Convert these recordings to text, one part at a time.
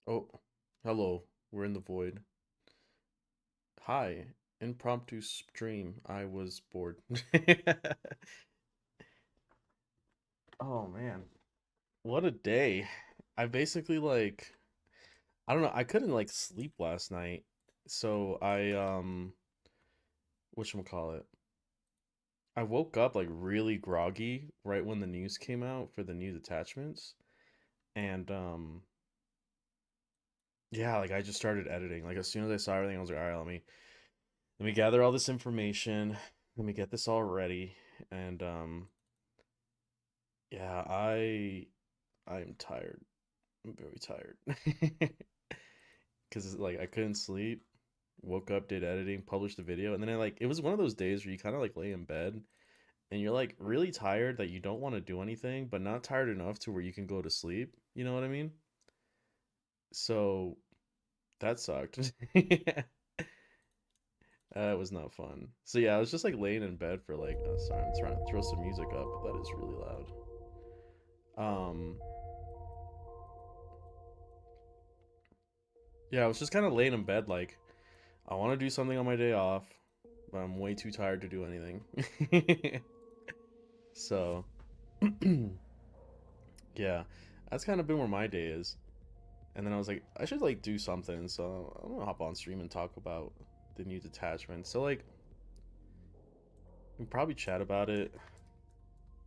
Oh, hello. We're in the void. Hi. Impromptu stream. I was bored. Oh man. What a day. I basically I don't know, I couldn't sleep last night. So I whatchamacallit. I woke up like really groggy right when the news came out for the new detachments. And yeah, like I just started editing. Like as soon as I saw everything, I was like, all right, let me gather all this information. Let me get this all ready. And yeah, I'm tired. I'm very tired. Cuz like I couldn't sleep. Woke up, did editing, published the video, and then it was one of those days where you kind of like lay in bed and you're like really tired that you don't want to do anything, but not tired enough to where you can go to sleep. You know what I mean? So that sucked. It was not fun. So yeah, I was just like laying in bed for sorry, I'm trying to throw some music up, but that is really loud. Um, yeah, I was just kind of laying in bed like I want to do something on my day off, but I'm way too tired to do anything. So, yeah, that's kind of been where my day is. And then I was like, I should like do something. So I'm gonna hop on stream and talk about the new detachment. So like, we can probably chat about it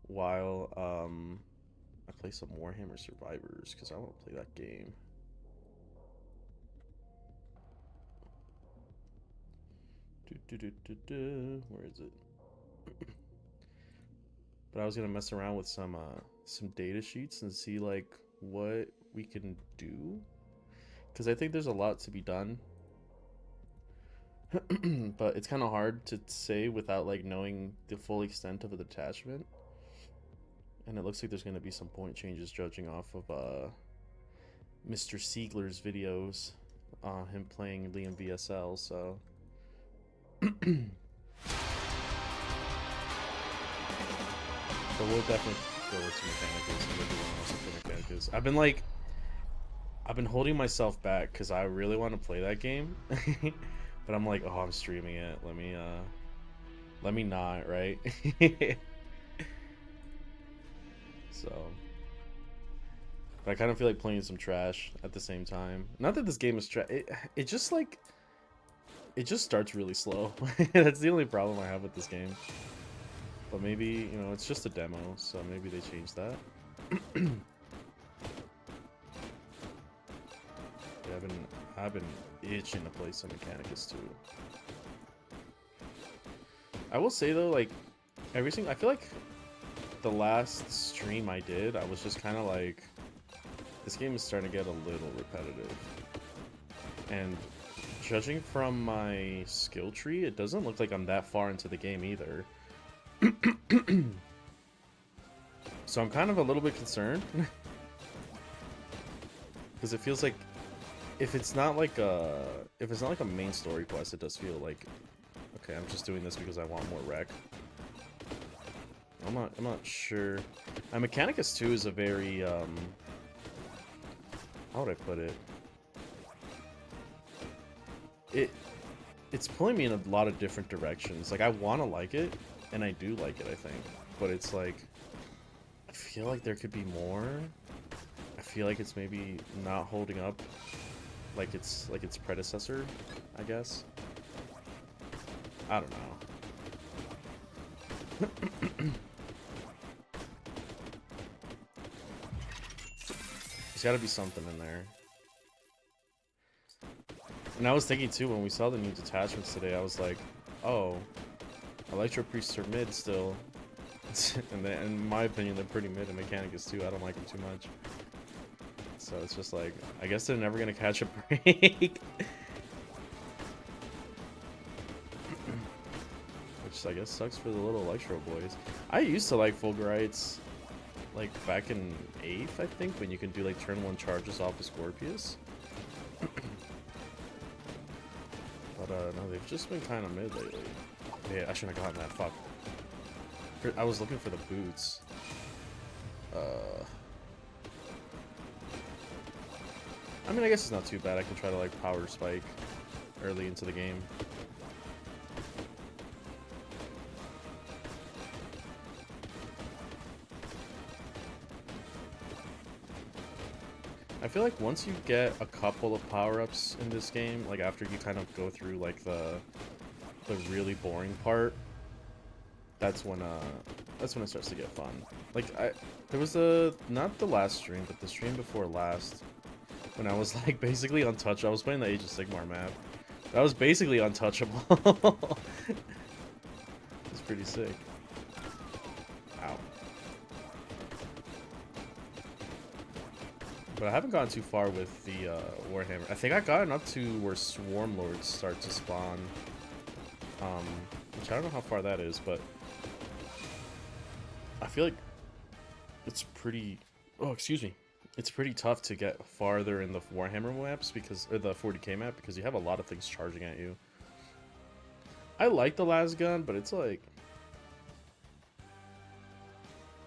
while I play some Warhammer Survivors because I want to play that game. Where is it? But I was gonna mess around with some data sheets and see like what we can do because I think there's a lot to be done, but it's kind of hard to say without like knowing the full extent of the detachment. And it looks like there's gonna be some point changes judging off of Mr. Siegler's videos, him playing Liam VSL. So. But we'll definitely go with some Mechanicus and we'll do one also for Mechanicus. I've been holding myself back because I really want to play that game, but I'm like, oh, I'm streaming it. Let me not, right? So, but I kind of feel like playing some trash at the same time. Not that this game is trash. It just like it just starts really slow. That's the only problem I have with this game. But maybe, you know, it's just a demo, so maybe they change that. Yeah, I've been itching to play some Mechanicus too. I will say though, like I feel like the last stream I did, I was just kind of like, this game is starting to get a little repetitive. And judging from my skill tree, it doesn't look like I'm that far into the game either. So I'm kind of a little bit concerned. Because it feels like if it's not like a main story quest, it does feel like, okay, I'm just doing this because I want more rec. I'm not sure. Mechanicus 2 is a very how would I put it? It's pulling me in a lot of different directions. Like I want to like it, and I do like it, I think. But it's like I feel like there could be more. I feel like it's maybe not holding up like its predecessor, I guess. I don't know. There's got to be something in there. And I was thinking too, when we saw the new detachments today, I was like, oh, Electro Priests are mid still. And in my opinion, they're pretty mid in Mechanicus too. I don't like them too much. So it's just like, I guess they're never going to catch a break. Which I guess sucks for the little Electro boys. I used to like Fulgurites, like back in 8th, I think, when you can do like turn 1 charges off of Scorpius. But no, they've just been kind of mid lately. Yeah, I shouldn't have gotten that, fuck. I was looking for the boots. I mean, I guess it's not too bad. I can try to like power spike early into the game. I feel like once you get a couple of power-ups in this game, like after you kind of go through like the really boring part, that's when it starts to get fun. Like there was not the last stream, but the stream before last, when I was like basically untouchable. I was playing the Age of Sigmar map. I was basically untouchable. It's pretty sick. Ow. But I haven't gotten too far with the Warhammer. I think I gotten up to where Swarm Lords start to spawn. Which I don't know how far that is, but I feel like it's pretty... Oh, excuse me. It's pretty tough to get farther in the Warhammer maps because, or the 40k map, because you have a lot of things charging at you. I like the las gun, but it's like...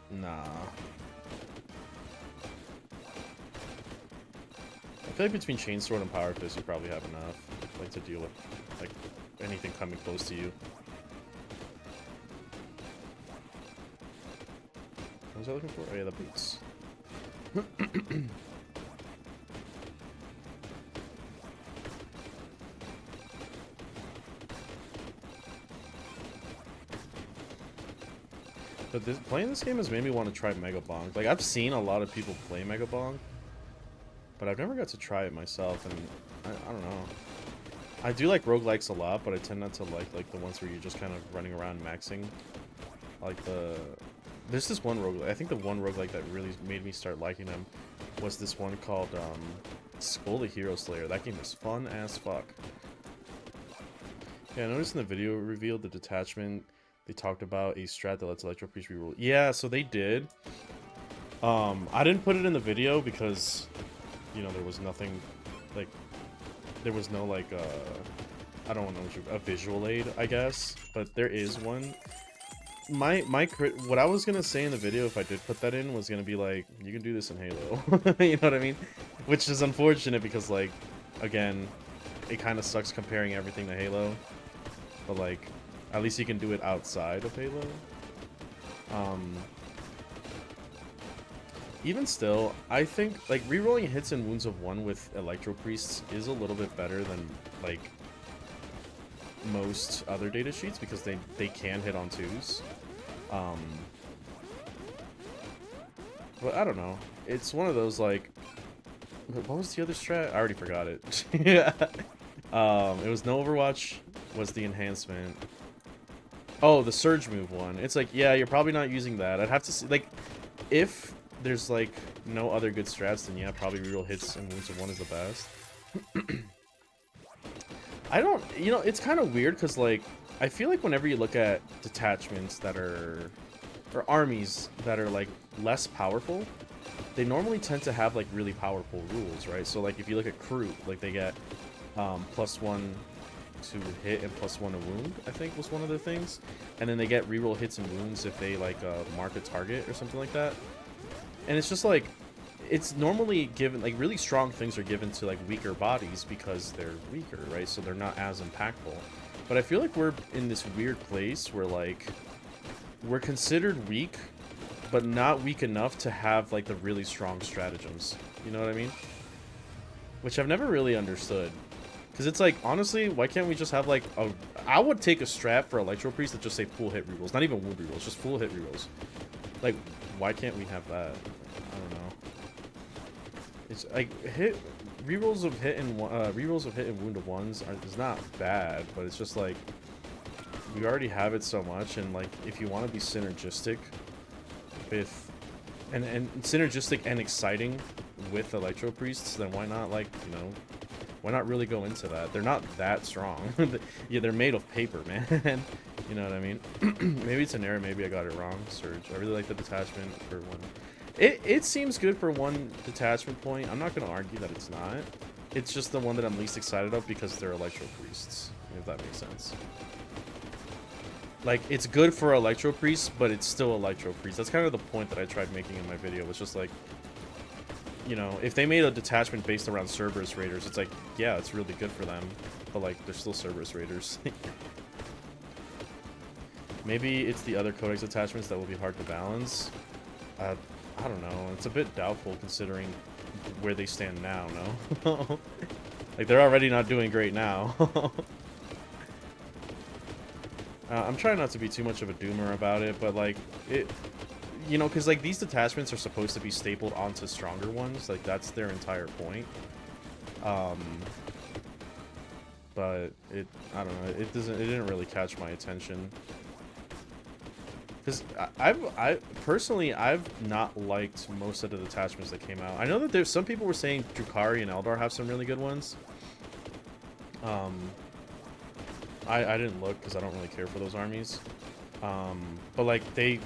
Nah. I feel like between Chainsword and Power Fist, you probably have enough, like, to deal with, like, anything coming close to you. What was I looking for? Oh yeah, the boots. But playing this game has made me want to try Mega Bong. Like, I've seen a lot of people play Mega Bong, but I've never got to try it myself, and I don't know. I do like roguelikes a lot, but I tend not to like the ones where you're just kind of running around maxing. Like there's this one roguelike. I think the one roguelike that really made me start liking them was this one called Skull the Hero Slayer. That game is fun as fuck. Yeah, I noticed in the video it revealed the detachment. They talked about a strat that lets Electro Priest reroll. Yeah, so they did. I didn't put it in the video because, you know, there was nothing, like, there was no, like, I don't know, a visual aid, I guess, but there is one. What I was gonna say in the video, if I did put that in, was gonna be like, you can do this in Halo. You know what I mean? Which is unfortunate because, like, again, it kind of sucks comparing everything to Halo, but, like, at least you can do it outside of Halo. Even still, I think, like, rerolling hits and wounds of 1 with Electro Priests is a little bit better than, like, most other data sheets because they can hit on 2s. But I don't know. It's one of those like, what was the other strat? I already forgot it. Yeah. It was no Overwatch was the enhancement. Oh, the surge move one. It's like, yeah, you're probably not using that. I'd have to see, like, if there's like no other good strats, then yeah, probably reroll hits and wounds of 1 is the best. I don't, you know, it's kind of weird because like I feel like whenever you look at detachments that are, or armies that are like less powerful, they normally tend to have like really powerful rules, right? So like if you look at crew, like they get +1 to hit and +1 to wound, I think was one of the things, and then they get reroll hits and wounds if they like mark a target or something like that. And it's just like, it's normally given, like really strong things are given to like weaker bodies because they're weaker, right? So they're not as impactful. But I feel like we're in this weird place where like we're considered weak, but not weak enough to have like the really strong stratagems. You know what I mean? Which I've never really understood. Because it's like, honestly, why can't we just have like a... I would take a strat for Electro Priest that just say full hit rerolls. Not even wound rerolls, just full hit rerolls. Like, why can't we have that? I don't know. It's like rerolls of hit and wound of 1s is not bad, but it's just like we already have it so much, and like if you want to be synergistic with and synergistic and exciting with Electro Priests, then why not, like, you know, why not really go into that? They're not that strong. Yeah, they're made of paper, man. You know what I mean? Maybe it's an error, maybe I got it wrong. Surge. I really like the detachment for 1. It seems good for 1 detachment point. I'm not going to argue that it's not. It's just the one that I'm least excited of because they're Electro Priests, if that makes sense. Like, it's good for Electro Priests, but it's still Electro Priests. That's kind of the point that I tried making in my video. It's just like, you know, if they made a detachment based around Cerberus Raiders, it's like, yeah, it's really good for them, but like, they're still Cerberus Raiders. Maybe it's the other Codex attachments that will be hard to balance. I don't know. It's a bit doubtful considering where they stand now, no? Like, they're already not doing great now. I'm trying not to be too much of a doomer about it, but like, you know, because like these detachments are supposed to be stapled onto stronger ones. Like, that's their entire point. But I don't know. It didn't really catch my attention. Because personally, I've not liked most of the detachments that came out. I know that there's some people were saying Drukhari and Eldar have some really good ones. I didn't look because I don't really care for those armies. But like, they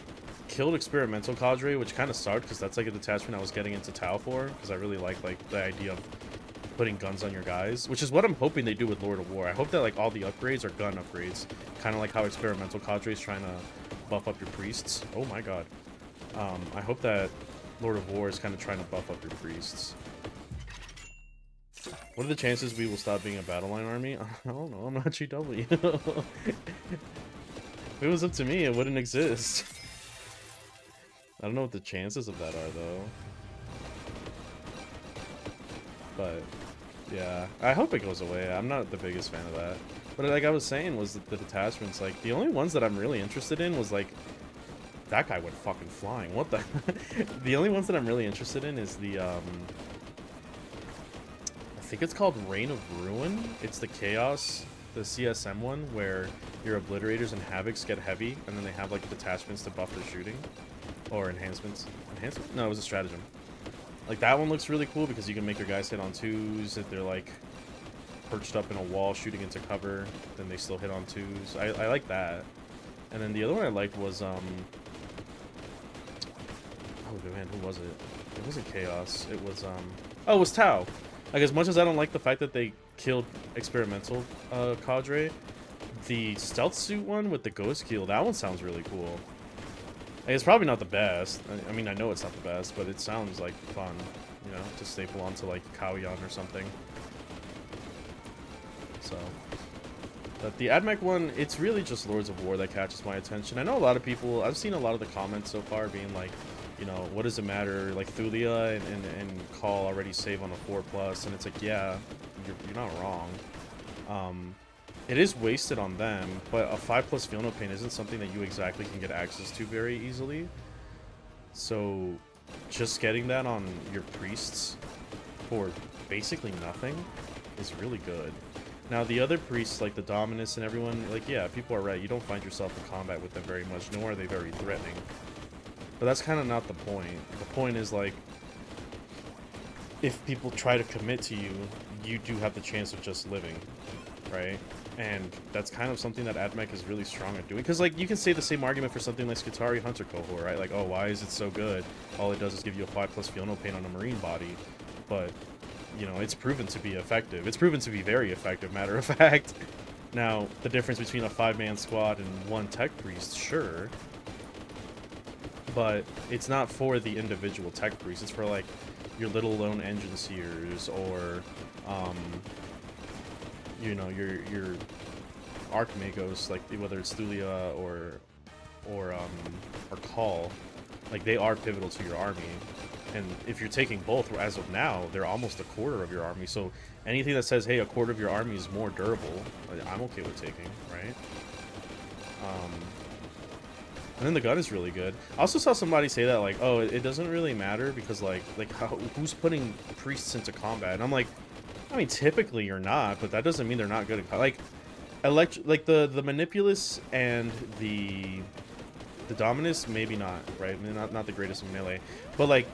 killed Experimental Cadre, which kind of sucked because that's like a detachment I was getting into Tau for, because I really like the idea of putting guns on your guys, which is what I'm hoping they do with Lord of War. I hope that like all the upgrades are gun upgrades, kind of like how Experimental Cadre is trying to buff up your priests. Oh my god. I hope that Lord of War is kind of trying to buff up your priests. What are the chances we will stop being a battle line army? I don't know, I'm not GW. If it was up to me, it wouldn't exist. I don't know what the chances of that are, though. But, yeah. I hope it goes away. I'm not the biggest fan of that. But like I was saying, was that the detachments, like, the only ones that I'm really interested in was, like... That guy went fucking flying. What the... The only ones that I'm really interested in is the, I think it's called Reign of Ruin. It's the Chaos, the CSM one, where your Obliterators and Havocs get heavy, and then they have, like, detachments to buff their shooting. Or enhancements. Enhancement? No, it was a stratagem. Like, that one looks really cool because you can make your guys hit on 2s if they're, like, perched up in a wall shooting into cover, then they still hit on 2s. I like that. And then the other one I liked was, oh, man, who was it? It wasn't Chaos. It was, oh, it was Tau. Like, as much as I don't like the fact that they killed Experimental Cadre, the Stealth Suit one with the Ghost Keel, that one sounds really cool. Like, it's probably not the best. I mean, I know it's not the best, but it sounds like fun, you know, to staple onto, like, Kaoyan or something. So, but the Admech one, it's really just Lords of War that catches my attention. I know a lot of people, I've seen a lot of the comments so far being like, you know, what does it matter? Like, Thulia and Call already save on a 4+, and it's like, yeah, you're not wrong. it is wasted on them, but a 5+ Feel No Pain isn't something that you exactly can get access to very easily. So just getting that on your priests for basically nothing is really good. Now, the other priests, like the Dominus and everyone, like, yeah, people are right. You don't find yourself in combat with them very much, nor are they very threatening. But that's kind of not the point. The point is, like, if people try to commit to you, you do have the chance of just living, right? And that's kind of something that Admech is really strong at doing. Because, like, you can say the same argument for something like Skitarii Hunter Cohort, right? Like, oh, why is it so good? All it does is give you a 5+ Feel No Pain on a Marine body. But, you know, it's proven to be effective. It's proven to be very effective, matter of fact. Now, the difference between a 5-man squad and 1 tech priest, sure. But it's not for the individual tech priest. It's for, like, your little lone engine seers or, you know, your Archmagos, like, whether it's Thulia or Call. Like, they are pivotal to your army. And if you're taking both, as of now, they're almost a quarter of your army. So anything that says, hey, a quarter of your army is more durable, I'm okay with taking, right? And then the gun is really good. I also saw somebody say that, like, oh, it doesn't really matter because, like who's putting priests into combat? And I'm like, I mean, typically you're not, but that doesn't mean they're not good at like, the Manipulus and the Dominus, maybe not, right? I mean, not the greatest in melee, but like,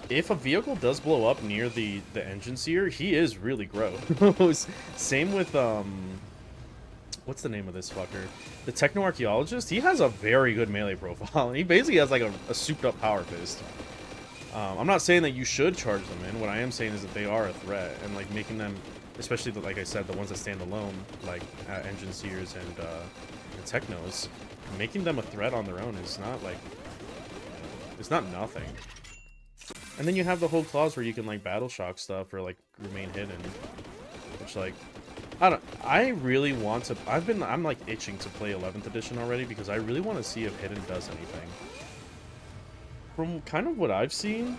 if a vehicle does blow up near the engine seer, he is really gross. Same with what's the name of this fucker? The Techno-Archaeologist? He has a very good melee profile, and he basically has like a souped-up power fist. I'm not saying that you should charge them in. What I am saying is that they are a threat, and like making them, especially like I said, the ones that stand alone, like Engine Seers and Technos, making them a threat on their own is not like, it's not nothing. And then you have the whole clause where you can like battle shock stuff or like remain hidden, which like, I really want to, I'm like itching to play 11th edition already because I really want to see if hidden does anything. From kind of what I've seen,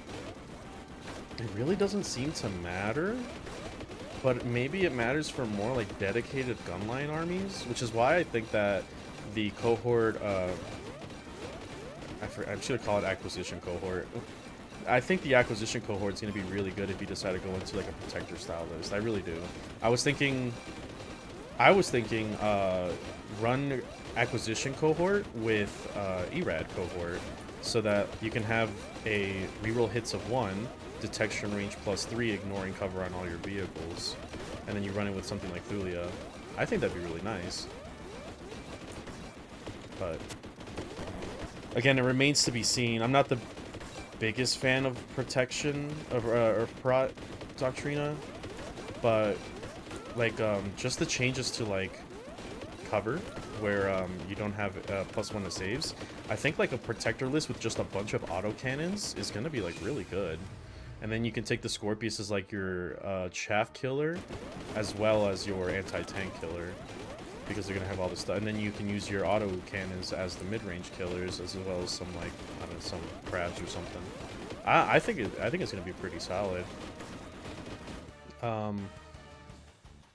it really doesn't seem to matter, but maybe it matters for more like dedicated gunline armies, which is why I think that the cohort, I should call it acquisition cohort. I think the acquisition cohort is going to be really good if you decide to go into like a protector style list. I really do. I was thinking run acquisition cohort with Erad cohort so that you can have a reroll hits of 1, detection range +3, ignoring cover on all your vehicles, and then you run it with something like Thulia. I think that'd be really nice. But again, it remains to be seen. I'm not the biggest fan of protection of Doctrina, but like just the changes to like cover where you don't have +1 to saves. I think like a protector list with just a bunch of autocannons is gonna be like really good, and then you can take the Scorpius as like your chaff killer as well as your anti-tank killer, because they're gonna have all this stuff, and then you can use your auto cannons as the mid-range killers as well as some like, I don't know, some crabs or something. I think it's gonna be pretty solid.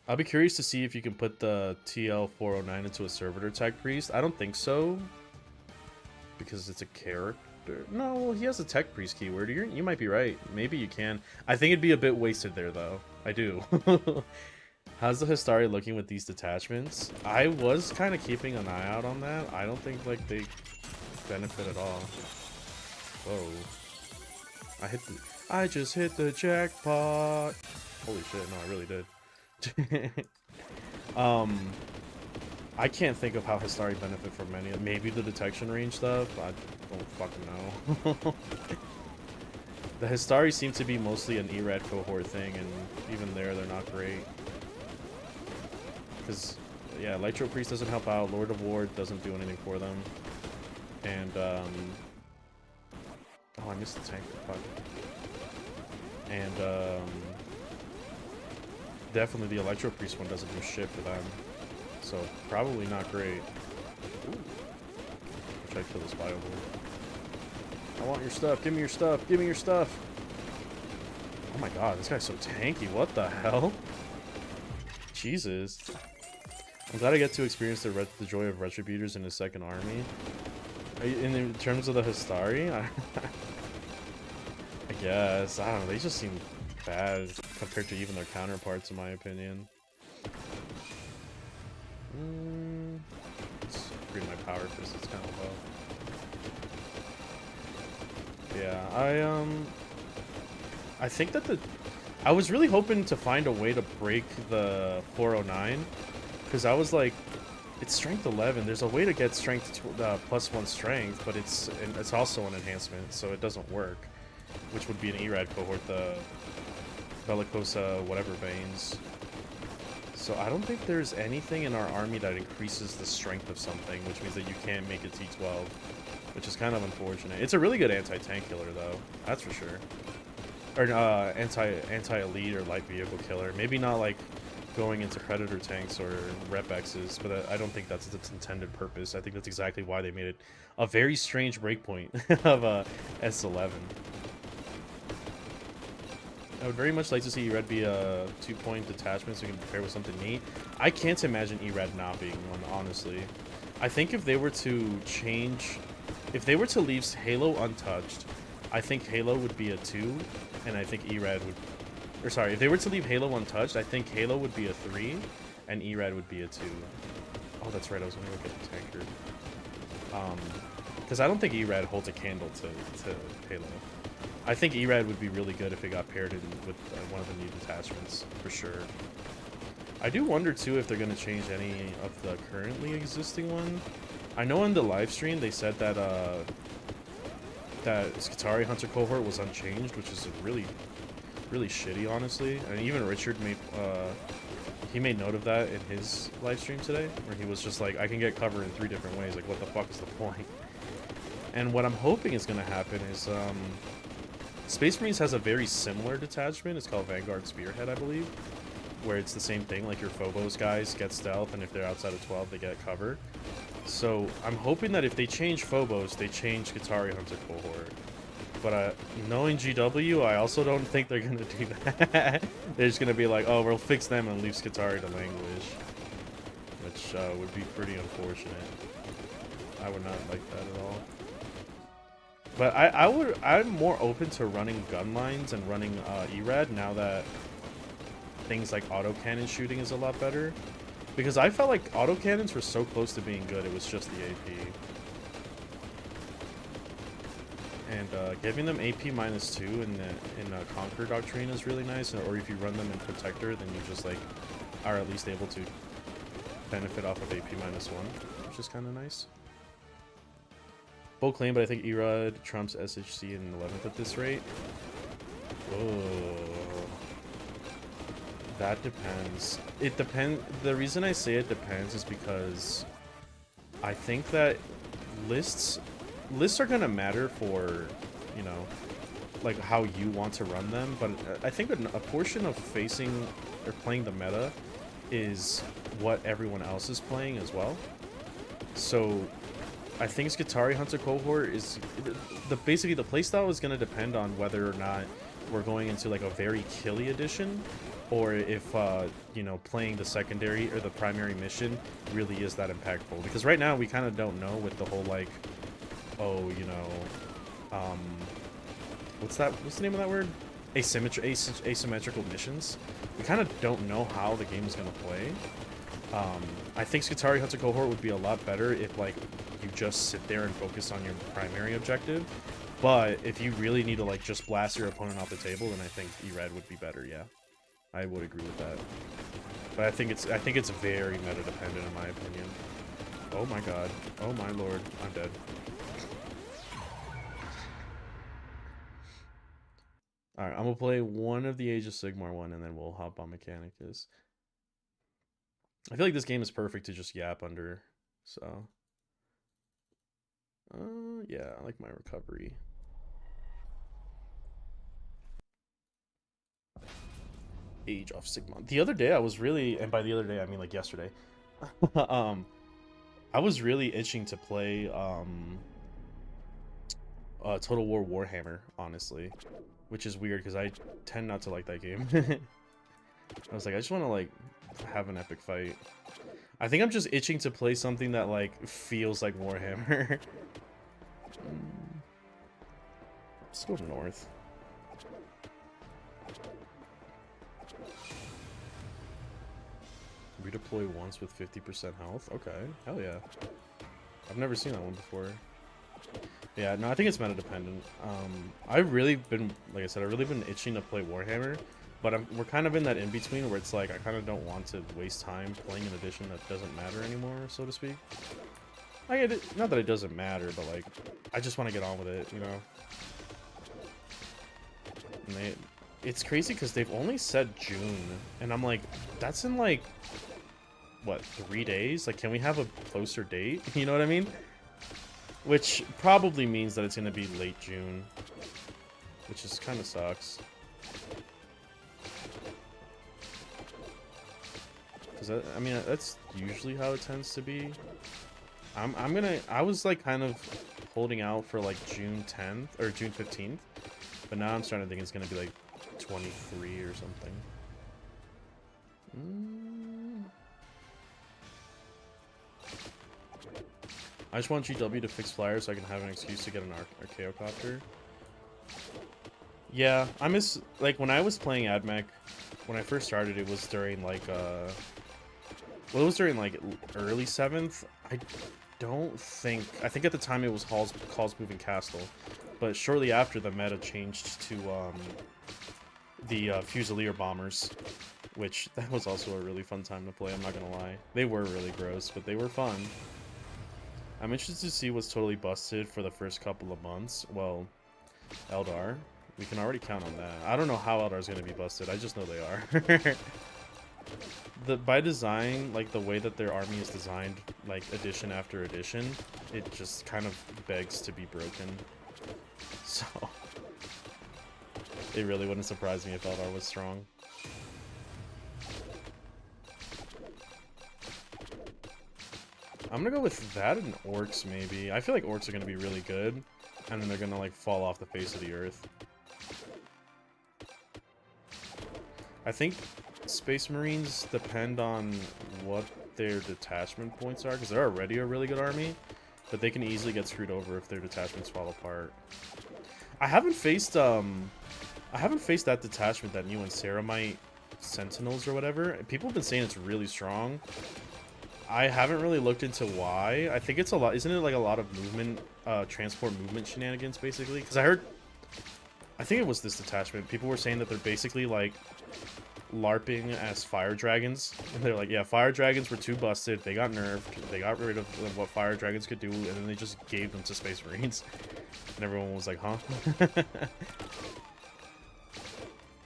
I'll be curious to see if you can put the TL409 into a servitor tech priest. I don't think so, because it's a character. No, well, he has a tech priest keyword. You might be right. Maybe you can. I think it'd be a bit wasted there though. I do. How's the Histari looking with these detachments? I was kind of keeping an eye out on that. I don't think like they benefit at all. Whoa. I just hit the jackpot. Holy shit, no, I really did. I can't think of how Histari benefit from any. Maybe the detection range stuff. I don't fucking know. The Histari seem to be mostly an Erad cohort thing, and even there, they're not great. Because, yeah, Electro Priest doesn't help out. Lord of War doesn't do anything for them. And, oh, I missed the tank. Fuck. And, definitely the Electro Priest one doesn't do shit for them. So, probably not great. Ooh. Try to kill this Bioboard. I want your stuff. Give me your stuff. Give me your stuff. Oh my god, this guy's so tanky. What the hell? Jesus. I'm glad I get to experience the joy of Retributors in his second army. In terms of the Histari, I guess. I don't know, they just seem bad compared to even their counterparts, in my opinion. Let's upgrade my power fist, it's kind of low. Yeah, I think that I was really hoping to find a way to break the 409, because I was like, it's strength 11. There's a way to get strength +1 strength, but it's also an enhancement, so it doesn't work. Which would be an ERAD cohort, the Bellicosa whatever veins. So I don't think there's anything in our army that increases the strength of something, which means that you can't make it T12, which is kind of unfortunate. It's a really good anti-tank killer though, that's for sure. Or anti-elite or light vehicle killer. Maybe not like going into Predator tanks or Rep X's, but I don't think that's its intended purpose. I think that's exactly why they made it a very strange breakpoint of S11. I would very much like to see ERAD be a 2-point detachment so we can prepare with something neat. I can't imagine ERAD not being one, honestly. I think if they were to change... If they were to leave Halo untouched, I think Halo would be a 2, and I think ERAD would... Or sorry, if they were to leave Halo untouched, I think Halo would be a 3, and ERAD would be a 2. Oh, that's right, I was going to go get the tanker. Because I don't think ERAD holds a candle to Halo. I think ERAD would be really good if it got paired in with one of the new detachments, for sure. I do wonder, too, if they're going to change any of the currently existing one. I know in the live stream they said that that Skitarii Hunter cohort was unchanged, which is really, really shitty, honestly. And even Richard made he made note of that in his live stream today, where he was just like, I can get cover in 3 different ways. Like, what the fuck is the point? And what I'm hoping is going to happen is Space Marines has a very similar detachment. It's called Vanguard Spearhead, I believe, where it's the same thing. Like, your Phobos guys get stealth, and if they're outside of 12, they get cover. So I'm hoping that if they change Phobos, they change Skitarii Hunter cohort. But knowing GW, I also don't think they're going to do that. They're just going to be like, oh, we'll fix them and leave Skitarii to languish. Which would be pretty unfortunate. I would not like that at all. But I'm more open to running gun lines and running ERAD now that things like autocannon shooting is a lot better. Because I felt like autocannons were so close to being good, it was just the AP. And giving them AP -2 in Conquer Doctrine is really nice. Or if you run them in Protector, then you just like are at least able to benefit off of AP -1, which is kind of nice. Bold claim, but I think ERAD trumps SHC in 11th at this rate. Oh, that depends. It depends. The reason I say it depends is because I think that lists are gonna matter for, you know, like how you want to run them. But I think a portion of facing or playing the meta is what everyone else is playing as well. So I think Skitarii Hunter cohort is basically the playstyle is going to depend on whether or not we're going into like a very killy edition, or if you know, playing the secondary or the primary mission really is that impactful. Because right now we kind of don't know with the whole like, oh, you know, what's the name of that word? Asymmetrical missions. We kind of don't know how the game is going to play. I think Skitarii Hunter cohort would be a lot better if like you just sit there and focus on your primary objective. But if you really need to like just blast your opponent off the table, then I think ERAD would be better. Yeah, I would agree with that. But I think it's very meta dependent in my opinion. Oh my god. Oh my lord. I'm dead. Alright, I'm gonna play one of the Age of Sigmar one, and then we'll hop on Mechanicus. I feel like this game is perfect to just yap under, so... yeah, I like my recovery. Age of Sigmar. The other day I was really, and by the other day I mean like yesterday, I was really itching to play Total War Warhammer, honestly, which is weird because I tend not to like that game. I was like, I just want to like have an epic fight. I think I'm just itching to play something that, like, feels like Warhammer. Let's go north. Redeploy once with 50% health? Okay, hell yeah. I've never seen that one before. Yeah, no, I think it's meta dependent. I've really been, like I said, I've really been itching to play Warhammer, but we're kind of in that in-between where it's like, I kind of don't want to waste time playing an edition that doesn't matter anymore, so to speak. I get it, not that it doesn't matter, but like, I just want to get on with it, you know? And it's crazy because they've only said June, and I'm like, that's in like, what, 3 days? Like, can we have a closer date? You know what I mean? Which probably means that it's going to be late June, which is kind of sucks. Because I mean, that's usually how it tends to be. I was like kind of holding out for like June 10th or June 15th, but now I'm starting to think it's going to be like 23 or something. I just want GW to fix flyers so I can have an excuse to get an Archaeocopter. Yeah, I miss, like, when I was playing Admech, when I first started, it was during, like, well, it was during, like, early 7th. I think at the time it was Hall's Moving Castle, but shortly after the meta changed to, the Fusilier Bombers, which, that was also a really fun time to play, I'm not gonna lie. They were really gross, but they were fun. I'm interested to see what's totally busted for the first couple of months. Well, Eldar. We can already count on that. I don't know how Eldar's going to be busted. I just know they are. By design, like the way that their army is designed, like edition after edition, it just kind of begs to be broken. So, it really wouldn't surprise me if Eldar was strong. I'm gonna go with that and Orcs, maybe. I feel like Orcs are gonna be really good, and then they're gonna, like, fall off the face of the earth. I think Space Marines depend on what their detachment points are, because they're already a really good army, but they can easily get screwed over if their detachments fall apart. I haven't faced that detachment, that new Ceramite Sentinels or whatever. People have been saying it's really strong. I haven't really looked into why. I think it's a lot. Isn't it like a lot of movement, transport movement shenanigans, basically? Because I think it was this detachment. People were saying that they're basically like LARPing as fire dragons. And they're like, yeah, fire dragons were too busted. They got nerfed. They got rid of what fire dragons could do, and then they just gave them to Space Marines. And everyone was like, huh?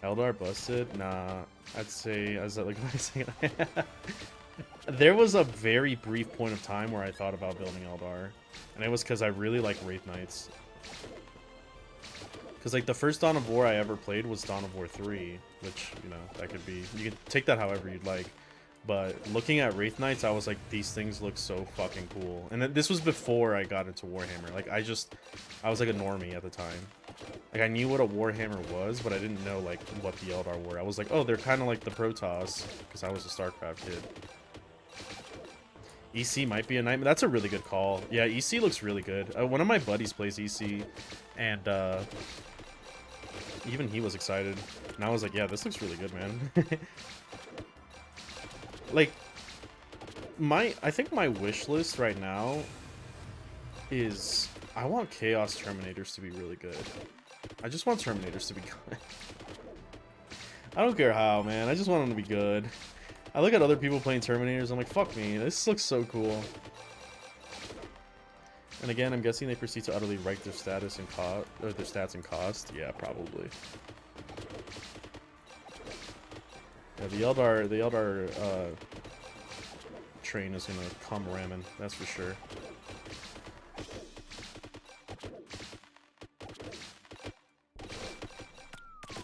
Eldar busted? Nah. I'd say, as like what I say. There was a very brief point of time where I thought about building Eldar, and it was because I really like Wraith Knights. Because, like, the first Dawn of War I ever played was Dawn of War 3, which, you know, that could be... You can take that however you'd like. But looking at Wraith Knights, I was like, these things look so fucking cool. And this was before I got into Warhammer. Like, I was like a normie at the time. Like, I knew what a Warhammer was, but I didn't know, like, what the Eldar were. I was like, oh, they're kind of like the Protoss, because I was a StarCraft kid. EC might be a nightmare. That's a really good call. Yeah, EC looks really good. One of my buddies plays EC, and even he was excited. And I was like, yeah, this looks really good, man. Like, I think my wish list right now is I want Chaos Terminators to be really good. I just want Terminators to be good. I don't care how, man. I just want them to be good. I look at other people playing Terminators, I'm like, fuck me, this looks so cool. And again, I'm guessing they proceed to utterly wreck their status and their stats and cost. Yeah, probably. Yeah, the Eldar train is gonna come ramming, that's for sure.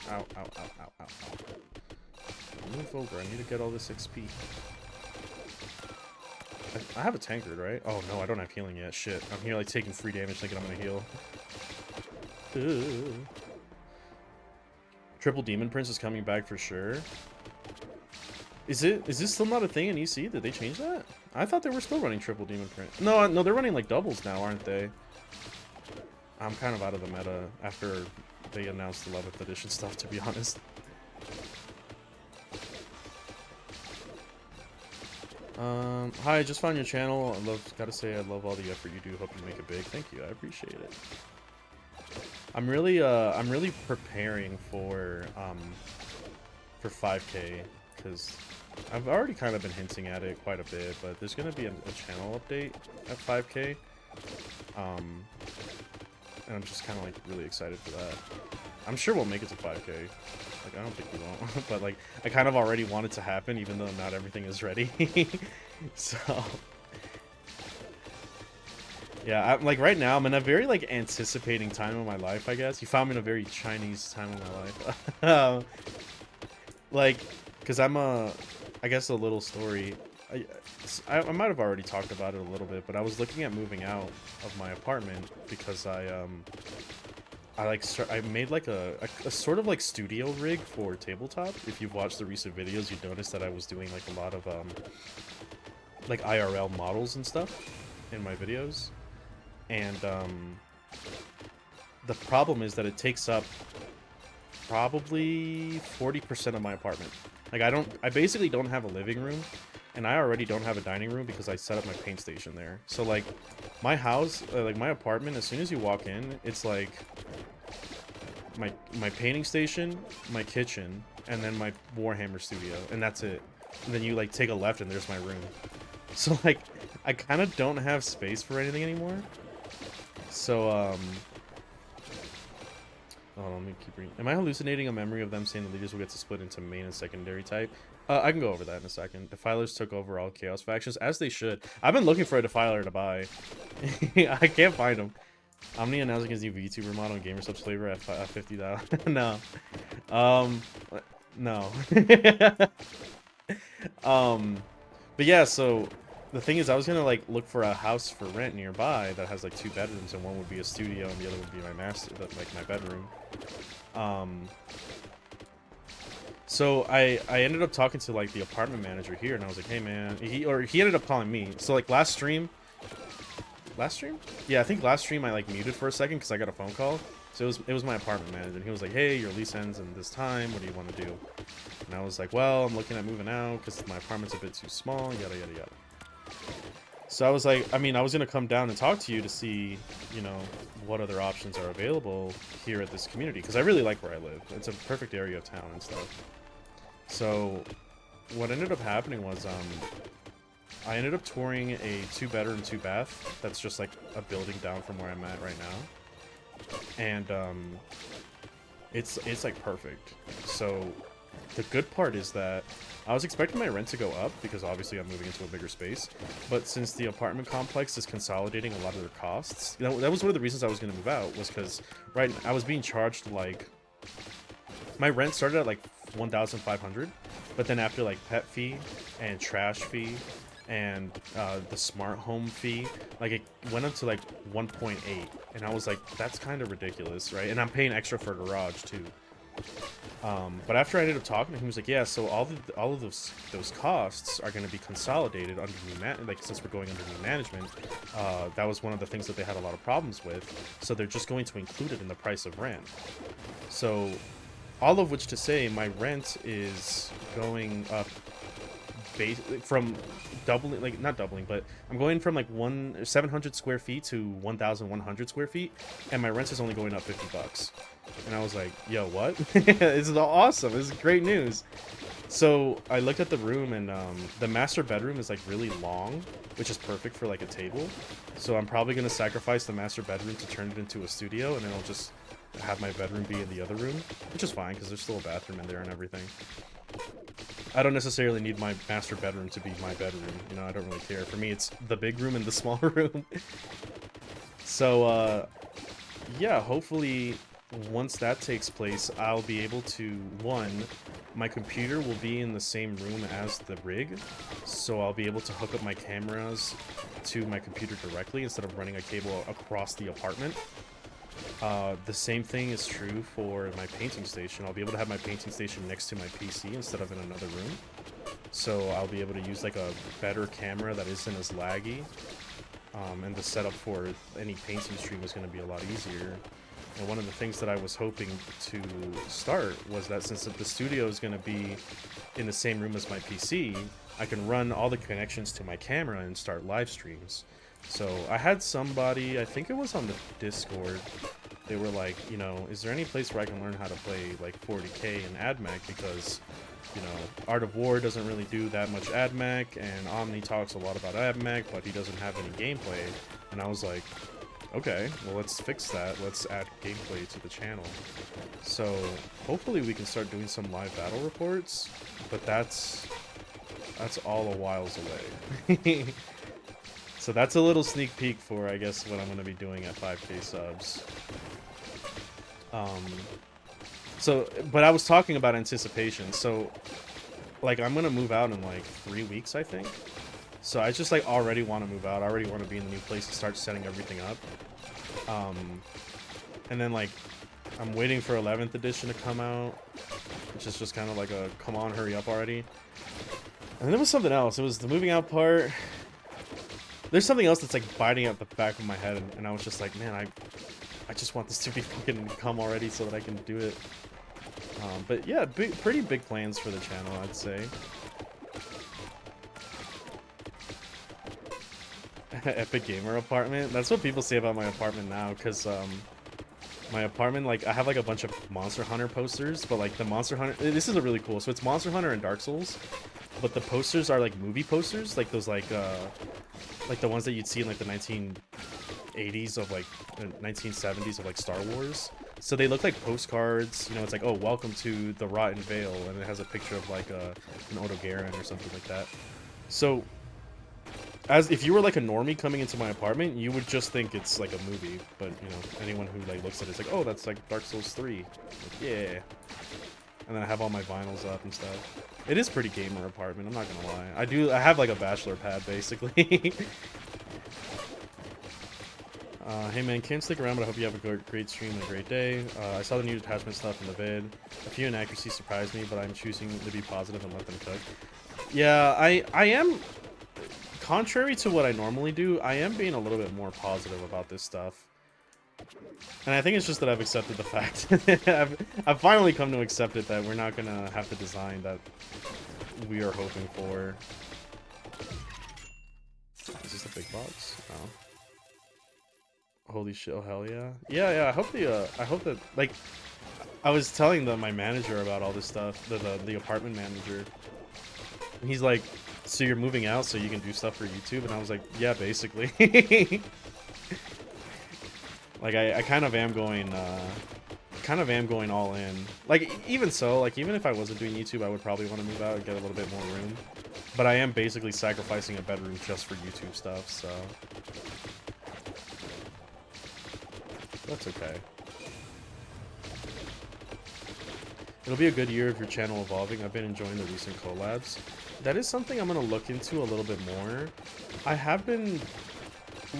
Ow, ow, ow, ow, ow, ow. Move over, I need to get all this XP. I have a tankard, right? Oh no, I don't have healing yet. Shit. I'm here like taking free damage thinking I'm gonna heal. Triple Demon Prince is coming back for sure. Is this still not a thing in EC? Did they change that? I thought they were still running triple demon print. No, no, they're running like doubles now, aren't they? I'm kind of out of the meta after they announced the 11th edition stuff, to be honest. Hi, I just found your channel. Gotta say, I love all the effort you do. Hope you make it big. Thank you, I appreciate it. I'm really preparing for 5K, because I've already kind of been hinting at it quite a bit, but there's gonna be a channel update at 5K. And I'm just kind of like really excited for that. I'm sure we'll make it to 5K. Like, I don't think we won't, but like, I kind of already want it to happen, even though not everything is ready. So, yeah, I'm like right now, I'm in a very like anticipating time of my life, I guess. You found me in a very Chinese time of my life. Like, because I guess a little story. I might have already talked about it a little bit, but I was looking at moving out of my apartment because I made like a sort of like studio rig for tabletop. If you've watched the recent videos, you'd notice that I was doing like a lot of like IRL models and stuff in my videos, and the problem is that it takes up probably 40% of my apartment. Like, I basically don't have a living room, and I already don't have a dining room because I set up my paint station there. So like, my house, like my apartment, as soon as you walk in, it's like my painting station, my kitchen, and then my Warhammer studio, and that's it. And then you like take a left and there's my room. So like, I kind of don't have space for anything anymore. So hold on, let me keep reading. Am I hallucinating a memory of them saying the leaders will get to split into main and secondary type? I can go over that in a second. Defilers took over all Chaos factions, as they should. I've been looking for a Defiler to buy. I can't find them. Omni announcing his new VTuber model and GamerSubs flavor at $50. No. No. But yeah, so the thing is, I was gonna like look for a house for rent nearby that has like 2 bedrooms, and one would be a studio and the other would be my master, like my bedroom. So I ended up talking to like the apartment manager here, and I was like, hey man, he ended up calling me. So like last stream, yeah, I think last stream I like muted for a second because I got a phone call. So it was my apartment manager, and he was like, hey, your lease ends in this time, what do you want to do? And I was like, well, I'm looking at moving out because my apartment's a bit too small, yada yada yada. So I was like, I mean, I was gonna come down and talk to you to see, you know, what other options are available here at this community, because I really like where I live. It's a perfect area of town and stuff. So what ended up happening was I ended up touring a 2-bedroom, 2-bath that's just like a building down from where I'm at right now, and it's like perfect. So the good part is that I was expecting my rent to go up because obviously I'm moving into a bigger space, but since the apartment complex is consolidating a lot of their costs, you know, that was one of the reasons I was going to move out, was because I was being charged like, my rent started at like 1,500, but then after like pet fee and trash fee and the smart home fee, like it went up to like 1.8, and I was like, that's kind of ridiculous, right? And I'm paying extra for a garage too. But after I ended up talking to him, he was like, yeah, so all of those costs are going to be consolidated under like since we're going under new management. That was one of the things that they had a lot of problems with, so they're just going to include it in the price of rent. So all of which to say, my rent is going up from doubling, like not doubling, but I'm going from like 700 square feet to 1,100 square feet, and my rent is only going up $50. And I was like, yo, what? This is awesome. This is great news. So I looked at the room, and the master bedroom is like really long, which is perfect for like a table. So I'm probably going to sacrifice the master bedroom to turn it into a studio, and then I'll just have my bedroom be in the other room, which is fine because there's still a bathroom in there and everything. I don't necessarily need my master bedroom to be my bedroom, you know, I don't really care. For me, it's the big room and the small room. So, yeah, hopefully once that takes place, I'll be able to, one, my computer will be in the same room as the rig, so I'll be able to hook up my cameras to my computer directly instead of running a cable across the apartment. The same thing is true for my painting station. I'll be able to have my painting station next to my PC instead of in another room. So I'll be able to use like a better camera that isn't as laggy. And the setup for any painting stream is going to be a lot easier. And one of the things that I was hoping to start was that since the studio is going to be in the same room as my PC, I can run all the connections to my camera and start live streams. So I had somebody, I think it was on the Discord, they were like, you know, is there any place where I can learn how to play like 40k in Admech, because, you know, Art of War doesn't really do that much Admech, and Omni talks a lot about Admech, but he doesn't have any gameplay. And I was like, okay, well, let's fix that. Let's add gameplay to the channel. So hopefully we can start doing some live battle reports, but that's all a whiles away. So that's a little sneak peek for, I guess, what I'm going to be doing at 5k subs. But I was talking about anticipation. So, like, I'm going to move out in, like, 3 weeks, I think. So I just, like, already want to move out. I already want to be in the new place and start setting everything up. And then, like, I'm waiting for 11th edition to come out, which is just kind of like a, come on, hurry up already. And then there was something else. It was the moving out part. There's something else that's, like, biting at the back of my head, and I was just like, man, I just want this to be fucking come already so that I can do it. But yeah, pretty big plans for the channel, I'd say. Epic gamer apartment. That's what people say about my apartment now, because my apartment, like, I have like a bunch of Monster Hunter posters, but like the Monster Hunter, this is a really cool. So it's Monster Hunter and Dark Souls, but the posters are like movie posters, like those like the ones that you'd see in like the 1980s of like 1970s of like Star Wars. So they look like postcards, you know, it's like, oh, welcome to the Rotten Vale, and it has a picture of like an Odo Garen or something like that. So as if you were like a normie coming into my apartment, you would just think it's like a movie, but you know, anyone who like looks at it is like, oh, that's like Dark Souls 3. Like, yeah. And then I have all my vinyls up and stuff. It is pretty gamer apartment, I'm not gonna lie. I have like a bachelor pad basically. Hey man, can't stick around, but I hope you have a great stream and a great day. I saw the new detachment stuff in the vid. A few inaccuracies surprised me, but I'm choosing to be positive and let them cook. Yeah, I am, contrary to what I normally do, I am being a little bit more positive about this stuff. And I think it's just that I've accepted the fact. I've finally come to accept it, that we're not gonna have the design that we are hoping for. Is this a big box? No. Holy shit, oh hell yeah. Yeah, I hope that, like, I was telling my manager about all this stuff, the apartment manager. And he's like, so you're moving out so you can do stuff for YouTube? And I was like, yeah, basically. Like, I kind of am going all in. Like, even so, like, even if I wasn't doing YouTube, I would probably want to move out and get a little bit more room. But I am basically sacrificing a bedroom just for YouTube stuff, so that's okay. It'll be a good year of your channel evolving. I've been enjoying the recent collabs. That is something I'm going to look into a little bit more. I have been,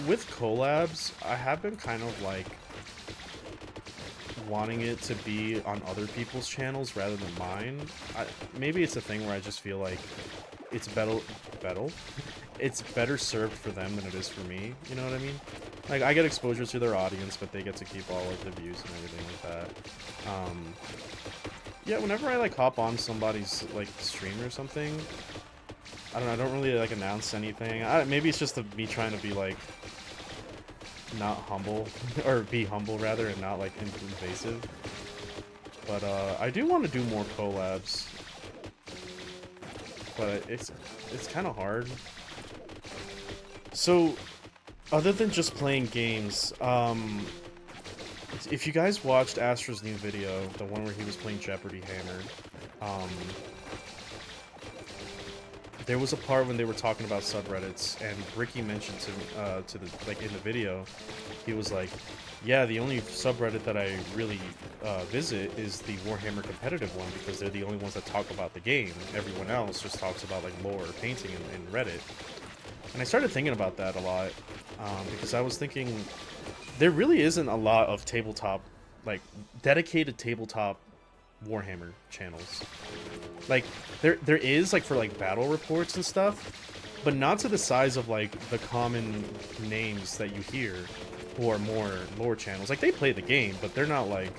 with collabs, I have been kind of like wanting it to be on other people's channels rather than mine. Maybe it's a thing where I just feel like it's it's better served for them than it is for me, you know what I mean? Like, I get exposure to their audience, but they get to keep all of the views and everything like that. Yeah, whenever I like hop on somebody's like stream or something, I don't know, I don't really like announce anything. Maybe it's just me trying to be like not humble, or be humble rather, and not like invasive. But I do want to do more collabs, but it's kind of hard. So, other than just playing games, if you guys watched Astra's new video, the one where he was playing Jeopardy Hammer, there was a part when they were talking about subreddits, and Ricky mentioned to the like in the video, he was like, yeah, the only subreddit that I really visit is the Warhammer competitive one, because they're the only ones that talk about the game. Everyone else just talks about like lore or painting in Reddit. And I started thinking about that a lot, because I was thinking, there really isn't a lot of tabletop, like dedicated tabletop Warhammer channels. Like there is like for like battle reports and stuff, but not to the size of like the common names that you hear who are more lore channels. Like they play the game, but they're not like,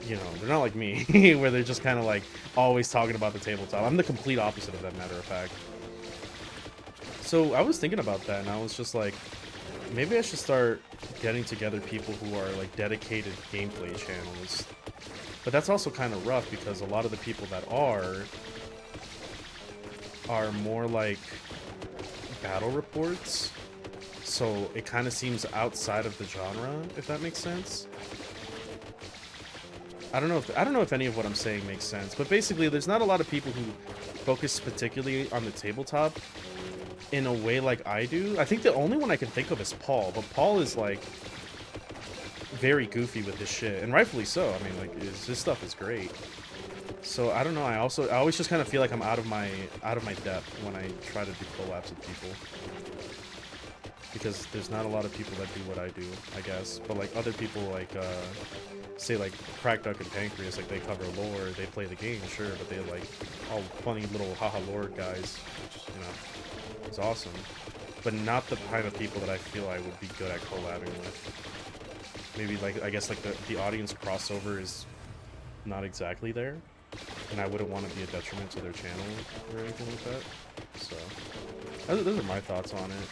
you know, they're not like me where they're just kind of like always talking about the tabletop. I'm the complete opposite of that, matter of fact. So I was thinking about that, and I was just like, maybe I should start getting together people who are like dedicated gameplay channels. But that's also kind of rough because a lot of the people that are more like battle reports. So it kind of seems outside of the genre, if that makes sense. I don't know if any of what I'm saying makes sense, but basically there's not a lot of people who focus particularly on the tabletop in a way like I do. I think the only one I can think of is Paul, but Paul is like very goofy with his shit, and rightfully so. I mean, like his stuff is great. So I don't know. I always just kind of feel like I'm out of my depth when I try to do collabs with people, because there's not a lot of people that do what I do, I guess. But like other people, like say like Crack Duck and Pancreas, like they cover lore, they play the game, sure, but they're like all funny little haha lore guys, which, you know, is awesome. But not the kind of people that I feel I would be good at collabing with. Maybe like, I guess like the audience crossover is not exactly there, and I wouldn't want to be a detriment to their channel or anything like that. So those are my thoughts on it.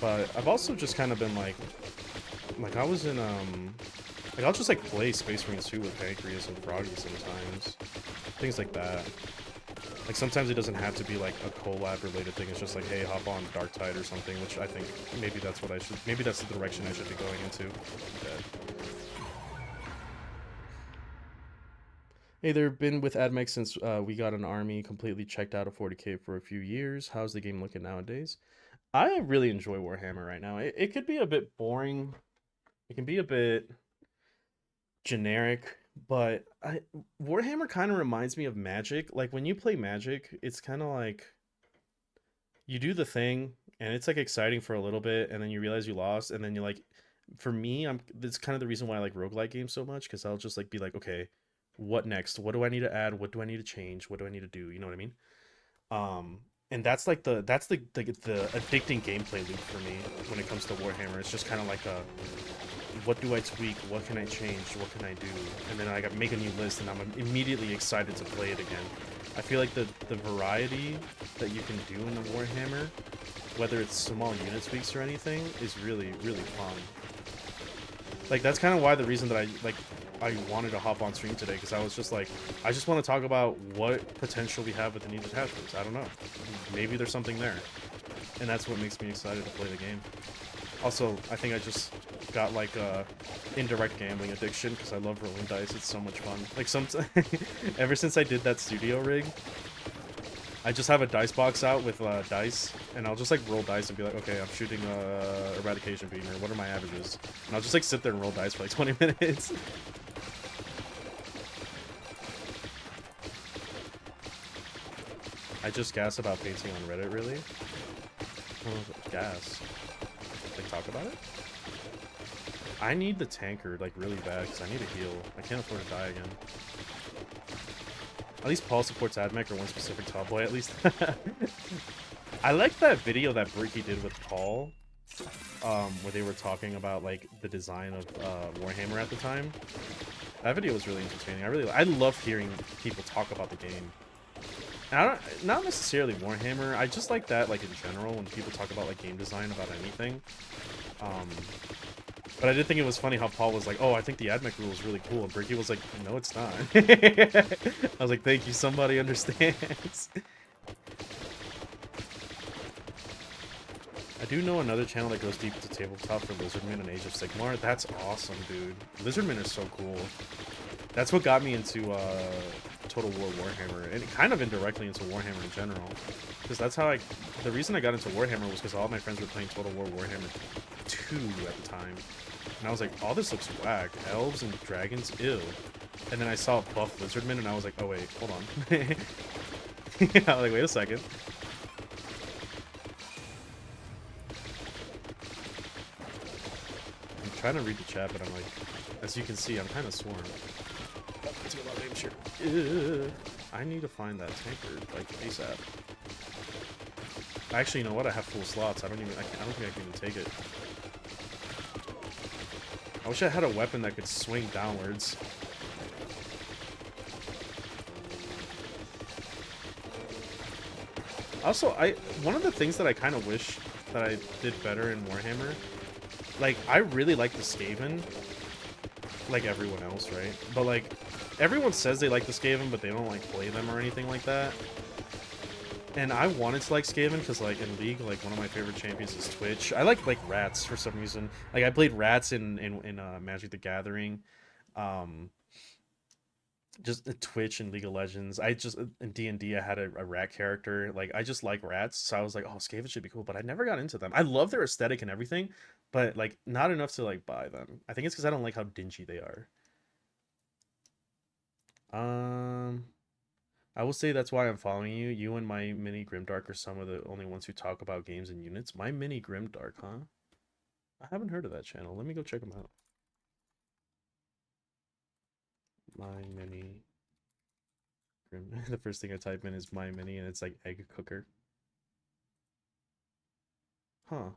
But I've also just kind of been like I was in like I'll just like play Space Marine 2 with Pancreas and Froggy sometimes, things like that. Like sometimes it doesn't have to be like a collab related thing. It's just like, hey, hop on Dark Tide or something, which I think maybe that's what I should, maybe that's the direction I should be going into. Okay. Hey there, been with Admech since we got an army, completely checked out of 40k for a few years. How's the game looking nowadays? I really enjoy Warhammer right now. It could be a bit boring. It can be a bit generic, but Warhammer kind of reminds me of Magic. Like when you play Magic, it's kind of like you do the thing and it's like exciting for a little bit, and then you realize you lost, and then you're like, for me, that's kind of the reason why I like roguelike games so much, because I'll just like be like, okay, what next? What do I need to add? What do I need to change? What do I need to do? You know what I mean? And that's like the addicting gameplay loop for me when it comes to Warhammer. It's just kind of like a, what do I tweak? What can I change? What can I do? And then I got make a new list, and I'm immediately excited to play it again. I feel like the variety that you can do in the Warhammer, whether it's small unit tweaks or anything, is really, really fun. Like that's kind of why the reason that I wanted to hop on stream today, because I was just like, I just want to talk about what potential we have with the new detachments. I don't know. Maybe there's something there. And that's what makes me excited to play the game. Also, I think I just got like a indirect gambling addiction because I love rolling dice. It's so much fun. Like ever since I did that studio rig, I just have a dice box out with dice, and I'll just like roll dice and be like, okay, I'm shooting eradication beam, or what are my averages? And I'll just like sit there and roll dice for like 20 minutes. I just gas about painting on Reddit, really? Oh, gas. Like, talk about it? I need the tanker, like, really bad, because I need a heal. I can't afford to die again. At least Paul supports Admech, or one specific top boy, at least. I like that video that Bricky did with Paul, where they were talking about, like, the design of Warhammer at the time. That video was really entertaining. I love hearing people talk about the game. And not necessarily Warhammer, I just like that, like, in general, when people talk about, like, game design about anything. But I did think it was funny how Paul was like, oh, I think the Admech rule is really cool, and Bricky was like, no, it's not. I was like, thank you, somebody understands. I do know another channel that goes deep into tabletop for Lizardmen and Age of Sigmar. That's awesome, dude. Lizardmen is so cool. That's what got me into Total War Warhammer, and kind of indirectly into Warhammer in general. Because that's how the reason I got into Warhammer was because all my friends were playing Total War Warhammer 2 at the time. And I was like, oh, this looks whack. Elves and dragons, ew. And then I saw buff Lizardmen, and I was like, oh wait, hold on. I was like, wait a second. trying to read the chat, but I'm like, as you can see, I'm kind of swarmed. Oh, let's get a lot of damage here. I need to find that tanker like ASAP. Actually, you know what? I have full slots. I don't think I can even take it. I wish I had a weapon that could swing downwards. Also, one of the things that I kind of wish that I did better in Warhammer, like, I really like the Skaven, like everyone else, right? But, like, everyone says they like the Skaven, but they don't, like, play them or anything like that. And I wanted to like Skaven because, like, in League, like, one of my favorite champions is Twitch. I like Rats for some reason. Like, I played Rats in Magic the Gathering. Um, just Twitch and League of Legends. I just in D&D I had a rat character. Like, I just like rats, so I was like, oh, Skaven should be cool. But I never got into them. I love their aesthetic and everything, but like not enough to like buy them. I think it's because I don't like how dingy they are. Um, I will say that's why I'm following you. You and my mini Grimdark are some of the only ones who talk about games and units. My mini Grimdark, huh? I haven't heard of that channel. Let me go check them out. My mini Grim. The first thing I type in is my mini, and it's like egg cooker. Huh.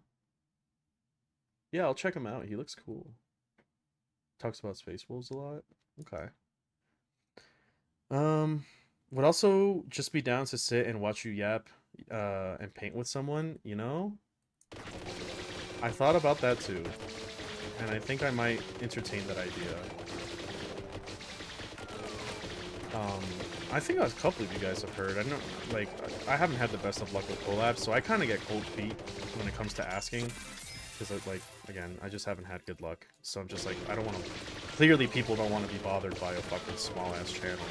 Yeah, I'll check him out. He looks cool. Talks about Space Wolves a lot. Okay. Um, would also just be down to sit and watch you yap, and paint with someone, you know? I thought about that too, and I think I might entertain that idea. Um, I think a couple of you guys have heard. I know, like, I haven't had the best of luck with collabs, so I kind of get cold feet when it comes to asking. Because, like, again, I just haven't had good luck. So I'm just like, I don't want to... Clearly, people don't want to be bothered by a fucking small-ass channel.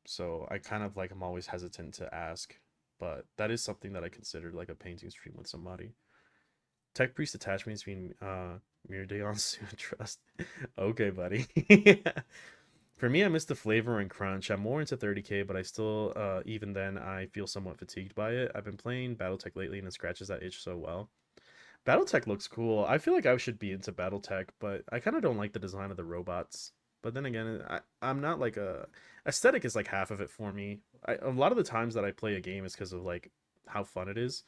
So I kind of, like, I'm always hesitant to ask. But that is something that I considered, like, a painting stream with somebody. Tech Priest Detachments mean, Mirdeon Trust. Okay, buddy. For me, I miss the flavor and crunch. I'm more into 30k, but I still, even then, I feel somewhat fatigued by it. I've been playing BattleTech lately, and it scratches that itch so well. BattleTech looks cool. I feel like I should be into BattleTech, but I kind of don't like the design of the robots. But then again, I'm not like a... Aesthetic is like half of it for me. A lot of the times that I play a game is because of like how fun it is,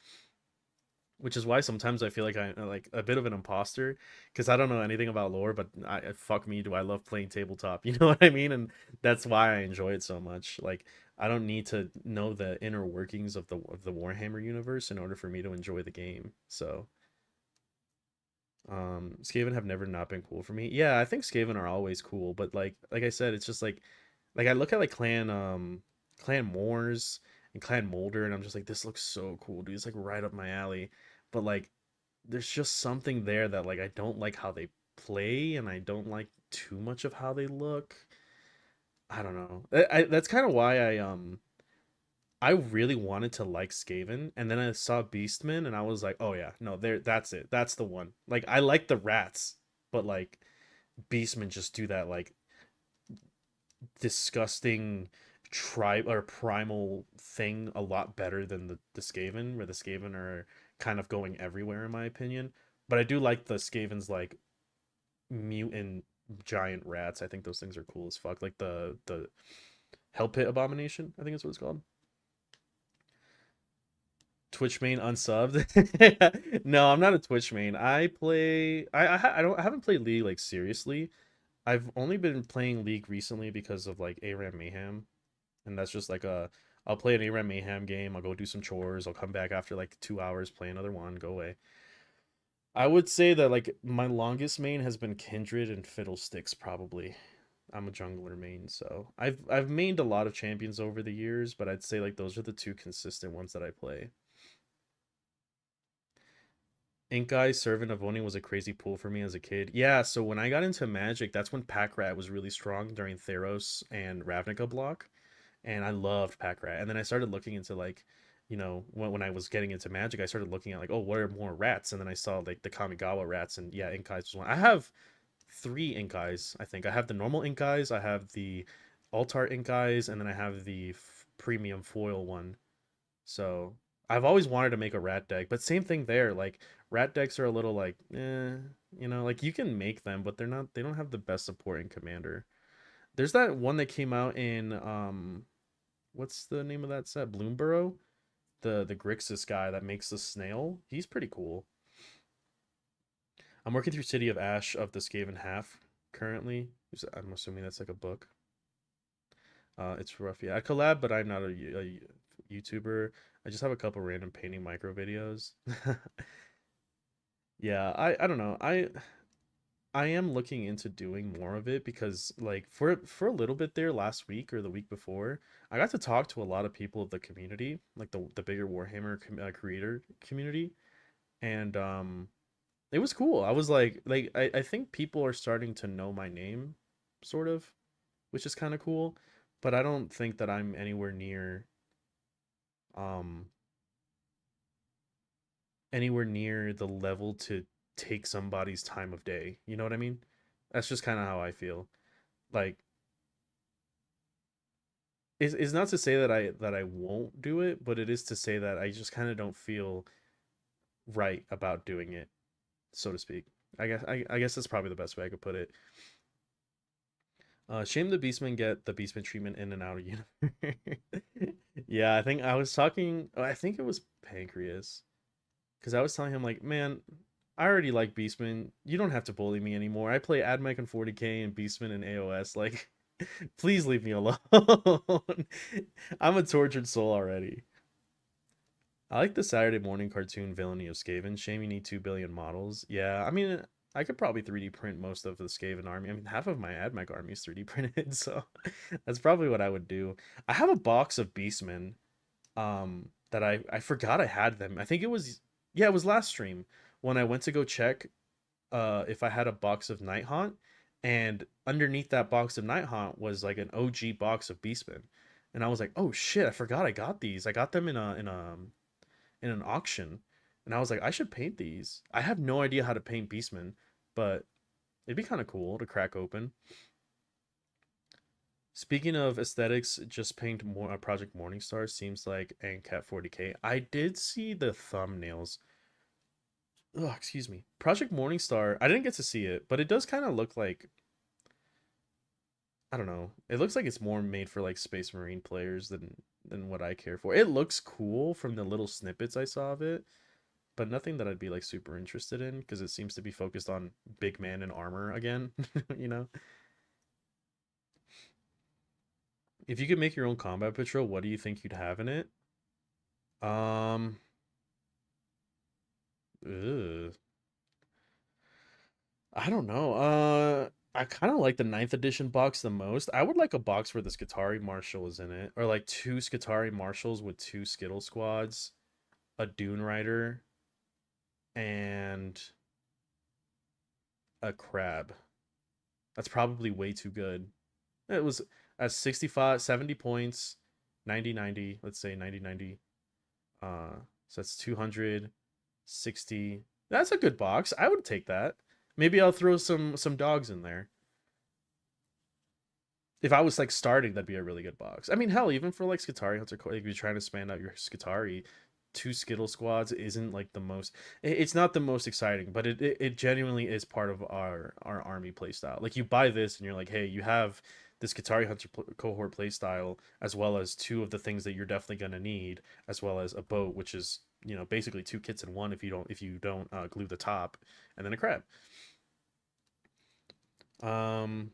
which is why sometimes I feel like I'm like a bit of an imposter because I don't know anything about lore, but fuck me, do I love playing tabletop? You know what I mean? And that's why I enjoy it so much. Like, I don't need to know the inner workings of the Warhammer universe in order for me to enjoy the game. So, Skaven have never not been cool for me. Yeah, I think Skaven are always cool, but like I said, it's just like I look at like Clan Moors and Clan Molder, and I'm just like, this looks so cool, dude. It's like right up my alley. But like, there's just something there that like I don't like how they play, and I don't like too much of how they look. I don't know. That's kind of why I really wanted to like Skaven, and then I saw Beastman, and I was like, oh yeah, no, there, that's it, that's the one. Like, I like the rats, but like Beastmen just do that like disgusting tribe or primal thing a lot better than the Skaven, where the Skaven are kind of going everywhere in my opinion. But I do like the Skaven's like mutant giant rats. I think those things are cool as fuck. Like the Hell Pit Abomination, I think that's what it's called. Twitch main unsubbed. No, I'm not a Twitch main. I play. I haven't played League like seriously. I've only been playing League recently because of like ARAM Mayhem, and that's just like a... I'll play an ARAM Mayhem game. I'll go do some chores. I'll come back after like 2 hours, play another one, go away. I would say that like my longest main has been Kindred and Fiddlesticks probably. I'm a jungler main, so I've mained a lot of champions over the years, but I'd say like those are the two consistent ones that I play. Ink Eye Servant of Oni was a crazy pull for me as a kid. Yeah, so when I got into Magic, that's when Pack Rat was really strong during Theros and Ravnica block, and I loved Pack Rat. And then I started looking into like, when I was getting into Magic, I started looking at like, oh, what are more rats? And then I saw like the Kamigawa rats, and yeah, Ink Eyes was one. I have three Ink Eyes, I think. I have the normal Ink Eyes, I have the Altar Ink Eyes, and then I have the premium foil one. So I've always wanted to make a rat deck, but same thing there. Like rat decks are a little like, like you can make them, but they don't have the best support in Commander. There's that one that came out in what's the name of that set? Bloomborough? The Grixis guy that makes the snail. He's pretty cool. I'm working through City of Ash of the Skaven Half currently. I'm assuming that's like a book. It's rough. Yeah, I collab, but I'm not a YouTuber. I just have a couple random painting micro videos. Yeah, I don't know. I am looking into doing more of it because like for a little bit there last week or the week before, I got to talk to a lot of people of the community, like the bigger Warhammer creator community, and it was cool. I was I think people are starting to know my name, sort of, which is kind of cool, but I don't think that I'm um anywhere near the level to take somebody's time of day. You know what I mean? That's just kind of how I feel. Like it's not to say that I won't do it, but it is to say that I just kind of don't feel right about doing it, so to speak. I guess that's probably the best way I could put it. Shame the Beastmen get the Beastman treatment in and out of universe. Yeah, I think I was talking. I think it was Pancreas because I was telling him like, man, I already like Beastman. You don't have to bully me anymore. I play Admech and 40k and Beastman and AOS. Like, please leave me alone. I'm a tortured soul already. I like the Saturday morning cartoon villainy of Skaven. Shame you need 2 billion models. Yeah, I mean, I could probably 3D print most of the Skaven army. I mean, half of my Admech army is 3D printed, so that's probably what I would do. I have a box of Beastmen that I forgot I had them. I think it was, yeah, it was last stream when I went to go check if I had a box of Nighthaunt, and underneath that box of Nighthaunt was like an OG box of Beastmen. And I was like, "Oh shit, I forgot I got these. I got them in an auction." And I was like, "I should paint these." I have no idea how to paint Beastmen, but it'd be kind of cool to crack open. Speaking of aesthetics, just paint more Project Morningstar seems like and Cat 40k. I did see the thumbnails. Oh, excuse me. Project Morningstar. I didn't get to see it, but it does kind of look like, I don't know. It looks like it's more made for like Space Marine players than what I care for. It looks cool from the little snippets I saw of it, but nothing that I'd be like super interested in because it seems to be focused on big man in armor again, you know? If you could make your own combat patrol, what do you think you'd have in it? Um, ugh. I don't know. I kind of like the ninth edition box the most. I would like a box where the Skitari Marshal is in it, or like two Skitari Marshals with two Skittle squads, a Dune Rider, and a Crab. That's probably way too good. It was at 65, 70 points, 90 90. Let's say 90 90. So that's 260. That's a good box. I would take that. Maybe I'll throw some dogs in there. If I was like starting, that'd be a really good box. I mean, hell, even for like Skitari Hunter, if you're trying to span out your Skitari, two Skittle squads isn't like the most. It's not the most exciting, but it genuinely is part of our army playstyle. Like you buy this and you're like, hey, you have this Skitari Hunter cohort playstyle as well as two of the things that you're definitely gonna need, as well as a boat, which is basically two kits in one if you don't glue the top, and then a crab. Um,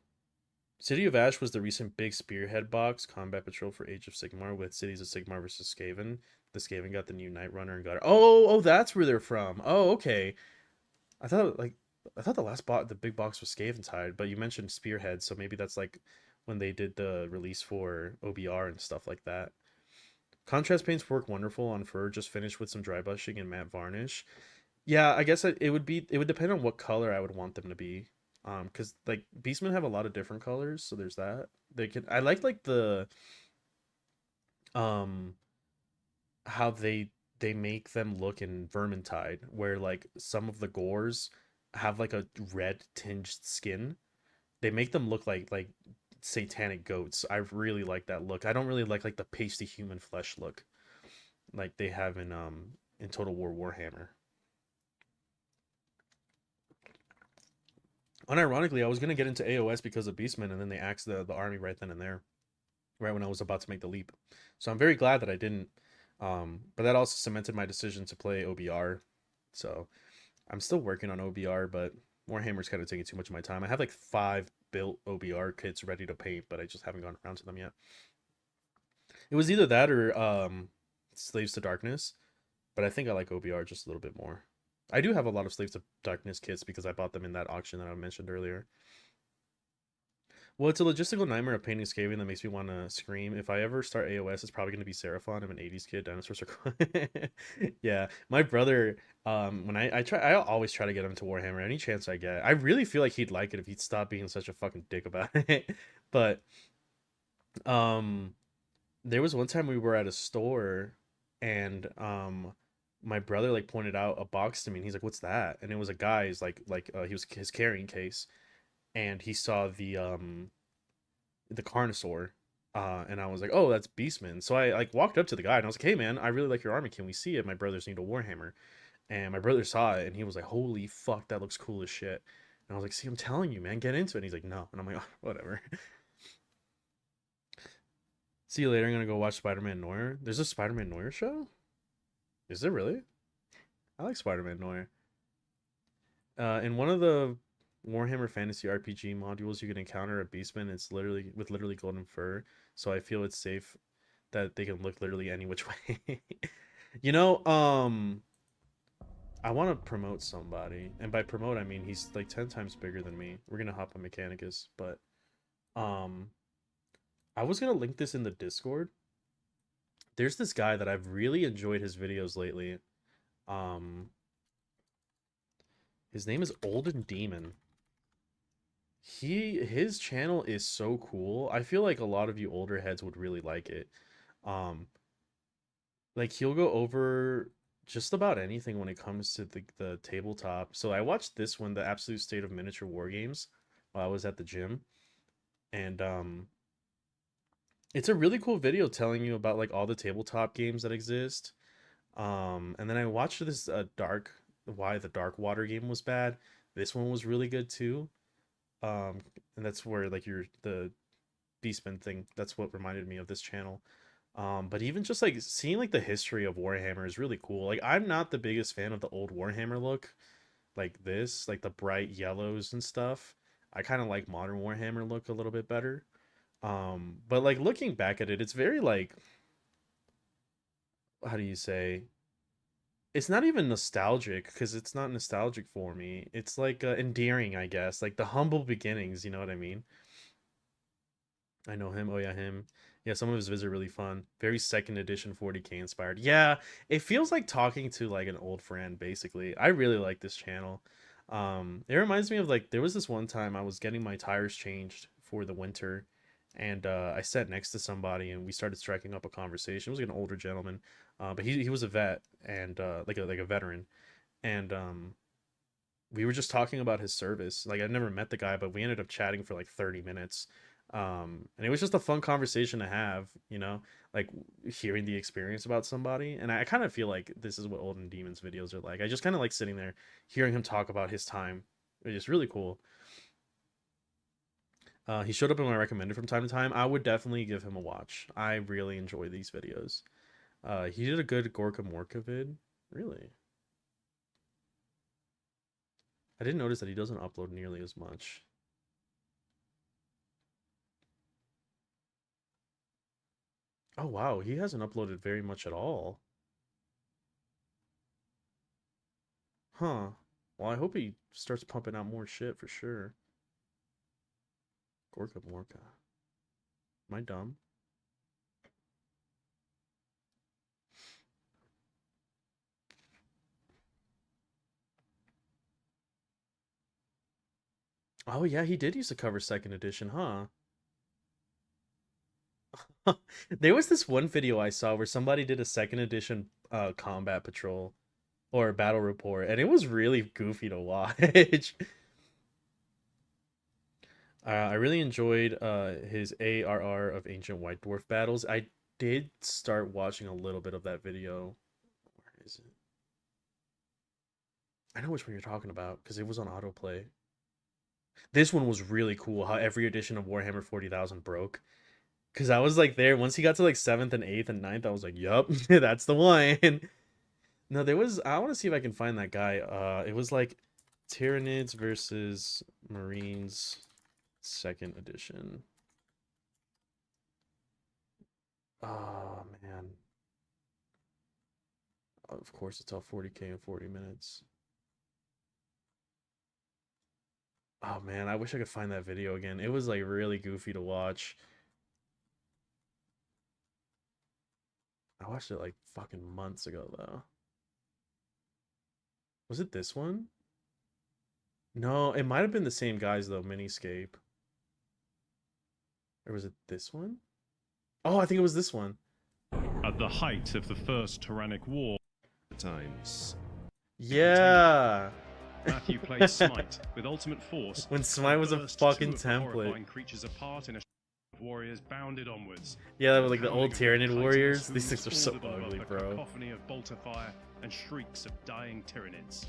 City of Ash was the recent big spearhead box combat patrol for Age of Sigmar with Cities of Sigmar versus Skaven. The Skaven got the new Night Runner and got it. Oh, that's where they're from. Oh, okay. I thought like I thought the big box was Skaven tied, but you mentioned Spearhead, so maybe that's like when they did the release for OBR and stuff like that. Contrast paints work wonderful on fur. Just finished with some dry brushing and matte varnish. Yeah, I guess it would depend on what color I would want them to be. Because like Beastmen have a lot of different colors, so there's that. They can I like the um how they make them look in Vermintide, where like some of the gores have like a red tinged skin. They make them look like satanic goats. I really like that look. I don't really like the pasty human flesh look. like they have in Total War Warhammer. Unironically, I was gonna get into AOS because of Beastmen, and then they axed the army right then and there, right when I was about to make the leap. So I'm very glad that I didn't. But that also cemented my decision to play OBR. So I'm still working on OBR, but Warhammer's kind of taking too much of my time. I have like 5 built OBR kits ready to paint, but I just haven't gone around to them yet. It was either that or Slaves to Darkness, but I think I like OBR just a little bit more. I do have a lot of Slaves to Darkness kits because I bought them in that auction that I mentioned earlier. Well, it's a logistical nightmare of painting Skaven that makes me want to scream. If I ever start AOS, it's probably going to be Seraphon. I'm an 80s kid, dinosaur circle. Yeah, my brother, when I always try to get him to Warhammer any chance I get. I really feel like he'd like it if he'd stop being such a fucking dick about it. But um, there was one time we were at a store, and my brother like pointed out a box to me, and he's like, "What's that?" And it was a guy's he was his carrying case, and he saw the Carnosaur. And I was like, "Oh, that's Beastman." So I like walked up to the guy and I was like, "Hey, man, I really like your army. Can we see it? My brothers need a Warhammer." And my brother saw it and he was like, "Holy fuck, that looks cool as shit." And I was like, "See, I'm telling you, man, get into it." And he's like, "No." And I'm like, oh, "Whatever." See you later. I'm gonna go watch Spider-Man Noir. There's a Spider-Man Noir show. Is there really? I like Spider-Man Noir. In one of the Warhammer Fantasy RPG modules, you can encounter a Beastman. It's literally golden fur, so I feel it's safe that they can look literally any which way. you know, I want to promote somebody, and by promote I mean he's like 10 times bigger than me. We're gonna hop on Mechanicus, but um, I was gonna link this in the Discord. There's this guy that I've really enjoyed his videos lately. Um, his name is Olden Demon. His channel is so cool. I feel like a lot of you older heads would really like it. Um, like he'll go over just about anything when it comes to the tabletop. So I watched this one, the Absolute State of Miniature War Games, while I was at the gym, and it's a really cool video telling you about like all the tabletop games that exist. And then I watched this dark why the Dark Water game was bad. This one was really good too. And that's where like the Beastman thing. That's what reminded me of this channel. But even just like seeing like the history of Warhammer is really cool. Like I'm not the biggest fan of the old Warhammer look, like this, like the bright yellows and stuff. I kind of like modern Warhammer look a little bit better. But like looking back at it, it's very like, how do you say? It's not even nostalgic because it's not nostalgic for me. It's like endearing, I guess. Like the humble beginnings, you know what I mean? I know him. Oh yeah, him. Yeah, some of his vids are really fun. Very second edition 40K inspired. Yeah, it feels like talking to like an old friend, basically. I really like this channel. It reminds me of like there was this one time I was getting my tires changed for the winter, and I sat next to somebody and we started striking up a conversation. It was like an older gentleman, but he was a vet and like a veteran, and we were just talking about his service. Like I'd never met the guy, but we ended up chatting for like 30 minutes. And it was just a fun conversation to have, like hearing the experience about somebody. And I kind of feel like this is what Olden Demons videos are like. I just kind of like sitting there, hearing him talk about his time. It's really cool. He showed up in my recommended from time to time. I would definitely give him a watch. I really enjoy these videos. He did a good Gorka Morka vid. Really? I didn't notice that he doesn't upload nearly as much. Oh wow, he hasn't uploaded very much at all. Huh. Well, I hope he starts pumping out more shit for sure. Gorka Morka. Am I dumb? Oh yeah, he did used to cover second edition, huh? There was this one video I saw where somebody did a second edition combat patrol or battle report, and it was really goofy to watch. I really enjoyed his ARR of Ancient White Dwarf battles. I did start watching a little bit of that video. Where is it? I know which one you're talking about because it was on autoplay. This one was really cool. How every edition of Warhammer 40,000 broke. Because I was like there once he got to like 7th and 8th and 9th. I was like, yup, that's the one. No, there was. I want to see if I can find that guy. It was like Tyranids versus Marines, 2nd edition. Oh man. Of course, it's all 40K in 40 minutes. Oh man, I wish I could find that video again. It was like really goofy to watch. I watched it like fucking months ago though. Was it this one? No, it might have been the same guys though, Miniscape. Or was it this one? Oh, I think it was this one. At the height of the First Tyrannic War times. Yeah. Matthew played Smite with ultimate force. When Smite was a fucking template. Creatures apart in a of warriors bounded onwards. Yeah, that was like the old Tyrannid warriors. These things are so ugly, bro. A cacophony of bolter fire and shrieks of dying Tyranids.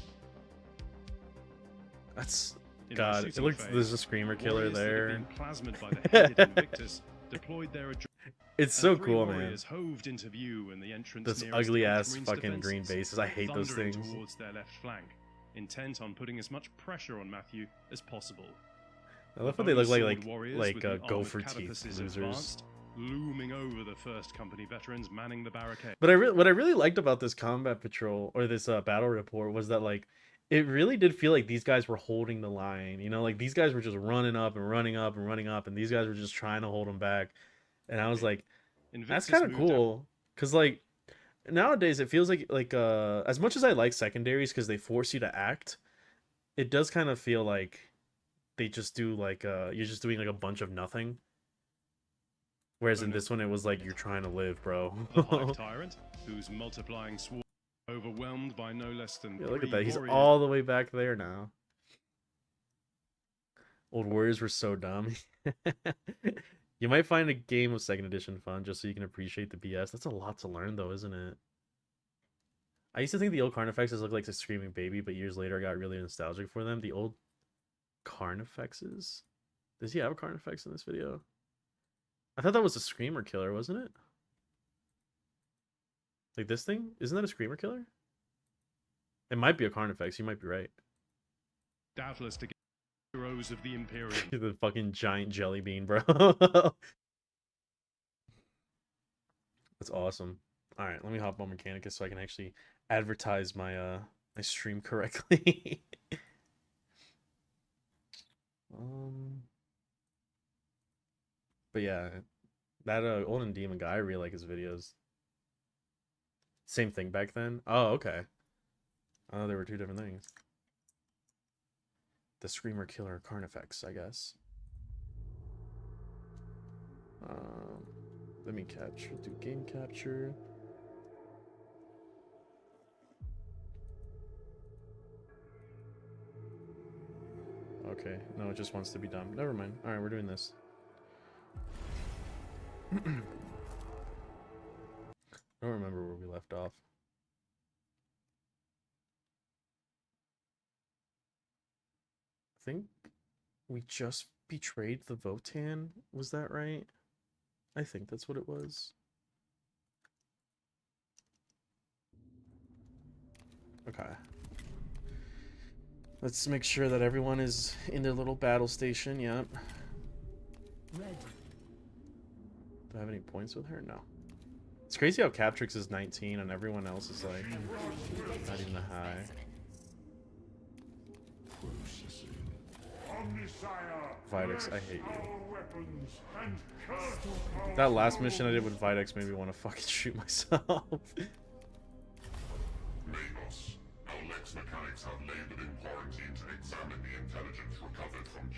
That's God. It looks there's a screamer killer there. Plasmed by the hated Invictus, deployed their it's so cool, man. Hoved into view in the entrance those ugly ass fucking green bases. I hate those things. Towards their left flank, intent on putting as much pressure on Matthew as possible. I love how they look like gopher teeth losers. Looming over the first company veterans manning the barricade. But what I really liked about this combat patrol or this battle report was that like it really did feel like these guys were holding the line. You know, like these guys were just running up and running up and running up, and these guys were just trying to hold them back. And I was like, that's kind of cool, because like nowadays it feels like as much as I like secondaries because they force you to act, it does kind of feel like they just do like you're just doing like a bunch of nothing. Whereas in this one it was like you're trying to live, bro. A hive tyrant who's multiplying swarm, overwhelmed by no less than yeah, look at that. He's all the way back there now. Old warriors were so dumb. You might find a game of 2nd edition fun just so you can appreciate the BS. That's a lot to learn though, isn't it? I used to think the old Carnifexes looked like a screaming baby, but years later I got really nostalgic for them. The old Carnifexes? Does he have a Carnifex in this video? I thought that was a screamer killer, wasn't it? Like this thing? Isn't that a screamer killer? It might be a Carnifex, you might be right. Doubtless to get heroes of the Imperium. The fucking giant jelly bean, bro. That's awesome. Alright, let me hop on Mechanicus so I can actually advertise my my stream correctly. But yeah, that Olden Demon guy, I really like his videos. Same thing back then. Oh, okay. Oh, there were two different things. The Screamer Killer Carnifex, I guess. Let me do game capture. Okay, no, it just wants to be done. Never mind. All right, we're doing this. I don't remember where we left off. I think we just betrayed the Votan. Was that right? I think that's what it was. Okay. Let's make sure that everyone is in their little battle station. Yep. Red. Do I have any points with her? No. It's crazy how Captrix is 19 and everyone else is like not even a high. Videx, I hate you. That last mission I did with Videx made me want to fucking shoot myself.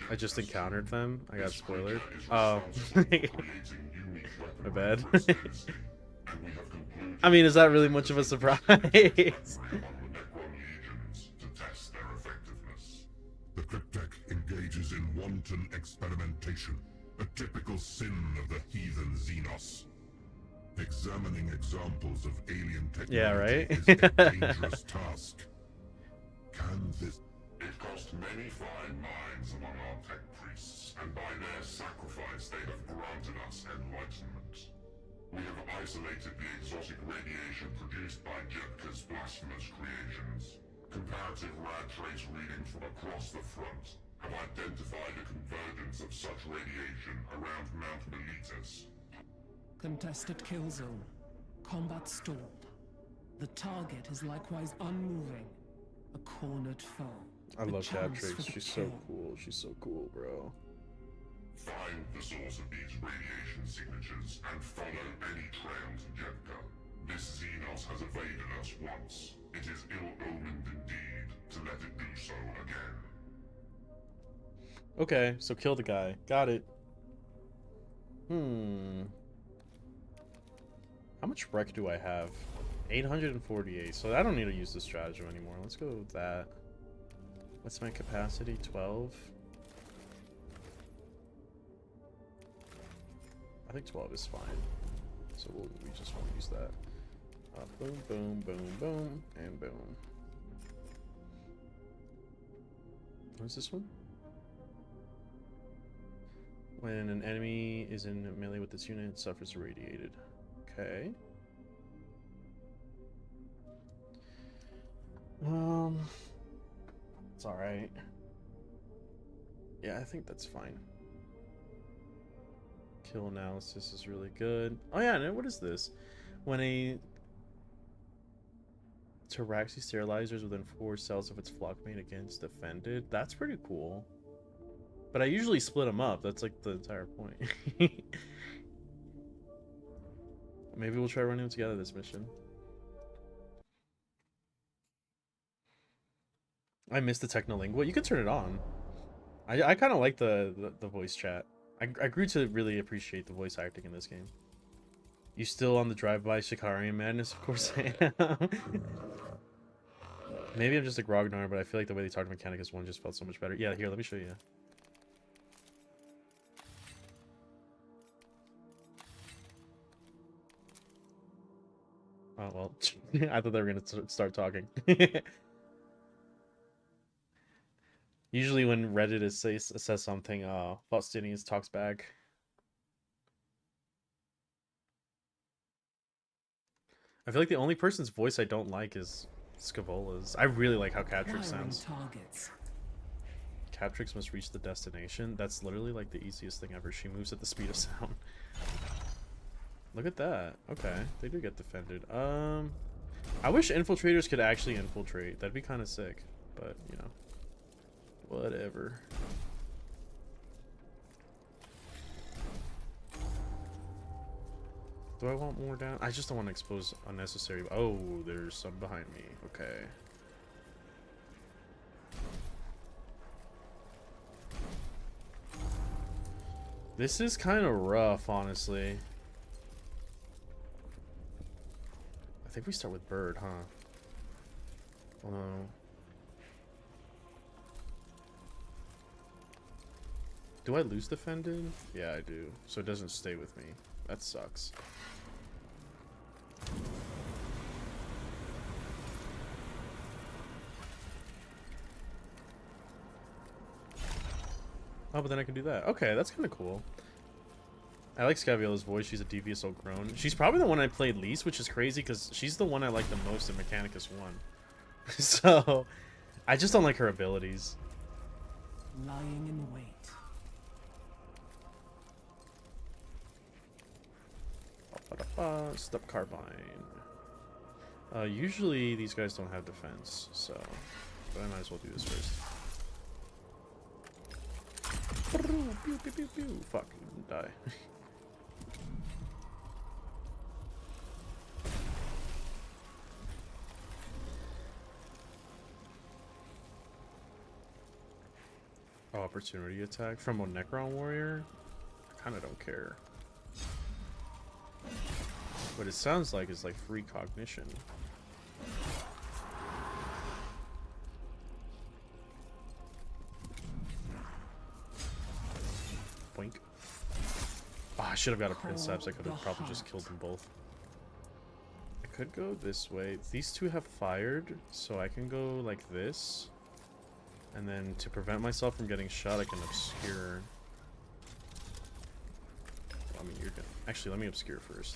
I just encountered them. I got spoiled. Oh. My bad. I mean, is that really much of a surprise? The cryptech engages in wanton experimentation, a typical sin of the heathen Xenos. Examining examples of alien technology Yeah, right? is a dangerous task. Can this... It cost many fine minds among our tech priests, and by their sacrifice they have granted us enlightenment. We have isolated the exotic radiation produced by Jepka's blasphemous creations. Comparative rad trace readings from across the front have identified a convergence of such radiation around Mount Miletus. Contested kill zone. Combat stalled. The target is likewise unmoving. A cornered foe. I The love chance for Catrix. the She's so kill. cool. She's so cool, bro. Find the source of these radiation signatures and follow any trail to Jepka. This Xenos has evaded us once. It is ill-omened indeed to let it do so again. Okay, so kill the guy. Got it. How much wreck do I have? 848. So I don't need to use this stratagem anymore. Let's go with that. What's my capacity? 12? I think 12 is fine. So we just want to use that. Boom, boom, boom, boom, and boom. What is this one? When an enemy is in melee with this unit, it suffers irradiated. Okay. It's alright. Yeah, I think that's fine. Kill analysis is really good. Oh yeah, and what is this? When a Taraxi sterilizers within 4 cells of its flockmate against defended. That's pretty cool. But I usually split them up. That's like the entire point. Maybe we'll try running them together this mission. I missed the Technolingua. You can turn it on. I kind of like the voice chat. I grew to really appreciate the voice acting in this game. You still on the drive-by Shikarian madness? Of course I am. Maybe I'm just a grognard, but I feel like the way they talked to Mechanicus 1 just felt so much better. Yeah, here, let me show you. Oh, well. I thought they were going to start talking. Usually when Reddit says something, Faustinius talks back. I feel like the only person's voice I don't like is Scavola's. I really like how Catrix sounds. Catrix must reach the destination. That's literally like the easiest thing ever. She moves at the speed of sound. Look at that. Okay, they do get defended. I wish infiltrators could actually infiltrate. That'd be kind of sick. But, you know, whatever. Do I want more down? I just don't want to expose unnecessary. Oh, there's some behind me. Okay. This is kind of rough, honestly. I think we start with Bird, huh? Oh no. Do I lose defended? Yeah, I do. So it doesn't stay with me. That sucks. Oh, but then I can do that. Okay, that's kind of cool. I like Scaviola's voice. She's a devious old crone. She's probably the one I played least, which is crazy because she's the one I like the most in Mechanicus 1. So, I just don't like her abilities. Lying in wait. Step carbine. Usually these guys don't have defense, so but I might as well do this first. Pew, pew, pew, pew. Fuck, die. Oh, opportunity attack from a Necron warrior? I kinda don't care. What it sounds like is like free cognition. Boink. Oh, I should have got a Princeps. I could The have probably just heart. killed them both. I could go this way. These two have fired, so I can go like this. And then to prevent myself from getting shot, I can obscure. Well, I mean, you're gonna... Actually, let me obscure first.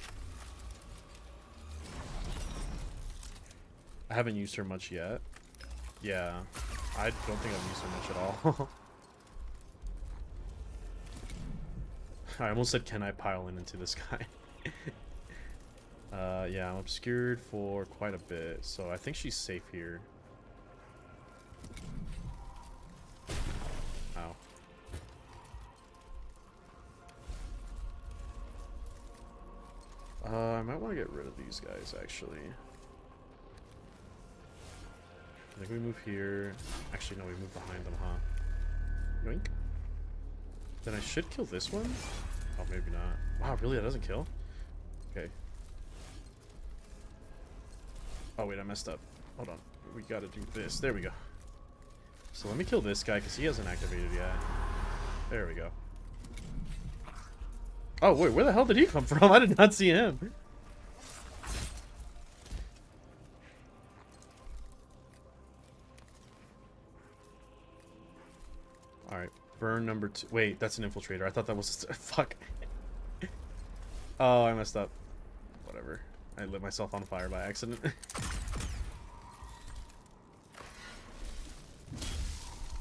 I haven't used her much yet. Yeah, I don't think I've used her much at all. I almost said, can I pile into this guy? Yeah, I'm obscured for quite a bit, so I think she's safe here. Ow. I might want to get rid of these guys, actually. I think we move here. Actually, no, we move behind them, huh? Yoink. Then I should kill this one? Oh, maybe not. Wow, really? That doesn't kill? Okay. Oh, wait, I messed up. Hold on. We gotta do this. There we go. So let me kill this guy, because he hasn't activated yet. There we go. Oh, wait, where the hell did he come from? I did not see him. Alright, burn number 2. Wait, that's an infiltrator. I thought that was... Fuck. Oh, I messed up. Whatever. I lit myself on fire by accident.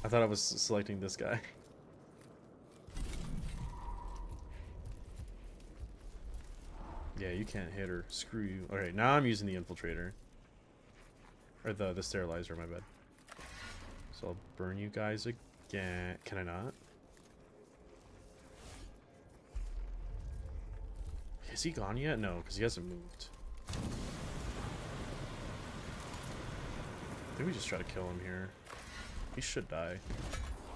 I thought I was selecting this guy. Yeah, you can't hit her. Screw you. Okay, now I'm using the infiltrator. Or the sterilizer, my bad. So I'll burn you guys again. Can I not? Is he gone yet? No, because he hasn't moved. I think we just try to kill him here. He should die.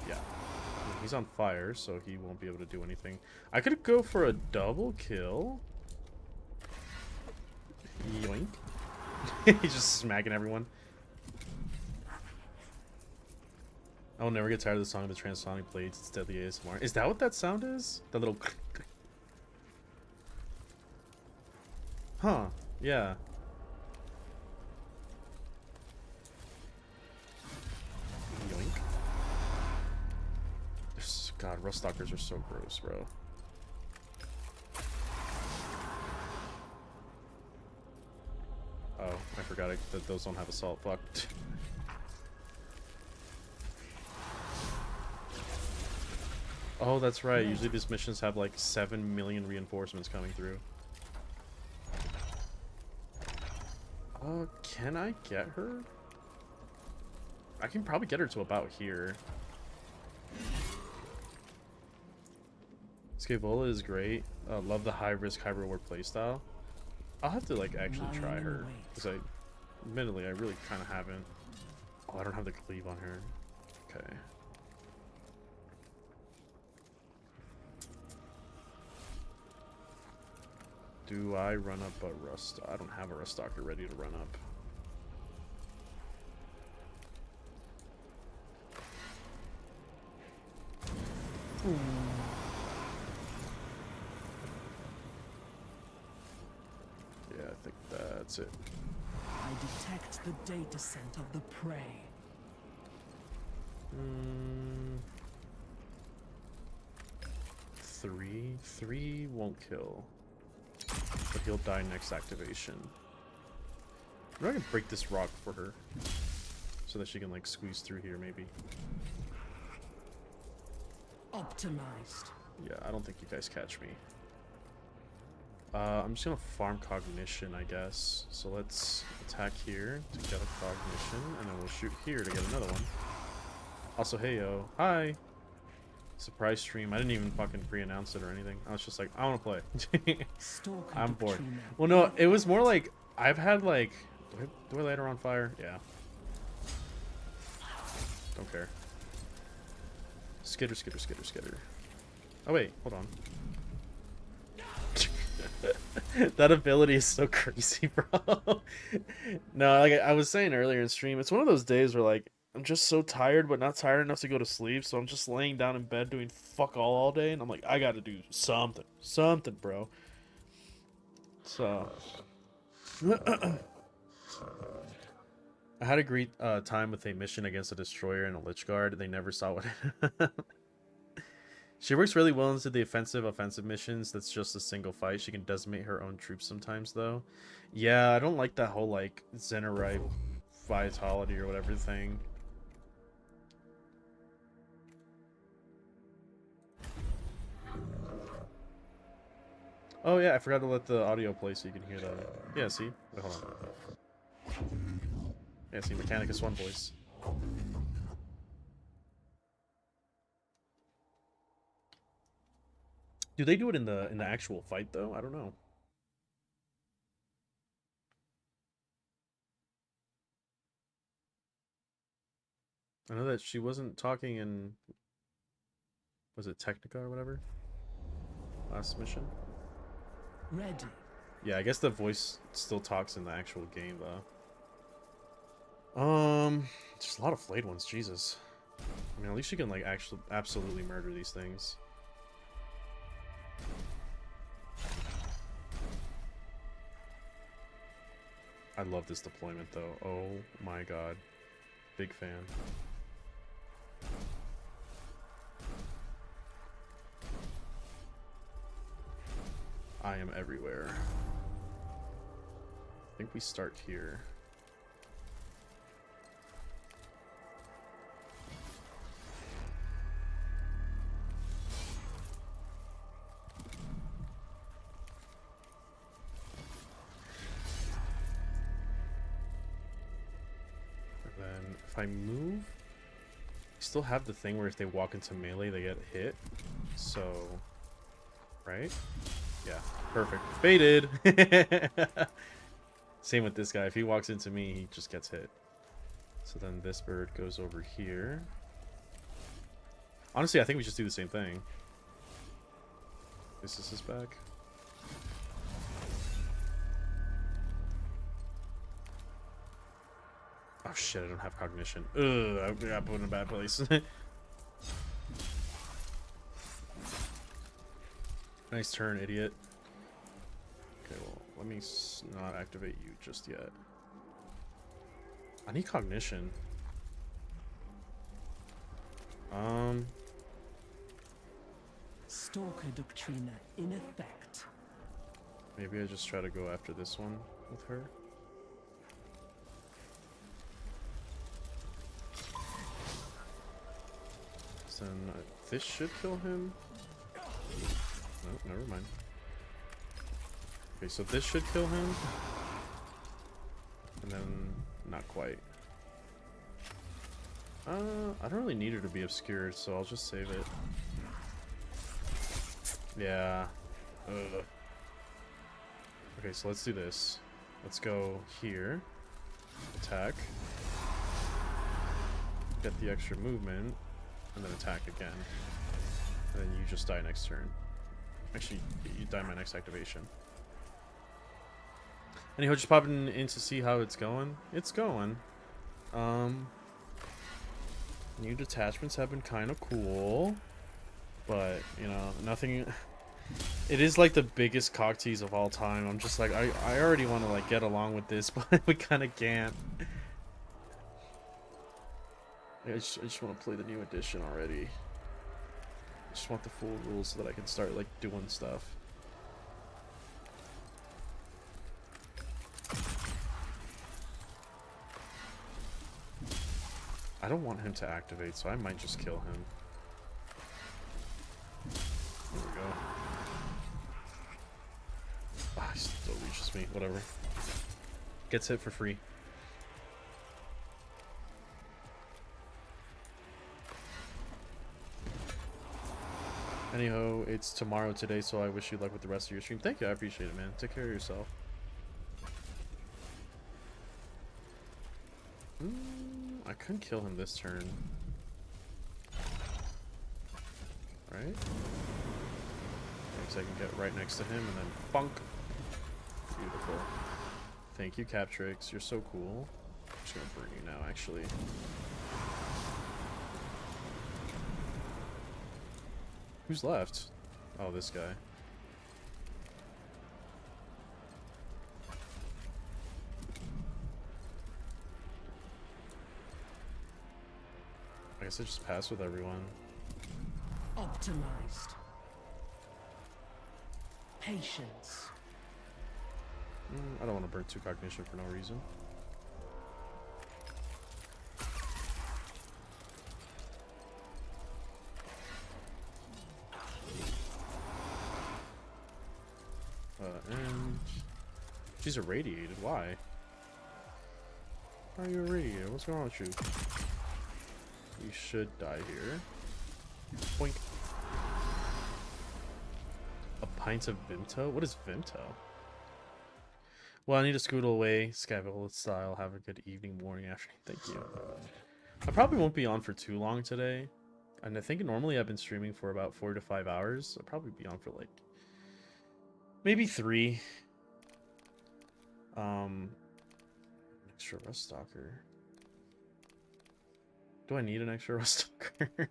Yeah. He's on fire, so he won't be able to do anything. I could go for a double kill. Yoink. He's just smacking everyone. I will never get tired of the song of the transonic blades. It's deadly ASMR. Is that what that sound is? That little... Huh. Yeah. Yoink. God, rust stalkers are so gross, bro. Oh, I forgot that those don't have assault. Fuck. Oh, that's right. Usually these missions have like 7 million reinforcements coming through. Can I get her? I can probably get her to about here. Scaevola is great. Love the high risk, high reward playstyle. I'll have to like actually try her, because admittedly I really kind of haven't. Oh, I don't have the cleave on her. Okay. Do I run up a rust? I don't have a rust stalker ready to run up. Yeah, I think that's it. I detect the data scent of the prey. Three won't kill, but he'll die next activation. I'm gonna break this rock for her, so that she can like squeeze through here, maybe. Optimized. Yeah, I don't think you guys catch me. I'm just gonna farm cognition, I guess. So let's attack here to get a cognition, and then we'll shoot here to get another one. Also, hey yo, hi! Surprise stream. I didn't even fucking pre-announce it or anything. I was just like, I want to play. I'm bored. Well, no, it was more like I've had like. Do I light her on fire? Yeah. Don't care. Skitter, skitter, skitter, skitter. Oh wait, hold on. That ability is so crazy, bro. No, like I was saying earlier in stream, it's one of those days where like I'm just so tired, but not tired enough to go to sleep. So I'm just laying down in bed doing fuck all day, and I'm like, I gotta do something, bro. So I had a great time with a mission against a destroyer and a lich guard. They never saw what. She works really well into the offensive missions. That's just a single fight. She can decimate her own troops sometimes, though. Yeah, I don't like that whole, like, Zenerite vitality or whatever thing. Oh, yeah, I forgot to let the audio play so you can hear that. Yeah, see? Wait, hold on. Yeah, see, Mechanicus 1 voice. Do they do it in the actual fight, though? I don't know. I know that she wasn't talking in... Was it Technica or whatever? Last mission? Ready. Yeah, I guess the voice still talks in the actual game, though. There's a lot of flayed ones, Jesus. I mean, at least you can, like, actually absolutely murder these things. I love this deployment, though. Oh my god. Big fan. I am everywhere. I think we start here. And then if I move, I still have the thing where if they walk into melee, they get hit. So, right? Yeah, perfect. Baited! Same with this guy. If he walks into me, he just gets hit. So then this bird goes over here. Honestly, I think we just do the same thing. This is his back. Oh shit, I don't have cognition. Ugh, I got put in a bad place. Nice turn, idiot. Okay, well, let me not activate you just yet. I need cognition. Stalker Doctrina in effect. Maybe I just try to go after this one with her. So then this should kill him. Nope, never mind. Okay, so this should kill him. And then not quite. I don't really need her to be obscured, so I'll just save it. Yeah. Ugh. Okay, so let's do this. Let's go here. Attack. Get the extra movement. And then attack again. And then you just die next turn. Actually, you die my next activation. Anyhow, just popping in to see how it's going. It's going. New detachments have been kind of cool. But, you know, nothing... It is like the biggest cock tease of all time. I'm just like, I already want to like get along with this, but we kind of can't. I just want to play the new edition already. I just want the full rules so that I can start like doing stuff. I don't want him to activate, so I might just kill him. There we go. Ah, he still reaches me. Whatever. Gets hit for free. Anyhow, it's tomorrow today, so I wish you luck with the rest of your stream. Thank you, I appreciate it, man. Take care of yourself. I couldn't kill him this turn. Right? So I can get right next to him and then bonk. Beautiful. Thank you, Captrix. You're so cool. I'm just gonna burn you now, actually. Who's left? Oh, this guy. I guess I just pass with everyone. Optimized. Patience. I don't want to burn 2 cognition for no reason. And she's irradiated. Why? Why are you irradiated? What's going on with you? You should die here. Boink. A pint of Vimto? What is Vimto? Well, I need to scootle away. Scavel style. Have a good evening, morning, afternoon. Thank you. I probably won't be on for too long today. And I think normally I've been streaming for about 4 to 5 hours. I'll probably be on for like maybe 3. Extra rust stalker. Do I need an extra rust stalker?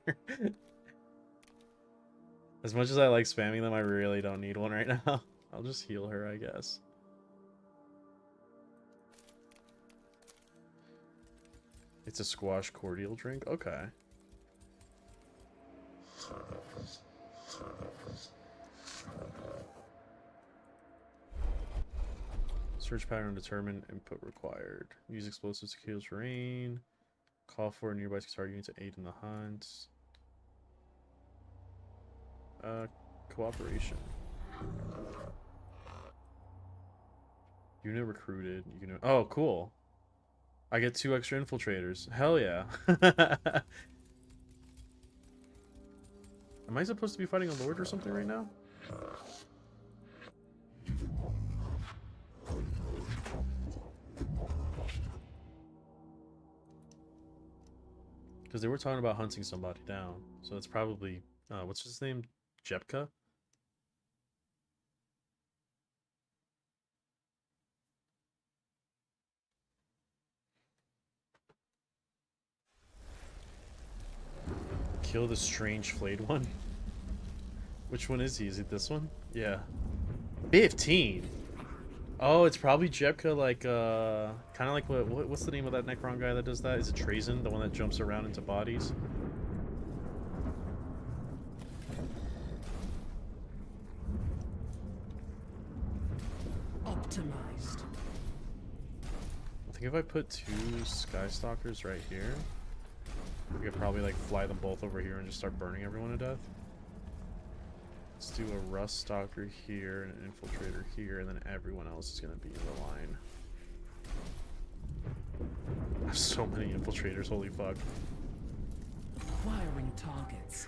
As much as I like spamming them, I really don't need one right now. I'll just heal her, I guess. It's a squash cordial drink? Okay. Search pattern determined. Input required. Use explosives to kill terrain. Call for a nearby target unit to aid in the hunt. Cooperation. Unit recruited. You can. Oh, cool. I get 2 extra infiltrators. Hell yeah. Am I supposed to be fighting a lord or something right now? Because they were talking about hunting somebody down. So it's probably... what's his name? Jepka? Kill the strange flayed one. Which one is he? Is it this one? Yeah. 15? Oh, it's probably Jepka, like, kind of like what's the name of that Necron guy that does that? Is it Trazen, the one that jumps around into bodies? Optimized. I think if I put 2 Skystalkers right here, we could probably, like, fly them both over here and just start burning everyone to death. Let's do a Rust Stalker here, and an Infiltrator here, and then everyone else is going to be in the line. I have so many Infiltrators, holy fuck. Acquiring targets.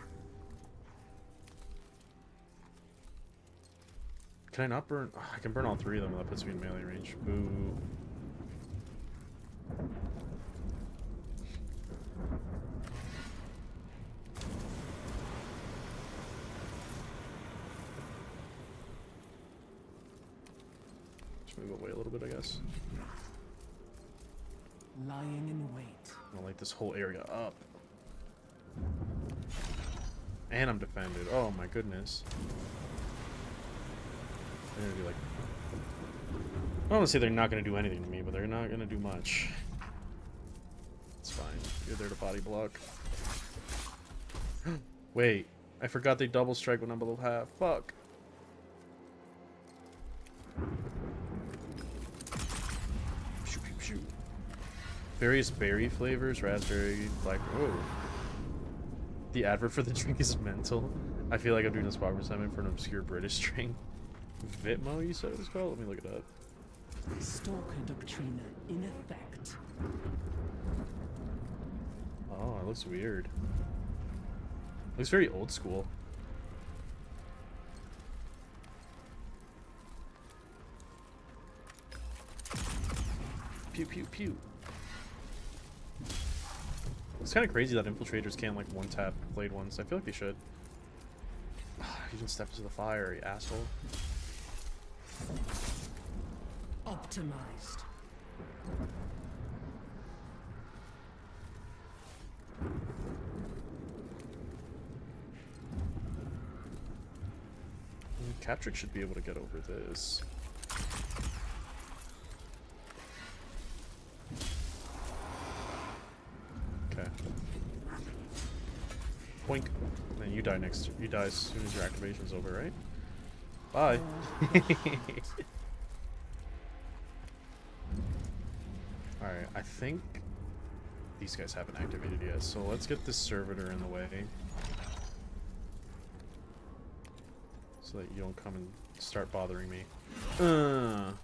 Can I not burn? I can burn all 3 of them, that puts me in melee range. Boo. Move away a little bit, I guess. Lying in wait. I'm gonna light this whole area up. And I'm defended. Oh my goodness. They're gonna be like... I don't want to say they're not gonna do anything to me, but they're not gonna do much. It's fine. You're there to body block. Wait. I forgot they double strike when I'm below half. Fuck. Various berry flavors, raspberry, black. Whoa. The advert for the drink is mental. I feel like I'm doing a spot assignment for an obscure British drink. Vitmo, you said it was called? Let me look it up. Stalker Doctrina in effect. Oh, it looks weird. It looks very old school. Pew pew pew. It's kind of crazy that infiltrators can't like one tap blade ones. I feel like they should. You didn't step into the fire, you asshole. Optimized. Catrick should be able to get over this. Okay. Boink. Then you die next. You die as soon as your activation's over, right? Bye. Alright, I think these guys haven't activated yet, so let's get this servitor in the way. So that you don't come and start bothering me. And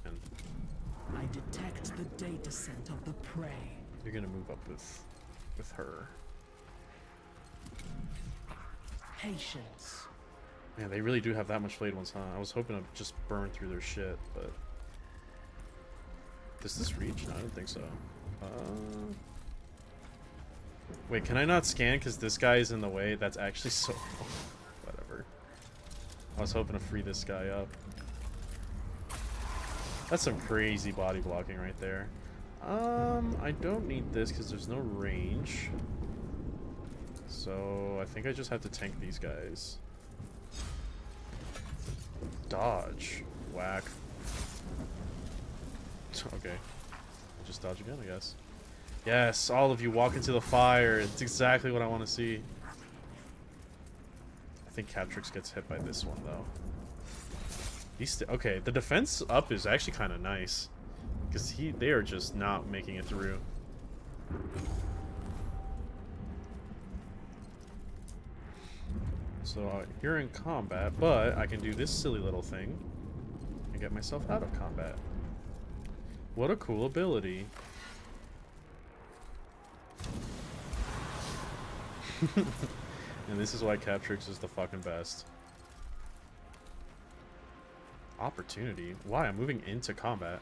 I detect the data scent of the prey. you're gonna move up with her. Patience. Man, they really do have that much flayed ones, huh? I was hoping to just burn through their shit, but... Does this reach? No, I don't think so. Wait, can I not scan because this guy is in the way? That's actually so... Whatever. I was hoping to free this guy up. That's some crazy body blocking right there. I don't need this because there's no range. So I think I just have to tank these guys. Dodge. Whack. Okay. Just dodge again, I guess. Yes, all of you walk into the fire. It's exactly what I want to see. I think Catrix gets hit by this one, though. Okay, the defense up is actually kind of nice. Because they are just not making it through. So you're in combat, but I can do this silly little thing and get myself out of combat. What a cool ability. And this is why Catrix is the fucking best. Opportunity? Why? I'm moving into combat.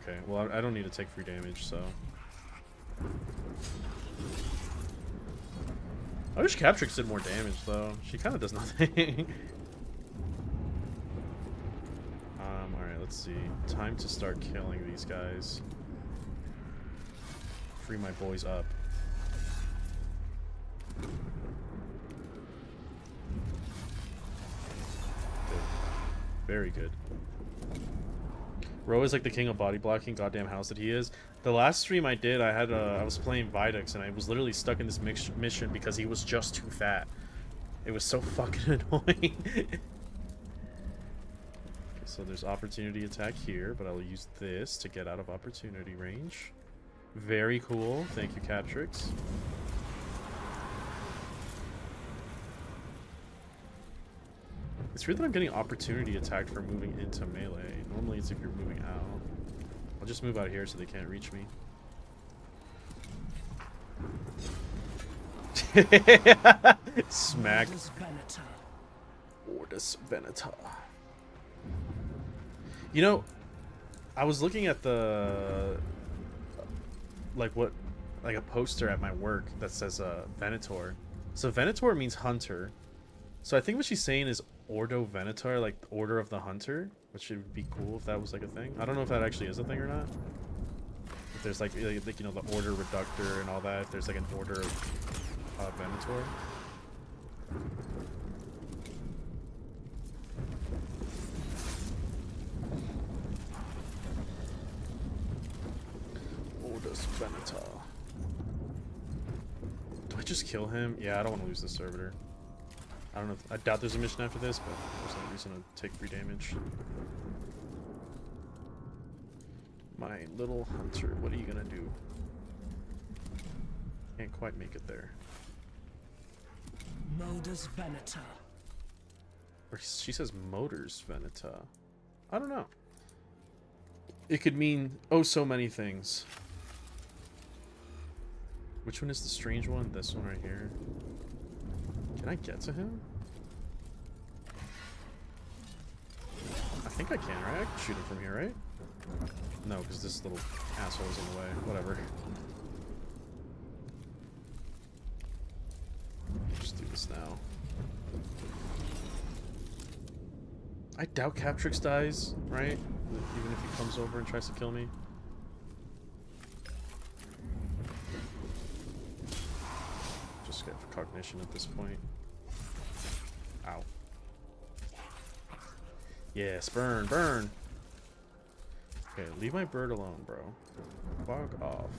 Okay, well, I don't need to take free damage, so... I wish Catrix did more damage, though. She kind of does nothing. Alright, let's see. Time to start killing these guys. Free my boys up. Good. Very good. Ro is like the king of body blocking. Goddamn house that he is. The last stream I did, I was playing Vidux and I was literally stuck in this mission because he was just too fat. It was so fucking annoying. Okay, so there's opportunity attack here, but I'll use this to get out of opportunity range. Very cool. Thank you, Catrix. It's weird that I'm getting opportunity attacked for moving into melee. Normally it's if you're moving out. I'll just move out here so they can't reach me. Smack. Ordus Venator. You know, I was looking at the... like a poster at my work that says Venator. So Venator means hunter. So I think what she's saying is Ordo Venator, like Order of the Hunter, which would be cool if that was like a thing. I don't know if that actually is a thing or not. If there's like you know, the Order Reductor and all that. If there's like an Order of Venator. Ordus Venator. Do I just kill him? Yeah, I don't want to lose the servitor. I don't know. I doubt there's a mission after this, but there's no reason to take free damage. My little hunter, what are you gonna do? Can't quite make it there. Modus Venator. Or she says Motors Veneta. I don't know. It could mean oh so many things. Which one is the strange one? This one right here. Can I get to him? I think I can, right? I can shoot him from here, right? No, because this little asshole is in the way. Whatever. Just do this now. I doubt Catrix dies, right? Even if he comes over and tries to kill me. just get cognition at this point. Ow. Yes, burn, burn! Okay, leave my bird alone, bro. Fuck off.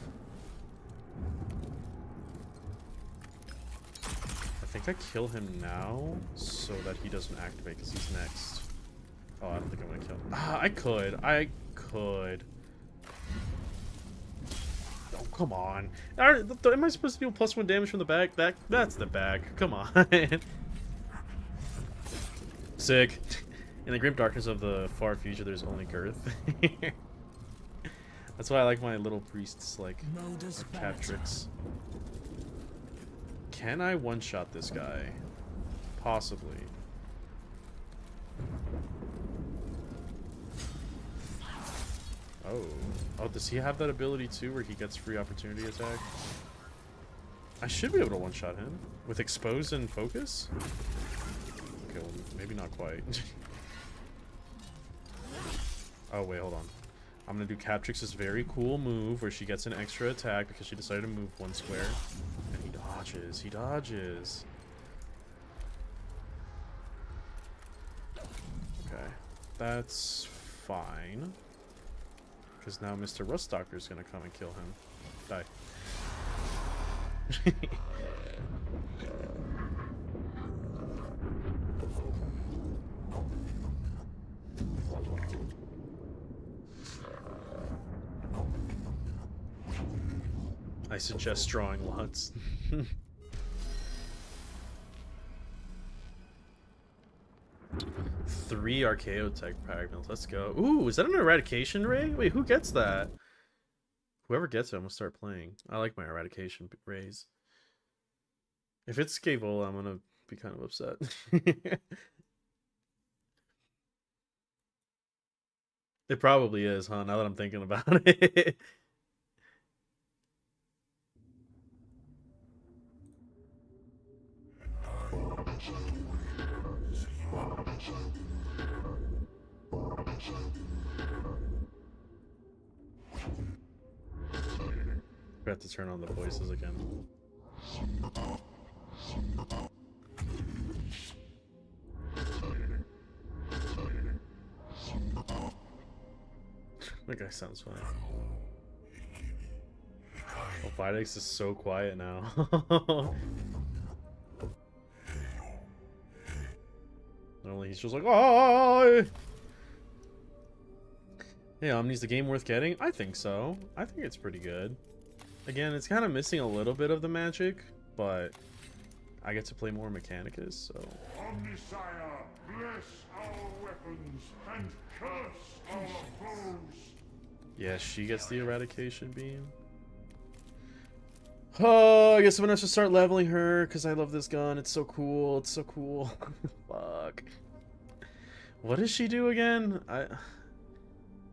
I think I kill him now so that he doesn't activate because he's next. Oh, I don't think I'm gonna kill him. Ah, I could. I could. Oh, come on. Am I supposed to deal +1 damage from the back? That's the back. Come on. Sick. In the grim darkness of the far future, there's only girth. That's why I like my little priests, like, Catrix. Can I one-shot this guy? Possibly. Oh. Oh, does he have that ability too, where he gets free opportunity attack? I should be able to one-shot him. With Expose and Focus? Okay, well, maybe not quite. Oh, wait, hold on. I'm gonna do Catrix's very cool move where she gets an extra attack because she decided to move 1 square. And he dodges. He dodges. Okay. That's fine. Because now Mr. Ruststalker is gonna come and kill him. Die. I suggest drawing lots. 3 Archaeotech fragments. Let's go. Ooh, is that an eradication ray? Wait, who gets that? Whoever gets it, I'm gonna start playing. I like my eradication rays. If it's Scaevola, I'm gonna be kind of upset. It probably is, huh? Now that I'm thinking about it. We have to turn on the voices again. That guy sounds fine. Oh, Videx is so quiet now. Normally he's just like, oh. Hey, Omni's the game worth getting? I think so. I think it's pretty good. Again, it's kind of missing a little bit of the magic, but I get to play more Mechanicus, so. Omnisire, bless our weapons and curse our foes. Yeah, she gets the eradication beam. Oh, I guess I'm gonna have to start leveling her because I love this gun. It's so cool. It's so cool. Fuck. What does she do again?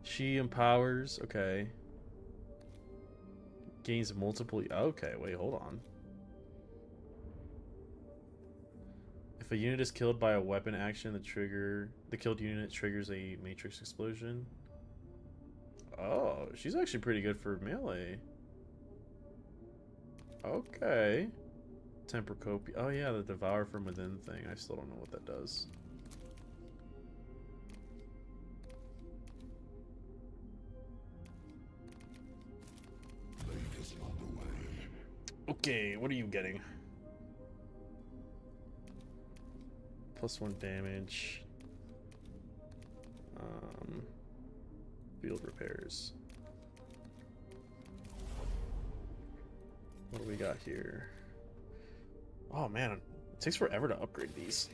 She empowers. Okay. Gains multiple. Okay, wait, hold on. If a unit is killed by a weapon action, the killed unit triggers a matrix explosion. Oh, she's actually pretty good for melee. Okay. Temper copy. Oh yeah, the devour from within thing. I still don't know what that does. Okay, what are you getting? +1 damage. Field repairs. What do we got here? Oh man, it takes forever to upgrade these.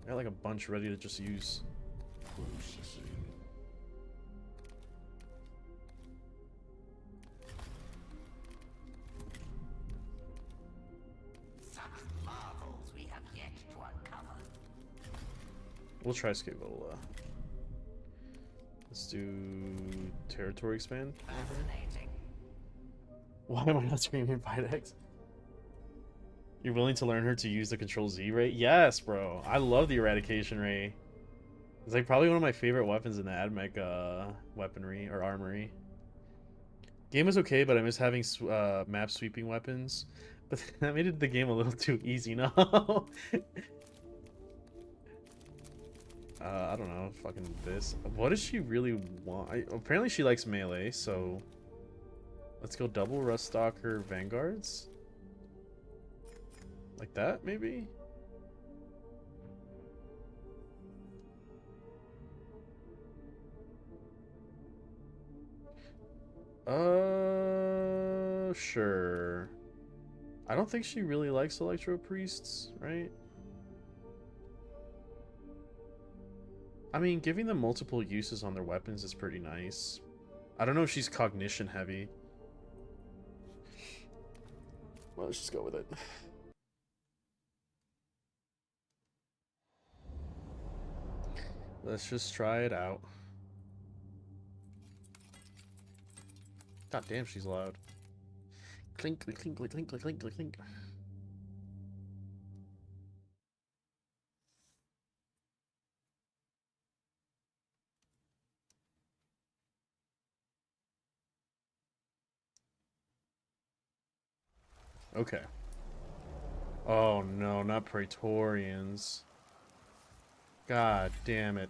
I got like a bunch ready to just use. Processing. Such marvels we have yet to uncover. We'll try Scaevola. Let's do territory expand. Fascinating. Why am I not screaming Videx? You're willing to learn her to use the Control Z ray? Yes, bro. I love the eradication ray. It's like probably one of my favorite weapons in the Admech weaponry or armory. Game was okay, but I miss having map sweeping weapons. But that made the game a little too easy now. I don't know. Fucking this. What does she really want? Apparently she likes melee, so... Let's go double Ruststalker Vanguards? Like that, maybe? Sure. I don't think she really likes Electro Priests, right? I mean, giving them multiple uses on their weapons is pretty nice. I don't know if she's cognition heavy. Well, let's just go with it. Let's just try it out. God damn, she's loud. Clink, clink, clink, clink, clink, clink, clink, clink. Okay. Oh no, not Praetorians. God damn it.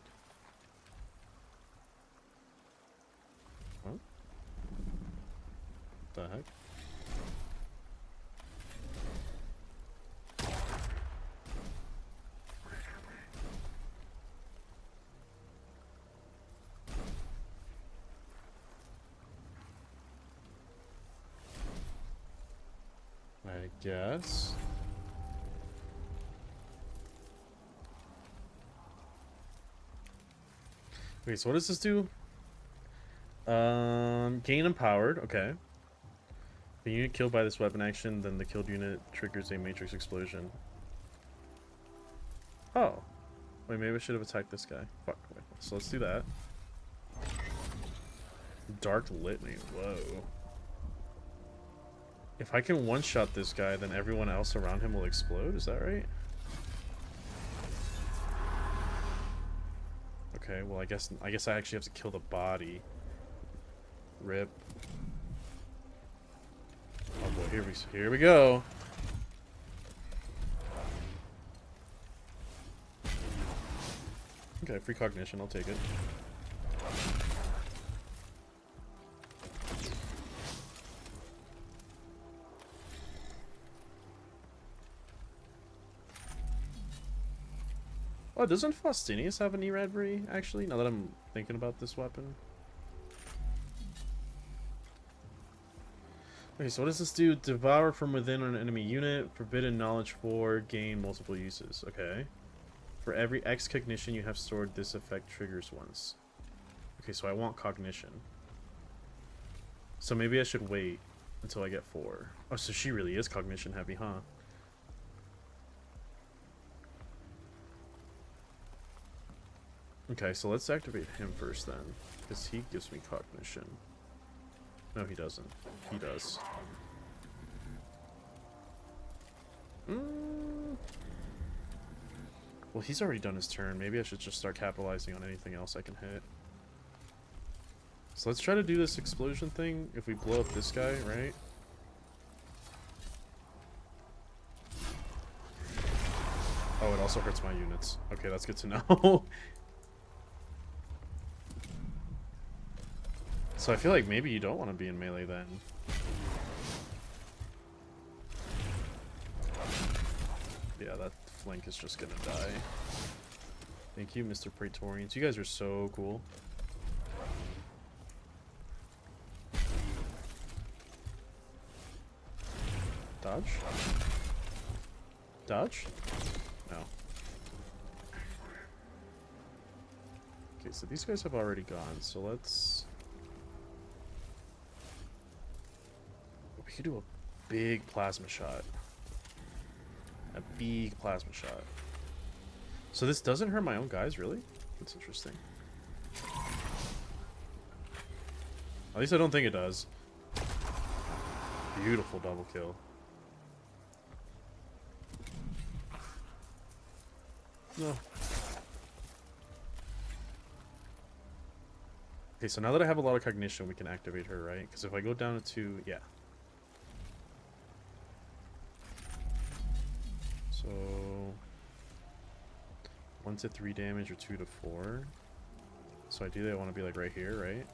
What the heck? I guess. Okay, so what does this do? Gain empowered. Okay. The unit killed by this weapon action, then the killed unit triggers a matrix explosion. Oh. Wait, maybe I should have attacked this guy. Fuck. Wait. So let's do that. Dark Litany. Whoa. If I can one-shot this guy, then everyone else around him will explode? Is that right? Okay, well I guess I actually have to kill the body. Rip. Oh boy, here we go. Okay, free cognition, I'll take it. Oh, doesn't Faustinius have an E-Radbury, actually, now that I'm thinking about this weapon? Okay, so what does this do? Devour from within an enemy unit. Forbidden knowledge 4. Gain multiple uses. Okay. For every X cognition you have stored, this effect triggers once. Okay, so I want cognition. So maybe I should wait until I get 4. Oh, so she really is cognition heavy, huh? Okay, so let's activate him first then, because he gives me cognition. No, he doesn't. He does. Well, he's already done his turn. Maybe I should just start capitalizing on anything else I can hit. So let's try to do this explosion thing. If we blow up this guy, right? Oh, it also hurts my units. Okay, that's good to know. So I feel like maybe you don't want to be in melee then. Yeah, that flank is just gonna die. Thank you, Mr. Praetorians. You guys are so cool. Dodge? Dodge? No. Okay, so these guys have already gone, so let's... We could do a big plasma shot. A big plasma shot. So this doesn't hurt my own guys, really? That's interesting. At least I don't think it does. Beautiful double kill. No. Okay, so now that I have a lot of cognition, we can activate her, right? Because if I go down to 2, yeah. So 1 to 3 damage or 2 to 4. So ideally I want to be like right here, right?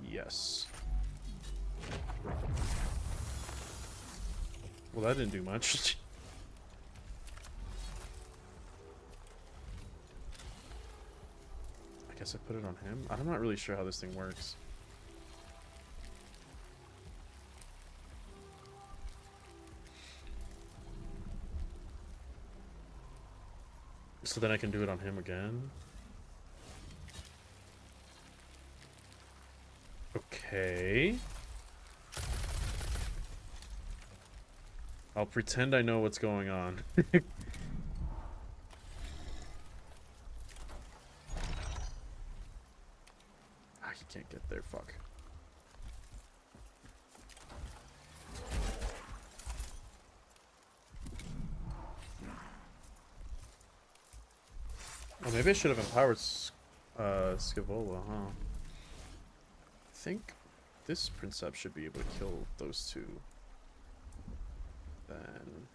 Yes. Well, that didn't do much. I guess I put it on him. I'm not really sure how this thing works. So then I can do it on him again. Okay. I'll pretend I know what's going on. Ah, he can't get there, fuck. Oh, maybe I should have empowered Scavola, huh? I think this Princeps should be able to kill those two. Then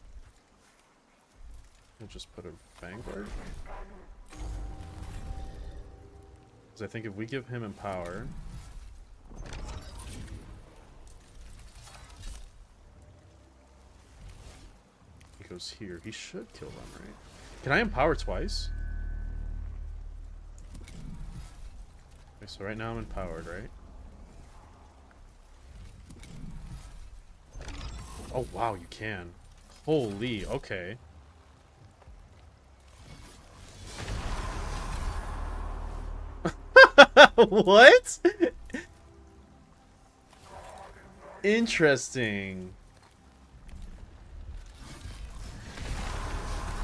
we'll just put a Vanguard. Because I think if we give him Empower... He goes here. He should kill them, right? Can I Empower twice? Okay, so right now I'm empowered, right? Oh, wow, you can. Holy, okay. What? Interesting.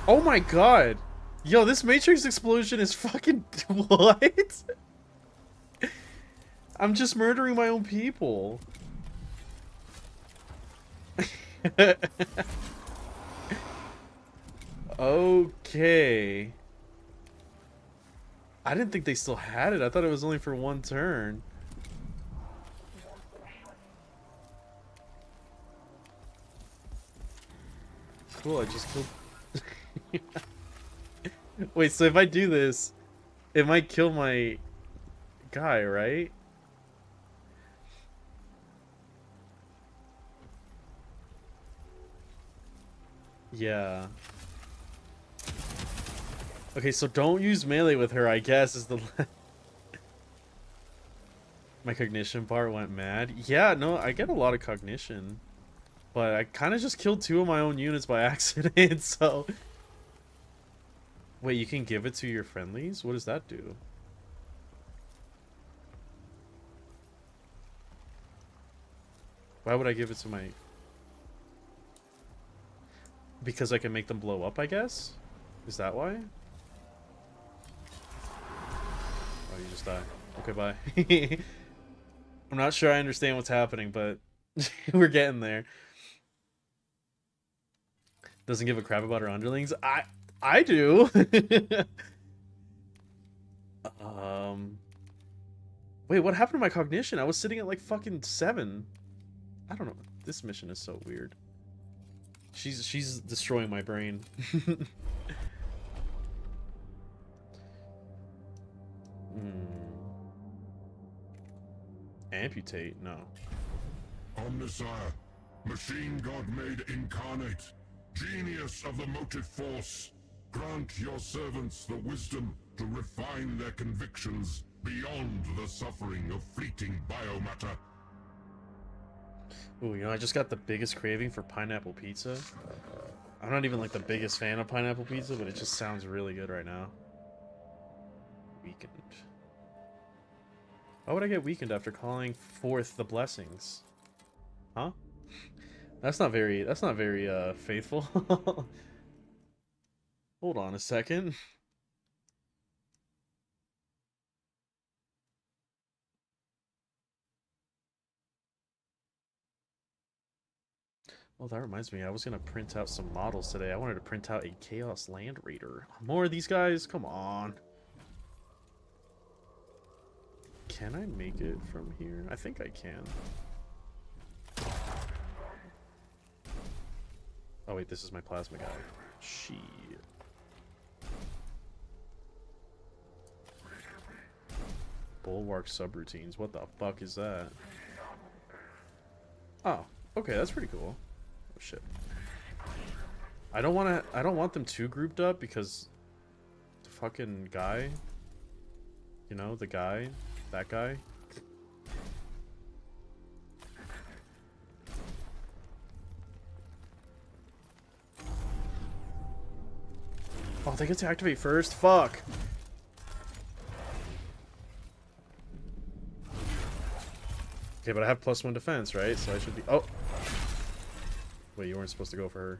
Oh my god. Yo, this Matrix explosion is fucking... What? I'm just murdering my own people. Okay. I didn't think they still had it. I thought it was only for one turn. Cool, I just killed... Wait, so if I do this, it might kill my guy, right? Yeah. Okay, so don't use melee with her, I guess, is the... My cognition part went mad. Yeah, no, I get a lot of cognition. But I kind of just killed 2 of my own units by accident, so... Wait, you can give it to your friendlies? What does that do? Why would I give it to my... Because I can make them blow up, I guess? Is that why? Oh, you just die. Okay, bye. I'm not sure I understand what's happening, but we're getting there. Doesn't give a crap about her underlings? I do. Wait, what happened to my cognition? I was sitting at like fucking 7. I don't know. This mission is so weird. She's destroying my brain. Amputate? No. Omnissiah, machine god made incarnate, genius of the motive force, grant your servants the wisdom to refine their convictions beyond the suffering of fleeting biomatter. Ooh, you know, I just got the biggest craving for pineapple pizza. I'm not even like the biggest fan of pineapple pizza, but it just sounds really good right now. Weakened. Why would I get weakened after calling forth the blessings? Huh? That's not very faithful. Hold on a second. Oh, that reminds me. I was gonna print out some models today. I wanted to print out a Chaos Land Raider. More of these guys? Come on. Can I make it from here? I think I can. Oh wait, this is my plasma guy. Shit. Bulwark subroutines. What the fuck is that? Oh, okay, that's pretty cool. Oh shit. I don't want them too grouped up because the fucking guy, you know, the guy, that guy. Oh, they get to activate first? Fuck. Okay, but I have +1 defense, right? So I should be... Oh! Wait, you weren't supposed to go for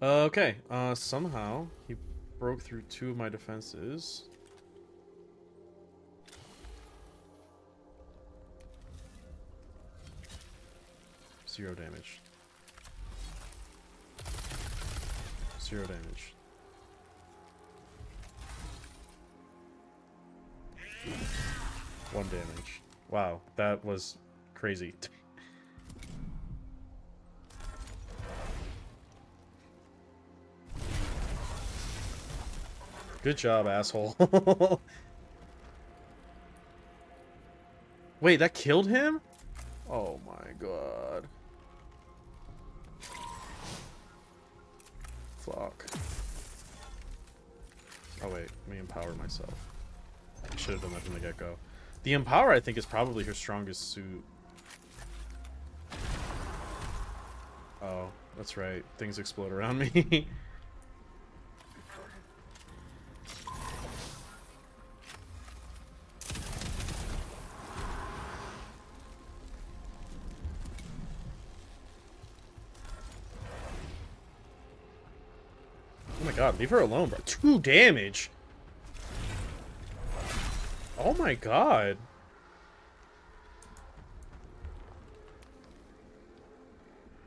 her. Okay, somehow he broke through 2 of my defenses. Zero damage. 0 damage. One damage. Wow, that was crazy. Good job, asshole. Wait, that killed him? Oh my god. Fuck. Oh wait, let me empower myself. I should have done that from the get-go. The Empower, I think, is probably her strongest suit. Oh, that's right. Things explode around me. Oh my god, leave her alone, bro. 2 damage! Oh my god.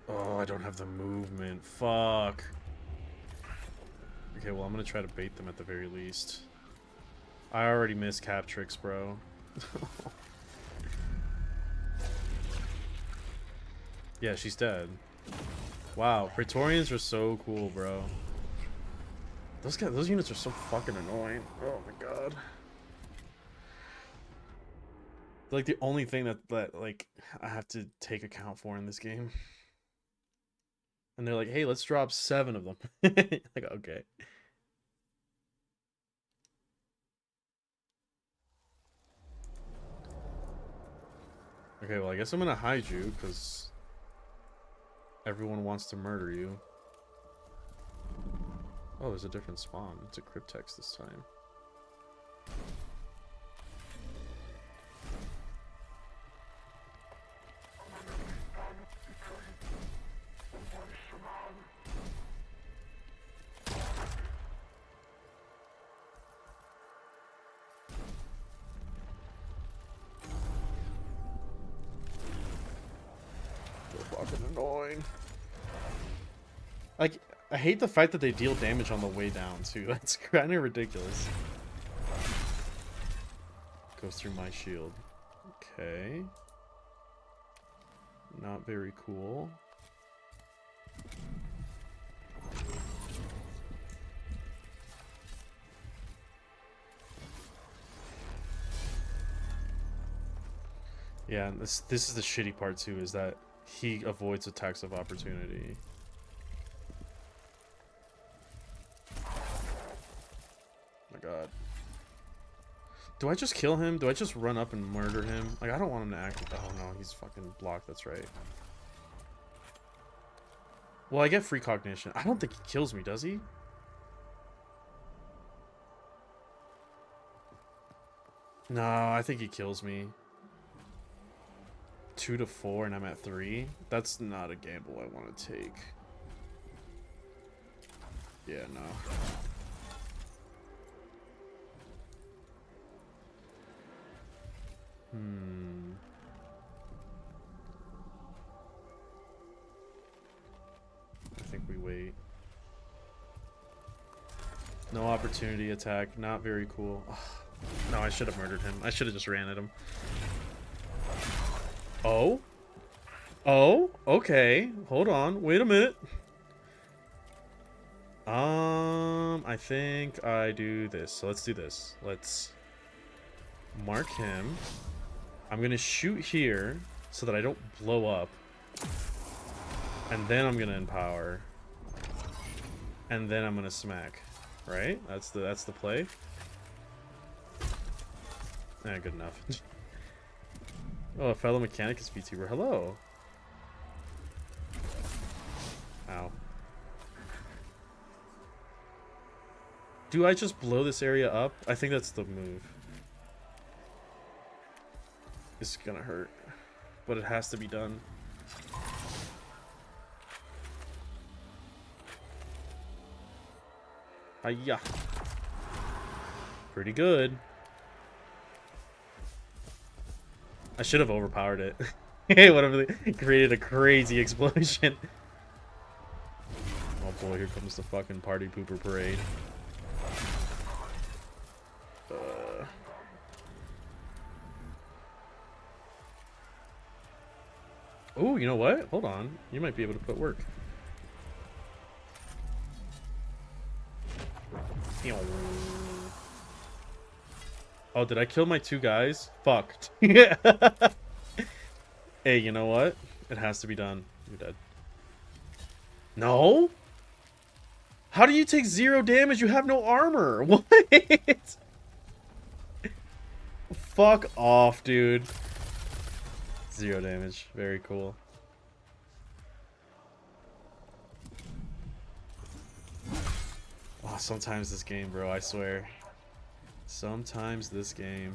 Oh, I don't have the movement. Fuck. Okay, well, I'm gonna try to bait them at the very least. I already missed cap tricks, bro. Yeah, she's dead. Wow, Praetorians are so cool, bro. Those units are so fucking annoying. Oh my god. They're like the only thing that like I have to take account for in this game. And they're like, hey, let's drop 7 of them. Like, okay. Okay, well, I guess I'm gonna hide you, because everyone wants to murder you. Oh, there's a different spawn. It's a Cryptex this time. So fucking annoying. Like, I hate the fact that they deal damage on the way down, too. That's kind of ridiculous. Goes through my shield. Okay. Not very cool. Yeah, and this is the shitty part, too, is that he avoids attacks of opportunity. My god. Do I just kill him? Do I just run up and murder him? Like, I don't want him to act... Oh no, he's fucking blocked, that's right. Well, I get free cognition. I don't think he kills me, does he? No, I think he kills me. 2 to 4 and I'm at 3. That's not a gamble I want to take. Yeah, no. wait. No opportunity attack. Not very cool. Ugh. No, I should have murdered him. I should have just ran at him. Oh? Oh? Okay. Hold on. Wait a minute. I think I do this. So let's do this. Let's mark him. I'm gonna shoot here so that I don't blow up. And then I'm gonna empower. And then I'm gonna smack. Right? That's the play. Eh, good enough. Oh, a fellow Mechanicus VTuber. Hello. Ow. Do I just blow this area up? I think that's the move. It's gonna hurt. But it has to be done. Hiya. Pretty good. I should have overpowered it. Hey, whatever. Created a crazy explosion. Oh boy, here comes the fucking party pooper parade. Oh, you know what? Hold on. You might be able to put work. Oh, did I kill my two guys? Fucked. Hey, you know what? It has to be done. You're dead. No? How do you take 0 damage? You have no armor. What? Fuck off, dude. 0 damage. Very cool. Oh, sometimes this game, bro. I swear. Sometimes this game.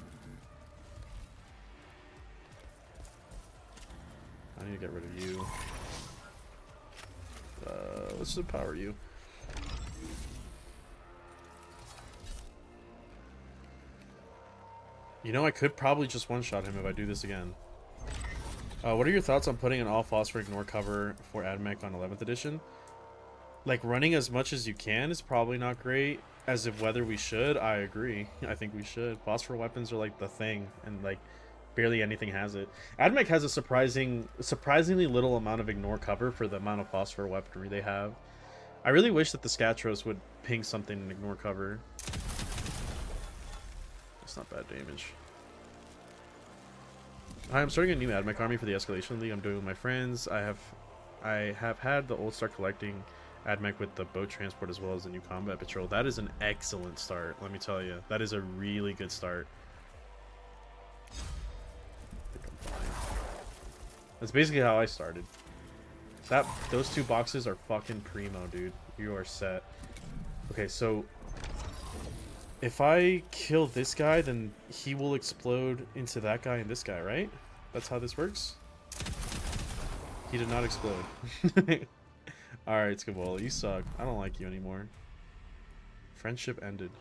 I need to get rid of you. Let's empower you. You know, I could probably just one-shot him if I do this again. What are your thoughts on putting an all-phosphor ignore cover for Admech on 11th edition? Like, running as much as you can is probably not great. As if whether we should, I agree. I think we should. Phosphor weapons are like the thing, and like barely anything has it. Admech has a surprisingly little amount of ignore cover for the amount of phosphor weaponry they have. I really wish that the Scatros would ping something and ignore cover. That's not bad damage. Hi, I'm starting a new Admech army for the Escalation League I'm doing with my friends. I have had the old start collecting Admech with the boat transport as well as the new combat patrol. That is an excellent start, let me tell you. That is a really good start. I think I'm fine. That's basically how I started. Those 2 boxes are fucking primo, dude. You are set. Okay, so if I kill this guy, then he will explode into that guy and this guy, right? That's how this works? He did not explode. Alright, Skabola, you suck. I don't like you anymore. Friendship ended.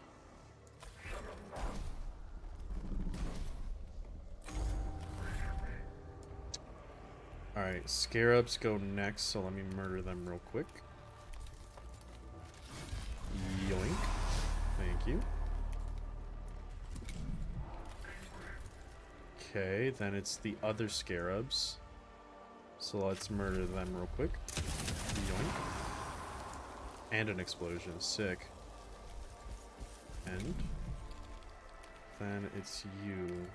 Alright, Scarabs go next, so let me murder them real quick. Yoink. Thank you. Okay, then it's the other Scarabs. So let's murder them real quick. Yoink. And an explosion. Sick. And then it's you.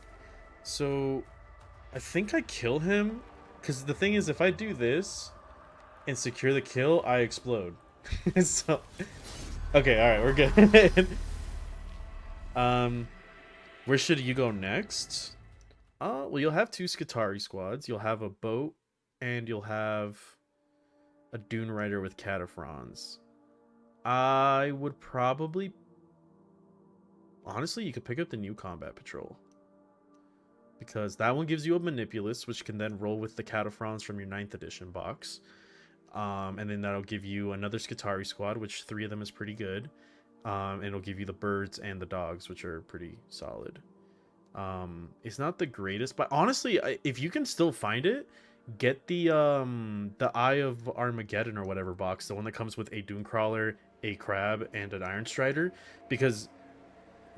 So I think I kill him, because the thing is, if I do this and secure the kill, I explode. So okay, alright, we're good. Where should you go next? Well, you'll have 2 Skitarii squads. You'll have a boat, and you'll have a Dune Rider with Cataphrons. I would probably... Honestly, you could pick up the new Combat Patrol. Because that one gives you a Manipulus, which can then roll with the Cataphrons from your 9th edition box. And then that'll give you another Skitarii squad, which 3 of them is pretty good. And it'll give you the birds and the dogs, which are pretty solid. It's not the greatest, but honestly, if you can still find it, get the Eye of Armageddon or whatever box, the one that comes with a Dune Crawler, a Crab, and an Iron Strider, because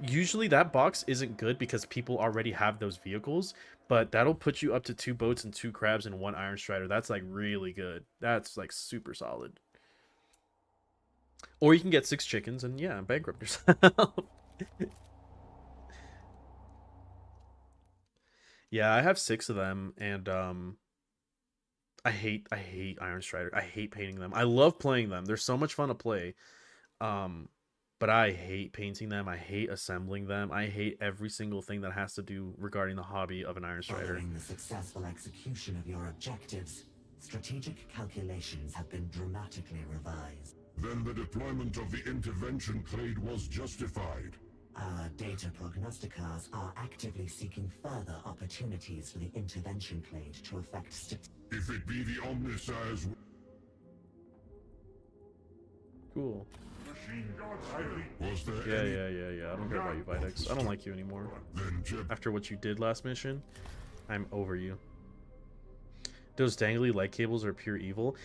usually that box isn't good because people already have those vehicles, but that'll put you up to 2 boats and 2 crabs and 1 Iron Strider. That's like really good. That's like super solid. Or you can get 6 chickens and yeah, bankrupt yourself. Yeah, I have 6 of them, and I hate Iron Strider. I hate painting them. I love playing them. They're so much fun to play. Um but I hate painting them. I hate assembling them. I hate every single thing that has to do regarding the hobby of an Iron Strider. Following the successful execution of your objectives, strategic calculations have been dramatically revised. Then the deployment of the intervention clade was justified. Our data prognosticators are actively seeking further opportunities for the intervention clade to affect If it be the Omniscience... Cool. Was there any... Yeah. I don't care about you, Vitex. I don't like you anymore. Then After what you did last mission, I'm over you. Those dangly light cables are pure evil.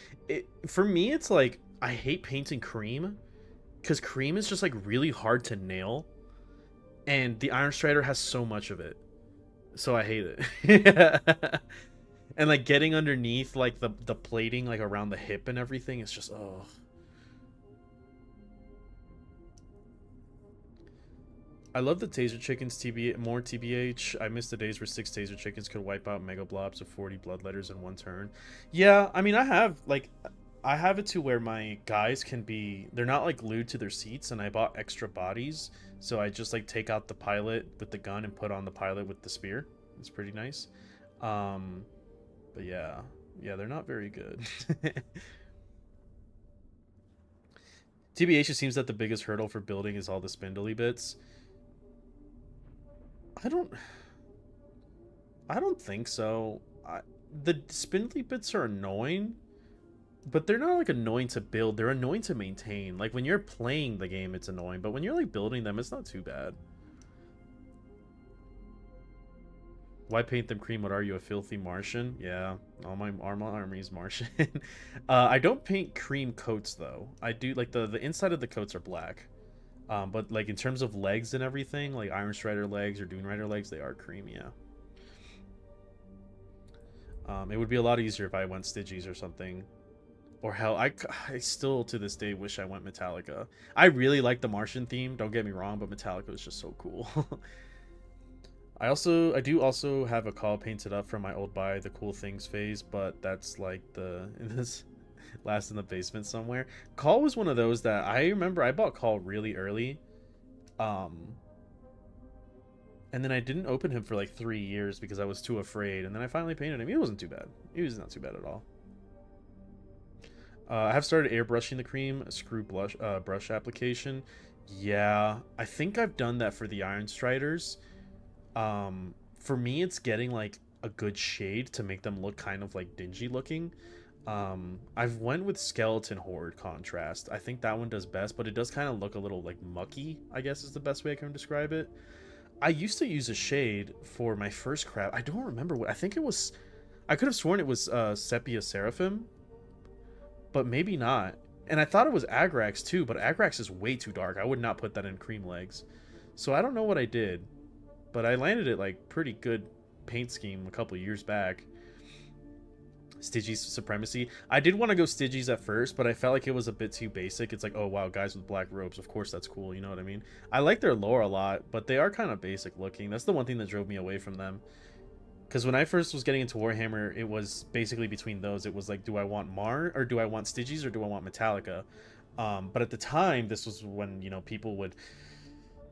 For me, it's like, I hate painting cream, because cream is just like really hard to nail, and the Iron Strider has so much of it, so I hate it. And like getting underneath like the plating like around the hip and everything, it's just oh. I love the Taser Chickens more TBH. I miss the days where 6 Taser Chickens could wipe out Mega Blobs of 40 Bloodletters in 1 turn. Yeah, I mean, I have it to where my guys can be... They're not, like, glued to their seats, and I bought extra bodies. So I just, like, take out the pilot with the gun and put on the pilot with the spear. It's pretty nice. But, yeah. Yeah, they're not very good. TBH, it seems that the biggest hurdle for building is all the spindly bits. I don't think so. The spindly bits are annoying, but they're not like annoying to build. They're annoying to maintain. Like when you're playing the game, it's annoying, but when you're like building them, it's not too bad. Why paint them cream? What are you, a filthy Martian? Yeah, all my army is Martian. I don't paint cream coats though. I do like the inside of the coats are black. But like in terms of legs and everything, like Iron Strider legs or Dune Rider legs, they are cream, yeah. It would be a lot easier if I went Stygies or something. Or hell, I still to this day wish I went Metallica. I really like the Martian theme, don't get me wrong, but Metallica is just so cool. I do also have a call painted up from my old buy the cool things phase, but that's like this last in the basement somewhere. Call was one of those that I remember I bought Call really early. And then I didn't open him for like 3 years because I was too afraid. And then I finally painted him. He wasn't too bad. He was not too bad at all. I have started airbrushing the cream, screw brush application. Yeah, I think I've done that for the Iron Striders. For me, it's getting like a good shade to make them look kind of like dingy looking. I've went with Skeleton Horde contrast. I think that one does best, but it does kind of look a little like mucky, I guess is the best way I can describe it. I used to use a shade for my first crab. I don't remember what. I think it was... I could have sworn it was Sepia Seraphim, but maybe not. And I thought it was Agrax too, but Agrax is way too dark. I would not put that in cream legs. So I don't know what I did, but I landed it like pretty good paint scheme a couple years back. Stygies Supremacy. I did want to go Stygies at first, but I felt like it was a bit too basic. It's like, oh wow, guys with black robes. Of course that's cool, you know what I mean? I like their lore a lot, but they are kind of basic looking. That's the one thing that drove me away from them. Because when I first was getting into Warhammer, it was basically between those. It was like, do I want Mar, or do I want Stygies, or do I want Metallica? But at the time, this was when, you know, people would...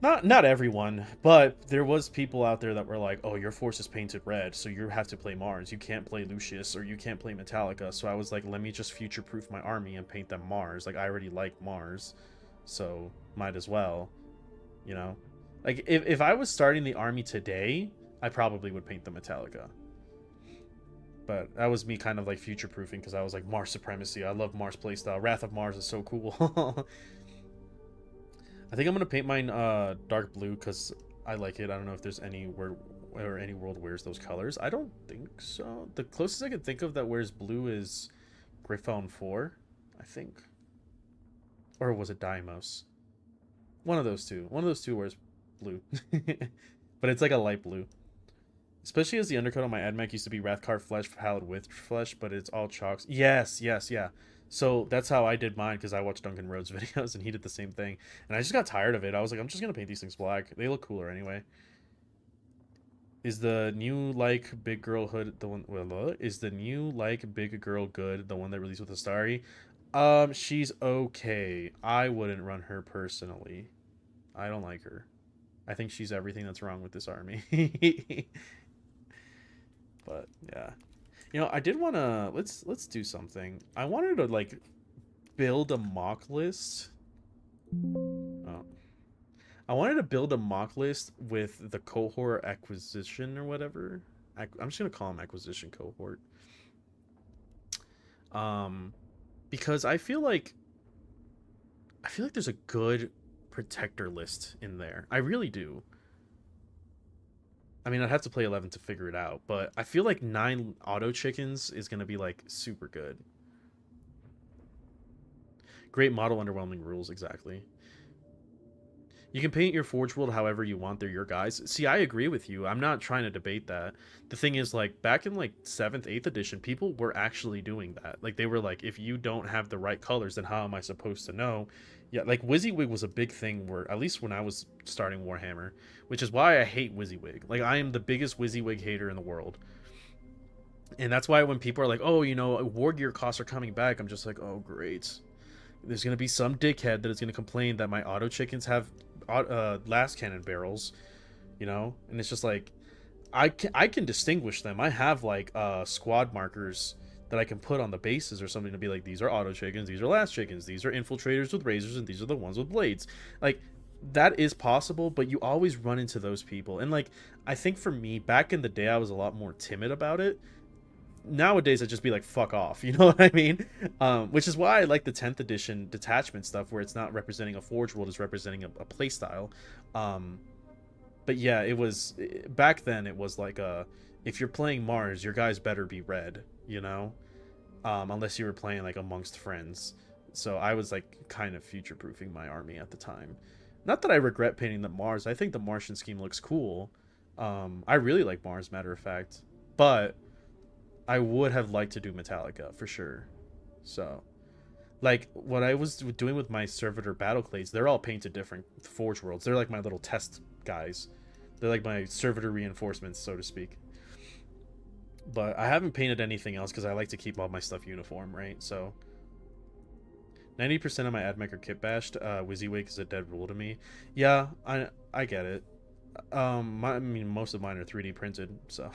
Not everyone, but there was people out there that were like, oh, your force is painted red, so you have to play Mars. You can't play Lucius, or you can't play Metallica. So I was like, let me just future-proof my army and paint them Mars. Like, I already like Mars, so might as well, you know? Like, if I was starting the army today, I probably would paint the Metallica. But that was me kind of like future-proofing, because I was like, Mars Supremacy. I love Mars playstyle. Wrath of Mars is so cool. I think I'm going to paint mine dark blue because I like it. I don't know if there's anywhere or any world wears those colors. I don't think so. The closest I can think of that wears blue is Griffon 4, I think. Or was it Deimos? One of those two. One of those two wears blue. But it's like a light blue. Especially as the undercoat on my Admech used to be Rathcar flesh, pallid with flesh, but it's all chalks. Yes, yeah. So that's how I did mine, because I watched Duncan Rhodes videos and he did the same thing. And I just got tired of it. I was like, I'm just going to paint these things black. They look cooler anyway. Is the new like big girl hood the one? Well, is the new like big girl good? The one that released with the starry? She's okay. I wouldn't run her personally. I don't like her. I think she's everything that's wrong with this army. But yeah, you know, I did want to let's do something. I wanted to like build a mock list. Oh. I wanted to build a mock list with the cohort acquisition or whatever. I'm just gonna call them acquisition cohort. Because I feel like there's a good protector list in there. I really do. I mean, I'd have to play 11 to figure it out, but I feel like 9 auto chickens is gonna be like super good. Great model, underwhelming rules, exactly. You can paint your Forge World however you want. They're your guys. See, I agree with you. I'm not trying to debate that. The thing is, like, back in, like, 7th, 8th edition, people were actually doing that. Like, they were like, if you don't have the right colors, then how am I supposed to know? Yeah, like, WYSIWYG was a big thing where, at least when I was starting Warhammer, which is why I hate WYSIWYG. Like, I am the biggest WYSIWYG hater in the world. And that's why when people are like, oh, you know, war gear costs are coming back, I'm just like, oh, great. There's going to be some dickhead that is going to complain that my auto chickens have last cannon barrels, you know, and it's just like I can distinguish them. I have like squad markers that I can put on the bases or something to be like, these are auto chickens, these are last chickens, these are infiltrators with razors, and these are the ones with blades. Like, that is possible, but you always run into those people. And like, I think for me, back in the day, I was a lot more timid about it. Nowadays I'd just be like, fuck off, you know what I mean? Which is why I like the 10th edition detachment stuff, where it's not representing a Forge World, it's representing a play style. But yeah, it was back then, it was like if you're playing Mars, your guys better be red, you know, unless you were playing like amongst friends. So I was like kind of future proofing my army at the time. Not that I regret painting the Mars. I think the Martian scheme looks cool. I really like Mars, matter of fact, but I would have liked to do Metallica for sure. So, like, what I was doing with my servitor battle clades, they're all painted different Forge Worlds. They're like my little test guys. They're like my servitor reinforcements, so to speak. But I haven't painted anything else because I like to keep all my stuff uniform, right? So 90% of my Admech are kit bashed. WYSIWYG is a dead rule to me. Yeah, I get it. I mean, most of mine are 3D printed, so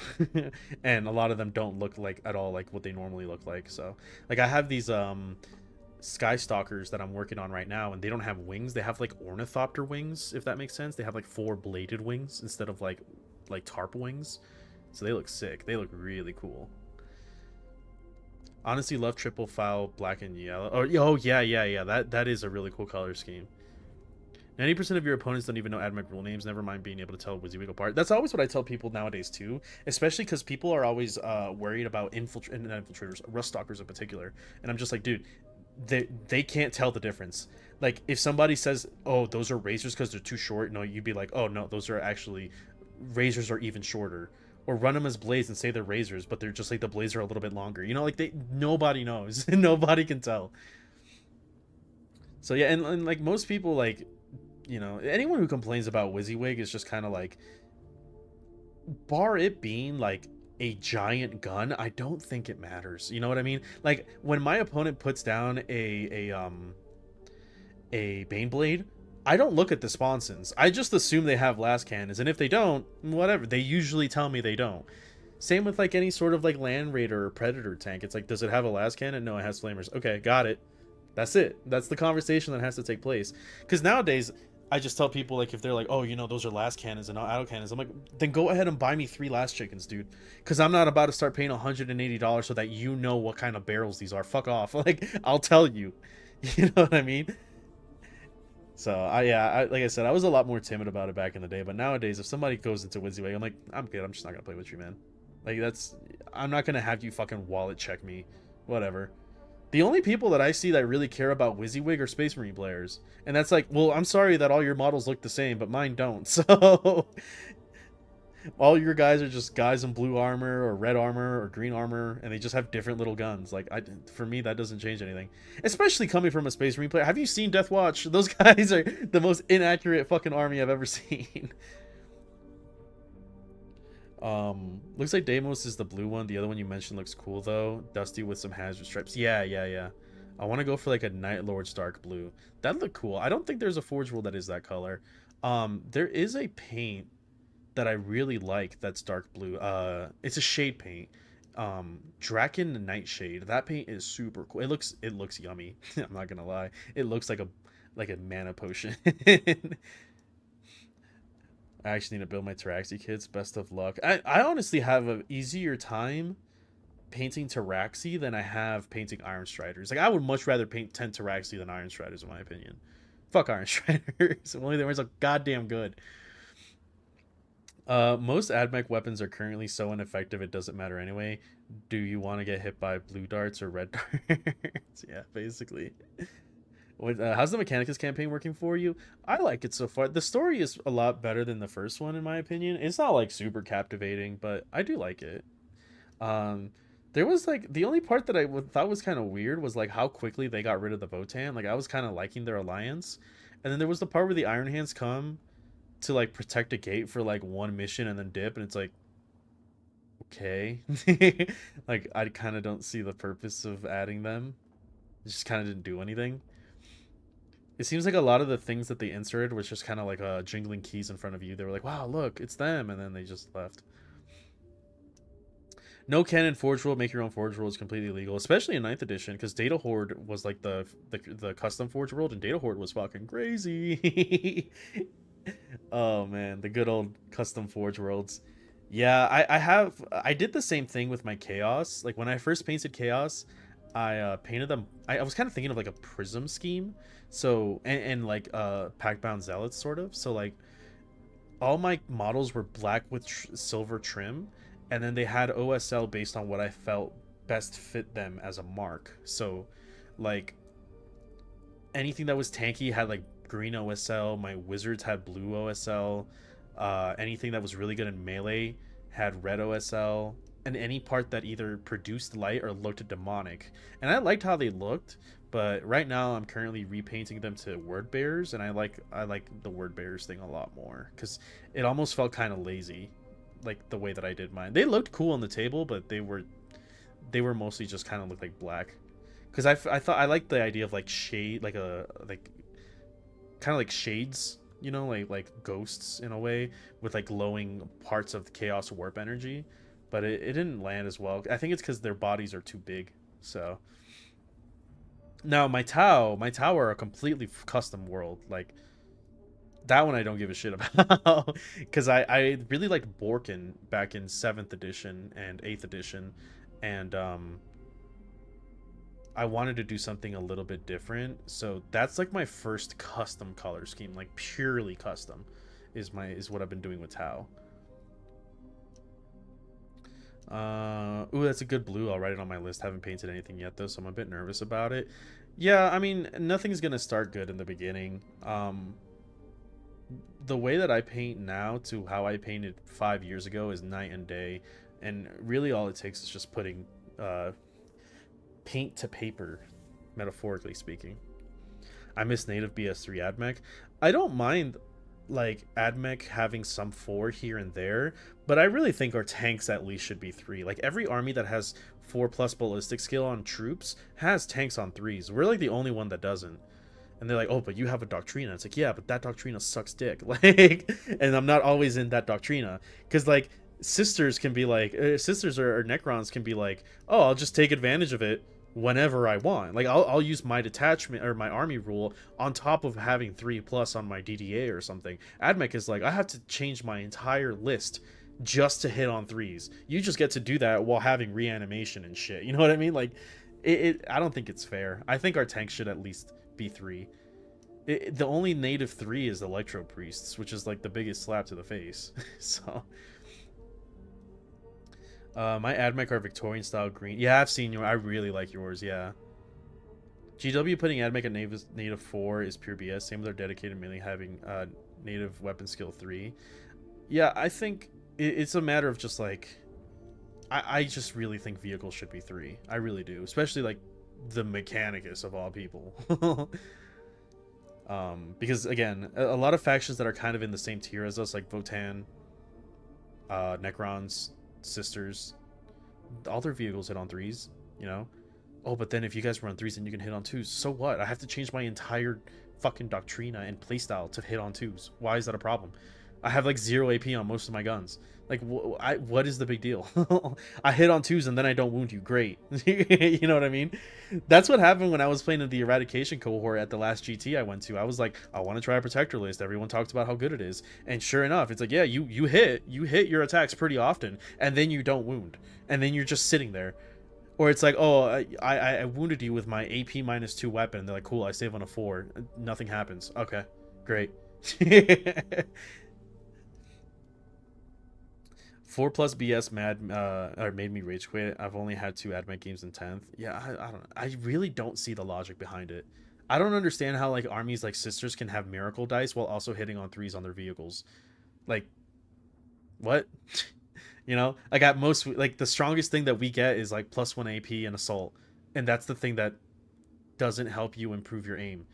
and a lot of them don't look like at all like what they normally look like. So like, I have these sky stalkers that I'm working on right now, and they don't have wings. They have like ornithopter wings, if that makes sense. They have like 4 bladed wings instead of like tarp wings, so they look sick. They look really cool. Honestly, love triple file black and yellow. Oh yeah, that is a really cool color scheme. 90% of your opponents don't even know Admech rule names, never mind being able to tell WYSIWYG apart. That's always what I tell people nowadays too, especially because people are always worried about infiltrators, rust stalkers in particular. And I'm just like, dude, they can't tell the difference. Like, if somebody says, oh, those are razors because they're too short, no, you'd be like, oh no, those are actually, razors are even shorter. Or run them as blades and say they're razors, but they're just like, the blades are a little bit longer. You know, like, nobody knows. Nobody can tell. So yeah, and like, most people, like, you know, anyone who complains about WYSIWYG is just kind of like, bar it being like a giant gun, I don't think it matters. You know what I mean? Like, when my opponent puts down a Baneblade, I don't look at the sponsons. I just assume they have last cannons, and if they don't, whatever. They usually tell me they don't. Same with like any sort of like Land Raider or Predator tank. It's like, does it have a last cannon? No, it has flamers. Okay, got it. That's it. That's the conversation that has to take place. Because nowadays, I just tell people, like, if they're like, oh, you know, those are last cannons and not auto cannons, I'm like, then go ahead and buy me 3 last chickens, dude. Because I'm not about to start paying $180 so that you know what kind of barrels these are. Fuck off. Like, I'll tell you. You know what I mean? So yeah, like I said, I was a lot more timid about it back in the day. But nowadays, if somebody goes into WYSIWYG, I'm like, I'm good. I'm just not gonna play with you, man. Like I'm not gonna have you fucking wallet check me, whatever. The only people that I see that really care about WYSIWYG are Space Marine players, and that's like, well, I'm sorry that all your models look the same, but mine don't. So all your guys are just guys in blue armor or red armor or green armor, and they just have different little guns. Like, for me, that doesn't change anything. Especially coming from a Space Marine player. Have you seen Death Watch? Those guys are the most inaccurate fucking army I've ever seen. Looks like Deimos is the blue one. The other one you mentioned looks cool though. Dusty with some hazard stripes. Yeah. I want to go for like a Night Lord's dark blue. That'd look cool. I don't think there's a Forge World that is that color. There is a paint that I really like that's dark blue. It's a shade paint. Draken Nightshade. That paint is super cool. It looks yummy. I'm not gonna lie. It looks like a mana potion. I actually need to build my Taraxi kits. Best of luck. I honestly have an easier time painting Taraxi than I have painting Iron Striders. Like, I would much rather paint 10 Taraxi than Iron Striders, in my opinion. Fuck Iron Striders. Only they were so goddamn good. Most Admech weapons are currently so ineffective it doesn't matter anyway. Do you want to get hit by blue darts or red darts? Yeah, basically. How's the Mechanicus campaign working for you? I like it so far. The story is a lot better than the first one, in my opinion. It's not like super captivating, but I do like it. There was like the only part that I thought was kind of weird was like how quickly they got rid of the Votan. Like, I was kind of liking their alliance, and then there was the part where the Iron Hands come to like protect a gate for like one mission and then dip, and it's like, okay. Like, I kind of don't see the purpose of adding them. It just kind of didn't do anything. It seems like a lot of the things that they inserted was just kind of like jingling keys in front of you. They were like, wow, look, it's them, and then they just left. No canon Forge World. Make your own Forge World is completely legal, especially in 9th edition, because Data Horde was like the custom Forge World, and Data Horde was fucking crazy. Oh man, the good old custom Forge Worlds. Yeah, I did the same thing with my Chaos. Like, when I first painted Chaos, I painted them. I was kind of thinking of like a prism scheme, so and like pack bound zealots sort of. So like all my models were black with silver trim, and then they had OSL based on what I felt best fit them as a mark. So like anything that was tanky had like green OSL. My wizards had blue OSL. Anything that was really good in melee had red OSL. And any part that either produced light or looked demonic. And I liked how they looked, but right now I'm currently repainting them to word bearers, and I like the word bearers thing a lot more because it almost felt kind of lazy, like the way that I did mine. They looked cool on the table, but they were mostly just kind of looked like black. Because I thought I liked the idea of like shade, like kind of like shades, you know, like ghosts in a way with like glowing parts of the chaos warp energy. But it didn't land as well. I think it's because their bodies are too big. So now my Tau are a completely custom world. Like, that one I don't give a shit about because I really liked Borkin back in 7th edition and 8th edition, and I wanted to do something a little bit different. So that's like my first custom color scheme, like purely custom, is what I've been doing with Tau. Ooh, that's a good blue. I'll write it on my list. Haven't painted anything yet though, so I'm a bit nervous about it. Yeah, I mean, nothing's gonna start good in the beginning. The way that I paint now to how I painted 5 years ago is night and day, and really all it takes is just putting paint to paper, metaphorically speaking. I miss native BS3 Admech. I don't mind like Admech having some 4 here and there, but I really think our tanks at least should be 3. Like, every army that has 4+ ballistic skill on troops has tanks on 3s. We're like the only one that doesn't. And they're like, oh, but you have a Doctrina. It's like, yeah, but that Doctrina sucks dick. Like, and I'm not always in that Doctrina. Because, like, sisters can be like, sisters or Necrons can be like, oh, I'll just take advantage of it whenever I want. Like, I'll use my detachment or my army rule on top of having 3+ on my DDA or something. Admech is like, I have to change my entire list just to hit on 3s. You just get to do that while having reanimation and shit. You know what I mean? Like, I don't think it's fair. I think our tanks should at least be 3. The only native 3 is Electro Priests, which is like the biggest slap to the face. So, my Admech are Victorian style green. Yeah, I've seen yours. I really like yours. Yeah. GW putting Admech at native 4 is pure BS. Same with our dedicated melee having native weapon skill 3. Yeah, I think it's a matter of just like I just really think vehicles should be 3. I really do, especially like the Mechanicus of all people. Because again, a lot of factions that are kind of in the same tier as us, like Votan, Necrons, Sisters, all their vehicles hit on 3s, you know? Oh, but then if you guys run 3s and you can hit on 2s, so what? I have to change my entire fucking Doctrina and playstyle to hit on 2s. Why is that a problem? I have like 0 AP on most of my guns. Like, what is the big deal? I hit on 2s and then I don't wound you. Great. You know what I mean? That's what happened when I was playing in the Eradication cohort at the last GT I went to. I was like, I want to try a Protector list. Everyone talks about how good it is. And sure enough, it's like, yeah, you hit your attacks pretty often, and then you don't wound. And then you're just sitting there. Or it's like, oh, I wounded you with my AP -2 weapon. They're like, cool, I save on a 4. Nothing happens. Okay, great. 4+ BS made me rage quit. I've only had 2 Admech games in 10th. Yeah, I don't. I really don't see the logic behind it. I don't understand how like armies like Sisters can have miracle dice while also hitting on 3s on their vehicles. Like, what? You know, like at most, like the strongest thing that we get is like +1 AP and assault, and that's the thing that doesn't help you improve your aim.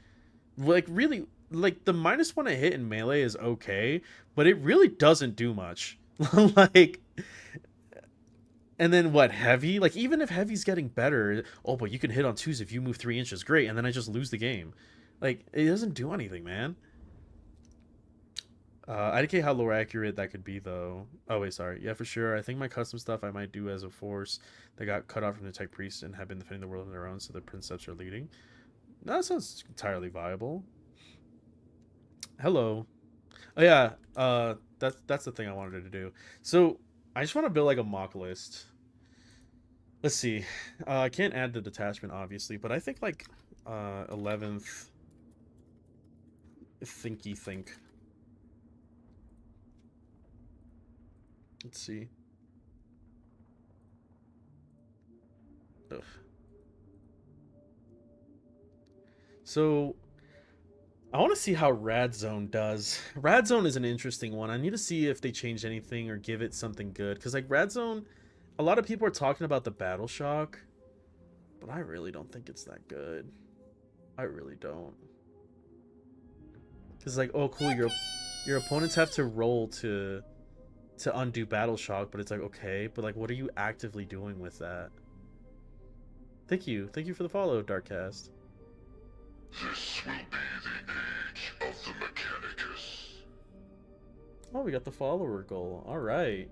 Like really, like the -1 a hit in melee is okay, but it really doesn't do much. Like, and then what, heavy? Like even if heavy's getting better, oh, but you can hit on 2s if you move 3 inches, great, and then I just lose the game. Like it doesn't do anything, man. I indicate how low accurate that could be, though. Oh, wait, sorry. Yeah, for sure. I think my custom stuff I might do as a force that got cut off from the tech priests and have been defending the world on their own, so the princeps are leading. No, that sounds entirely viable. Hello. Oh, yeah. That's the thing I wanted to do. So, I just want to build, like, a mock list. Let's see. I can't add the detachment, obviously, but I think, like, 11th... Thinky think. Let's see. Ugh. So, I want to see how Rad Zone does. Rad Zone is an interesting one. I need to see if they change anything or give it something good. Because, like, Rad Zone, a lot of people are talking about the Battle Shock. But I really don't think it's that good. I really don't. Because, like, oh, cool, your opponents have to roll to undo Battle Shock, but it's like, okay, but like, what are you actively doing with that? Thank you for the follow, Darkcast. This will be the age of the Mechanicus. Oh, we got the follower goal. All right.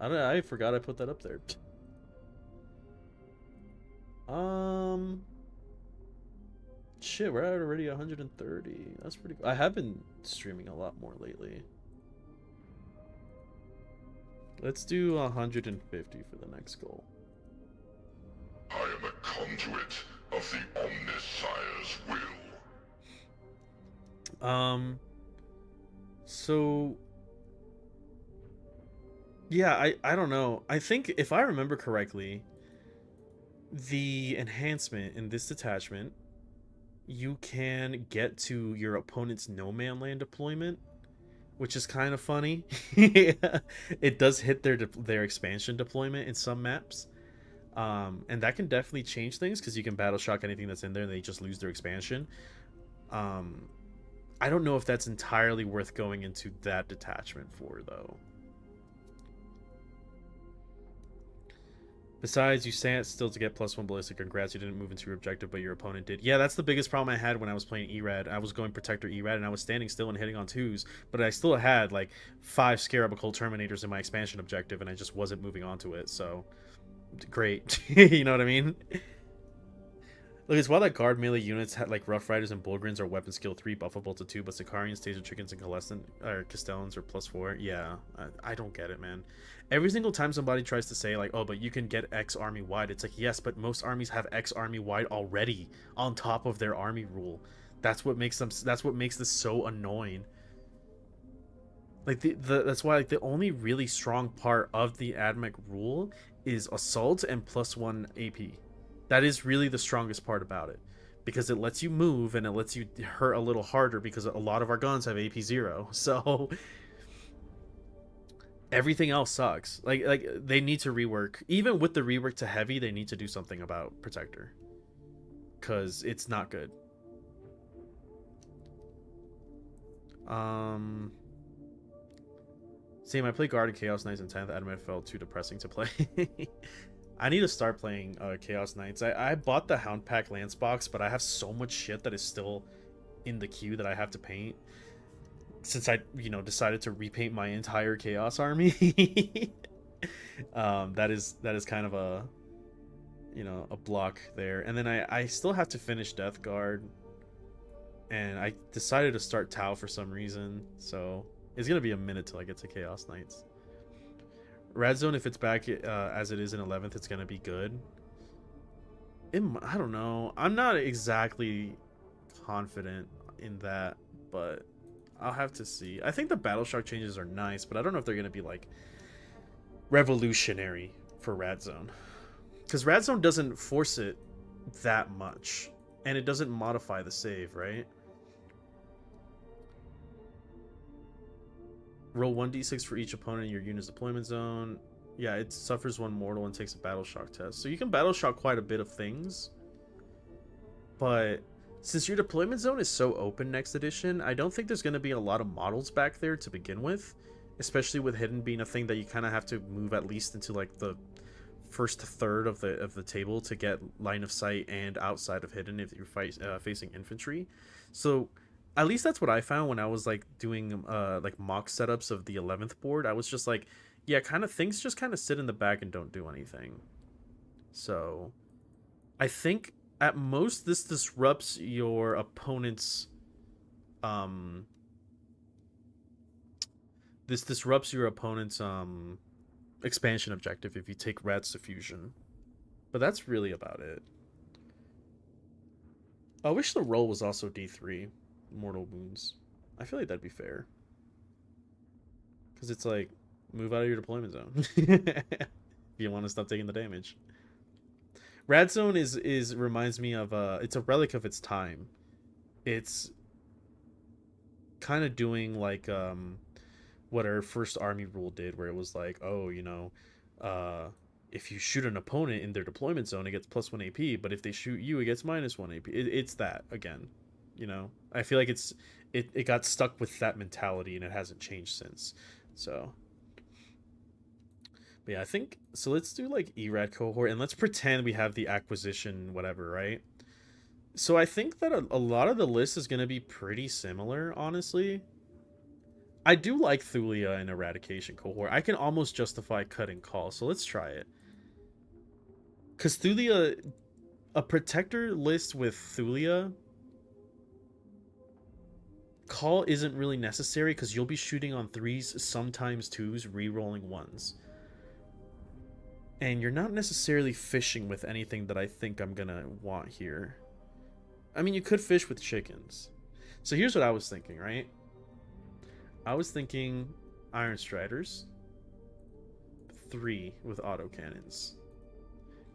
I forgot I put that up there. Shit, we're at already 130. That's pretty cool. I have been streaming a lot more lately. Let's do 150 for the next goal. I am a conduit of the Omnissire's will. So yeah, I don't know. I think if I remember correctly, the enhancement in this detachment, you can get to your opponent's no man land deployment, which is kind of funny. It does hit their expansion deployment in some maps. And that can definitely change things because you can battle shock anything that's in there and they just lose their expansion. I don't know if that's entirely worth going into that detachment for, though. Besides, you stand still to get +1 ballistic. Congrats, you didn't move into your objective, but your opponent did. Yeah, that's the biggest problem I had when I was playing ERAD. I was going Protector ERAD, and I was standing still and hitting on 2s, but I still had, like, 5 Scarab Occult Terminators in my expansion objective, and I just wasn't moving on to it, so... Great. You know what I mean? Look, it's why that guard melee units had like Rough Riders and Bullgrins are weapon skill 3, buffable to 2, but Sicarians, Taser Chickens, and Castellans are +4. Yeah, I don't get it, man. Every single time somebody tries to say like, oh, but you can get X army wide, it's like, yes, but most armies have X army wide already on top of their army rule. That's what makes them. That's what makes this so annoying. Like that's why like the only really strong part of the Admech rule is assault and +1 AP. That is really the strongest part about it, because it lets you move and it lets you hurt a little harder because a lot of our guns have AP 0. So everything else sucks. Like they need to rework. Even with the rework to heavy, they need to do something about Protector, because it's not good. Same, I played Guarded Chaos Knights in 10th. Admech felt too depressing to play. I need to start playing Chaos Knights. I bought the Hound Pack Lance box, but I have so much shit that is still in the queue that I have to paint. Since I, decided to repaint my entire Chaos army. That is kind of a, a block there. And then I still have to finish Death Guard. And I decided to start Tau for some reason, so it's gonna be a minute till I get to Chaos Knights. Red Zone, if it's back as it is in 11th, it's gonna be good. I don't know. I'm not exactly confident in that, but I'll have to see. I think the Battle Shock changes are nice, but I don't know if they're gonna be like revolutionary for Red Zone, because Red Zone doesn't force it that much, and it doesn't modify the save, right? Roll 1d6 for each opponent in your unit's deployment zone. Yeah, it suffers 1 mortal and takes a battle shock test. So you can battle shock quite a bit of things. But since your deployment zone is so open next edition, I don't think there's going to be a lot of models back there to begin with. Especially with Hidden being a thing that you kind of have to move at least into like the first third of the table to get line of sight and outside of Hidden if you're facing infantry. So at least that's what I found when I was like doing like mock setups of the 11th board. I was just like, yeah, kind of things just kind of sit in the back and don't do anything. So I think at most this disrupts your opponent's expansion objective if you take Rat's Diffusion. But that's really about it. I wish the roll was also D3. Mortal wounds. I feel like that'd be fair, because it's like, move out of your deployment zone if you want to stop taking the damage. Rad Zone is reminds me of it's a relic of its time. It's kind of doing like what our first army rule did, where it was like, oh, if you shoot an opponent in their deployment zone, it gets +1 AP, but if they shoot you, it gets -1 AP. It's that again. I feel like it got stuck with that mentality and it hasn't changed since. So but yeah, I think so. Let's do like ERAD cohort and let's pretend we have the acquisition whatever, right? So I think that a lot of the list is going to be pretty similar, honestly. I do like Thulia and Eradication cohort. I can almost justify cutting call, so let's try it. Because Thulia, a protector list with Thulia, call isn't really necessary because you'll be shooting on 3s, sometimes 2s, re-rolling 1s. And you're not necessarily fishing with anything that I think I'm gonna want here. I mean, you could fish with chickens. So here's what I was thinking, right? I was thinking Iron Striders, 3 with autocannons.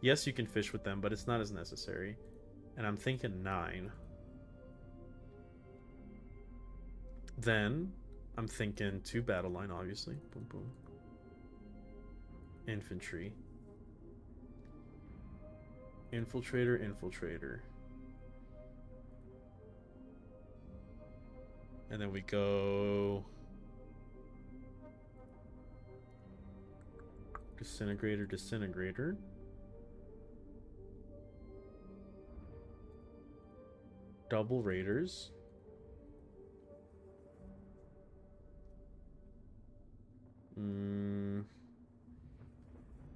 Yes, you can fish with them, but it's not as necessary. And I'm thinking 9. Then I'm thinking 2 battle line, obviously. Boom, boom. Infantry. Infiltrator. And then we go Disintegrator. Double Raiders.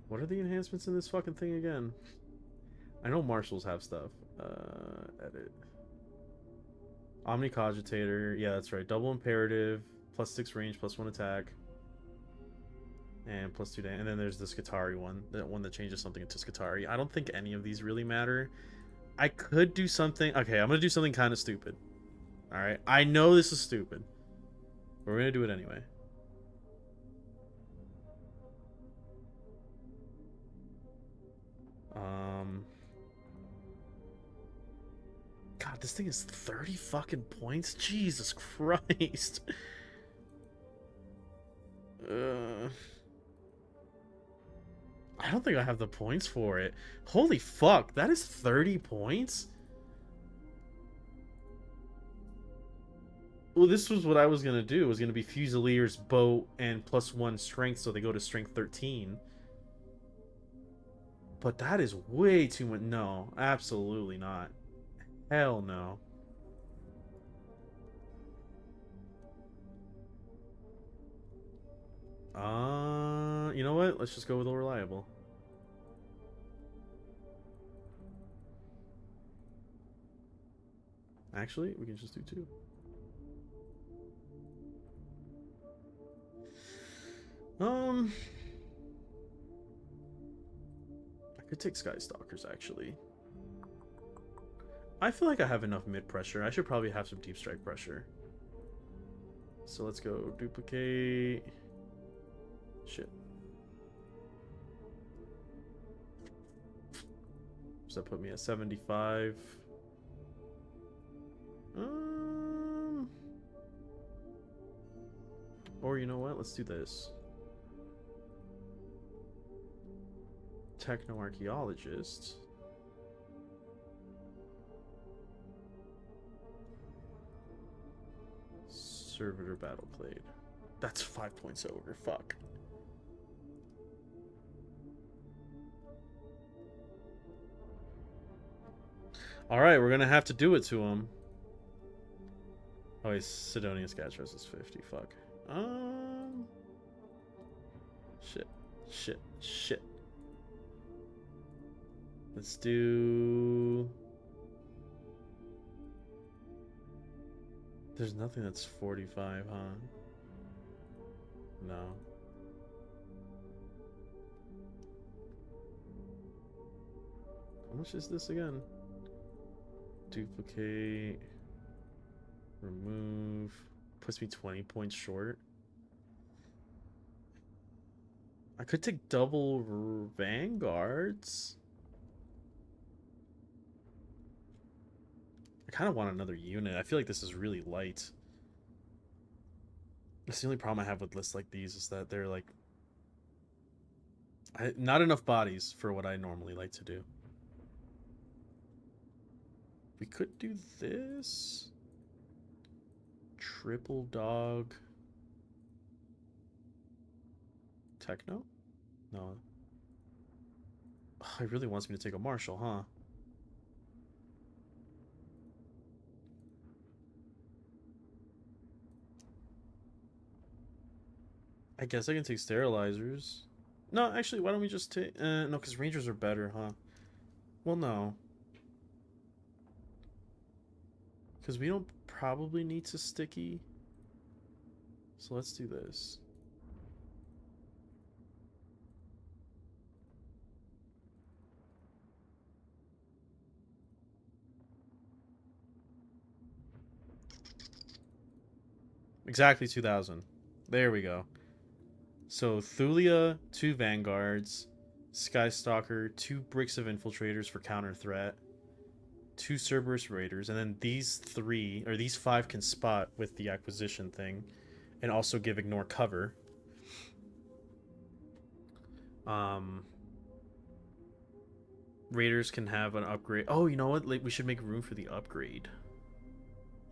What are the enhancements in this fucking thing again? I know marshals have stuff. Edit. Omnicogitator. Yeah, that's right. Double Imperative. +6 range, +1 attack. And +2 damage. And then there's the Skitarii one. That one that changes something into Skitarii. I don't think any of these really matter. I could do something. Okay, I'm going to do something kind of stupid. Alright? I know this is stupid. But we're gonna do it anyway. God, this thing is 30 fucking points? Jesus Christ. I don't think I have the points for it. Holy fuck, that is 30 points? Well, this was what I was gonna do. It was gonna be Fusilier's boat and +1 strength, so they go to strength 13. But that is way too much. No, absolutely not. Hell no. You know what? Let's just go with the reliable. Actually, we can just do 2. I could take Skystalkers, actually. I feel like I have enough mid pressure. I should probably have some deep strike pressure. So let's go duplicate. Shit. Does that put me at 75? Or you know what? Let's do this. Techno-archaeologist. Servitor Battleclade. That's 5 points over. Fuck. Alright, we're gonna have to do it to him. Oh, he's Sidonia Scatchers is 50. Fuck. Shit. Let's do... There's nothing that's 45, huh? No. How much is this again? Duplicate. Remove. Puts me 20 points short. I could take double Vanguards. I kind of want another unit. I feel like this is really light. That's the only problem I have with lists like these is that they're like... not enough bodies for what I normally like to do. We could do this. Triple dog. Techno? No. Oh, he really wants me to take a Marshal, huh? I guess I can take sterilizers. No, actually, why don't we just take... no, because Rangers are better, huh? Well, no. Because we don't probably need to sticky. So let's do this. Exactly 2,000. There we go. So Thulia, 2 Vanguards, Skystalker, 2 Bricks of Infiltrators for counter threat, 2 Cerberus Raiders, and then these 3 or these 5 can spot with the acquisition thing, and also give ignore cover. Raiders can have an upgrade. Oh, you know what? Like we should make room for the upgrade.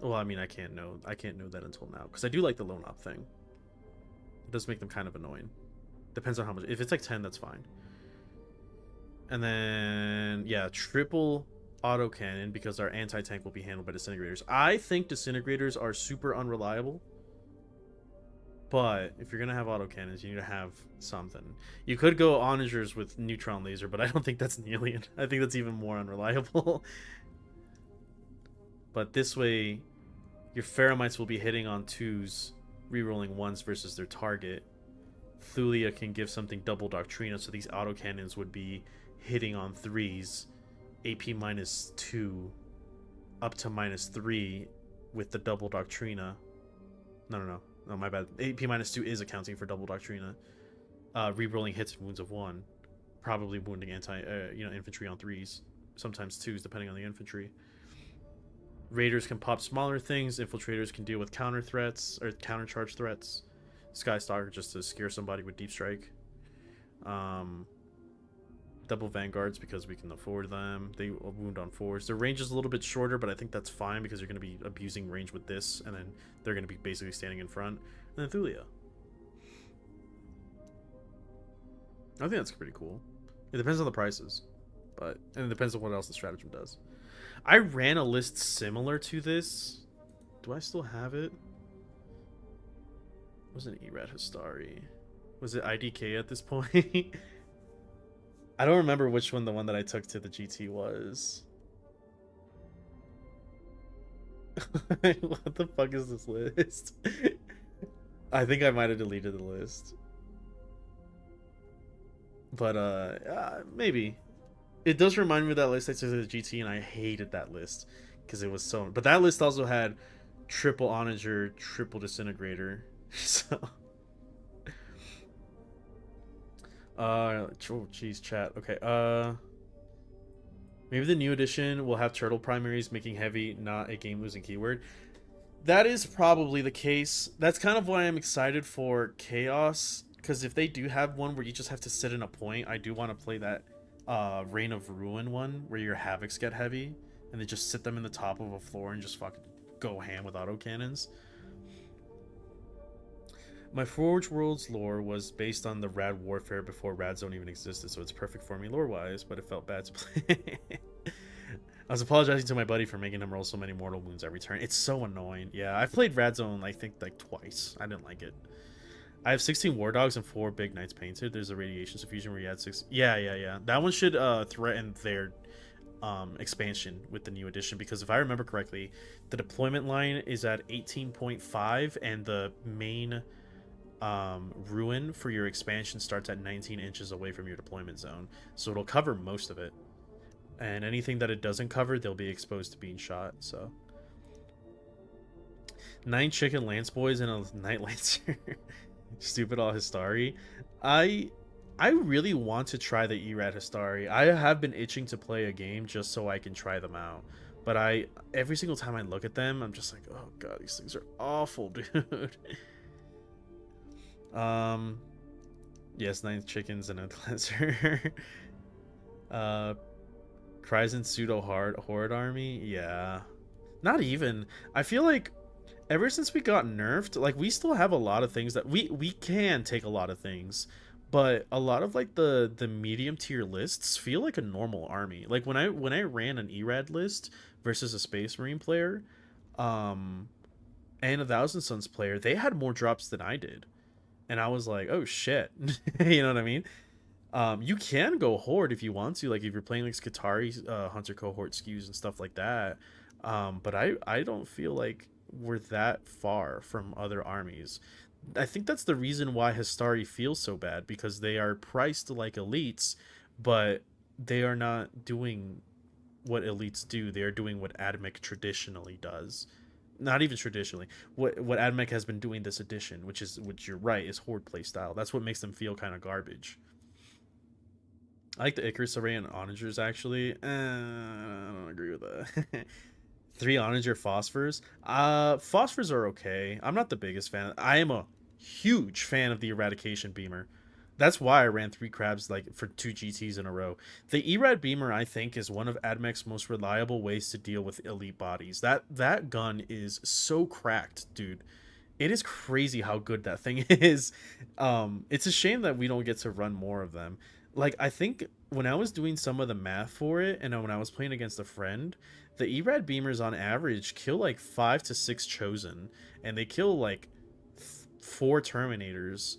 Well, I mean, I can't know that until now because I do like the lone op thing. It does make them kind of annoying. Depends on how much. If it's like 10, that's fine. And then yeah, triple autocannon because our anti-tank will be handled by disintegrators. I think disintegrators are super unreliable. But if you're gonna have autocannons, you need to have something. You could go onagers with neutron laser, but I don't think that's nearly. I think that's even more unreliable. But this way, your Pheramites will be hitting on 2s, rerolling 1s versus their target. Thulia can give something double Doctrina, so these autocannons would be hitting on 3s, AP -2, up to -3, with the double Doctrina. No, my bad. AP minus 2 is accounting for double Doctrina. Rerolling hits and wounds of 1. Probably wounding infantry on 3s. Sometimes 2s, depending on the infantry. Raiders can pop smaller things. Infiltrators can deal with counter threats or counter charge threats. Skystalker just to scare somebody with deep strike. Double vanguards because we can afford them. They wound on 4s. Their range is a little bit shorter, but I think that's fine because you're going to be abusing range with this, and then they're going to be basically standing in front. And then Thulia. I think that's pretty cool. It depends on the prices, and it depends on what else the stratagem does. I ran a list similar to this. Do I still have it? It wasn't Erad Histari. Was it IDK at this point? I don't remember which one the one that I took to the GT was. What the fuck is this list? I think I might have deleted the list. But maybe. It does remind me of that list I took to the GT, and I hated that list because it was so. But that list also had triple Onager, triple Disintegrator. So. Oh jeez, chat. Okay. Maybe the new edition will have turtle primaries, making heavy not a game losing keyword. That is probably the case. That's kind of why I'm excited for Chaos, because if they do have one where you just have to sit in a point, I do want to play that Reign of Ruin one where your Havocs get heavy and they just sit them in the top of a floor and just fucking go ham with autocannons. My Forge Worlds lore was based on the Rad Warfare before Rad Zone even existed, so it's perfect for me lore-wise, but it felt bad to play. I was apologizing to my buddy for making him roll so many mortal wounds every turn. It's so annoying. Yeah, I've played Rad Zone, I think, like twice. I didn't like it. I have 16 War Dogs and 4 Big Knights painted. There's a Radiation Suffusion where you add 6. Yeah. That one should threaten their expansion with the new edition, because if I remember correctly, the deployment line is at 18.5 and the main ruin for your expansion starts at 19 inches away from your deployment zone, so it'll cover most of it, and anything that it doesn't cover, they'll be exposed to being shot. So 9 chicken lance boys and a night lancer. Stupid all Histari. I really want to try the Erad Histari. I have been itching to play a game just so I can try them out, but every single time I look at them, I'm just like, oh god, these things are awful, dude. Yes, 9 chickens and a cleanser. Kryzen pseudo horde army. Yeah, not even. I feel like ever since we got nerfed, like, we still have a lot of things that we can take a lot of things, but a lot of like the medium tier lists feel like a normal army. Like when I ran an Erad list versus a Space Marine player, and a Thousand Suns player, they had more drops than I did. And I was like, oh shit. You know what I mean? You can go Horde if you want to, like if you're playing like Skitarii, Hunter Cohort skews and stuff like that. But I don't feel like we're that far from other armies. I think that's the reason why Histari feels so bad, because they are priced like elites, but they are not doing what elites do. They are doing what Admech traditionally does. Not even traditionally. What Admech has been doing this edition, which you're right, is Horde play style. That's what makes them feel kind of garbage. I like the Icarus Array and Onagers, actually. I don't agree with that. 3 Onager Phosphors. Phosphors are okay. I'm not the biggest fan. I am a huge fan of the Eradication Beamer. That's why I ran 3 crabs like for 2 GTs in a row. The Erad Beamer, I think, is one of Admech's most reliable ways to deal with elite bodies. That gun is so cracked, dude. It is crazy how good that thing is. It's a shame that we don't get to run more of them. Like, I think when I was doing some of the math for it, and when I was playing against a friend, the Erad Beamers on average kill like 5 to 6 Chosen, and they kill like 4 Terminators.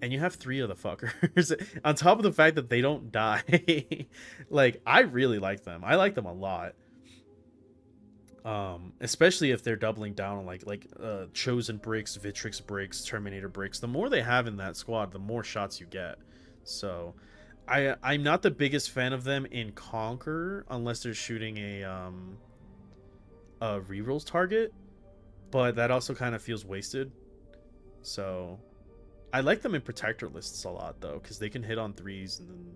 And you have 3 of the fuckers on top of the fact that they don't die. Like, I really like them. I like them a lot. Especially if they're doubling down on like Chosen bricks, Vitrix bricks, Terminator bricks. The more they have in that squad, the more shots you get. So I'm not the biggest fan of them in Conquer unless they're shooting a rerolls target. but that also kind of feels wasted. So I like them in protector lists a lot though, because they can hit on threes, and then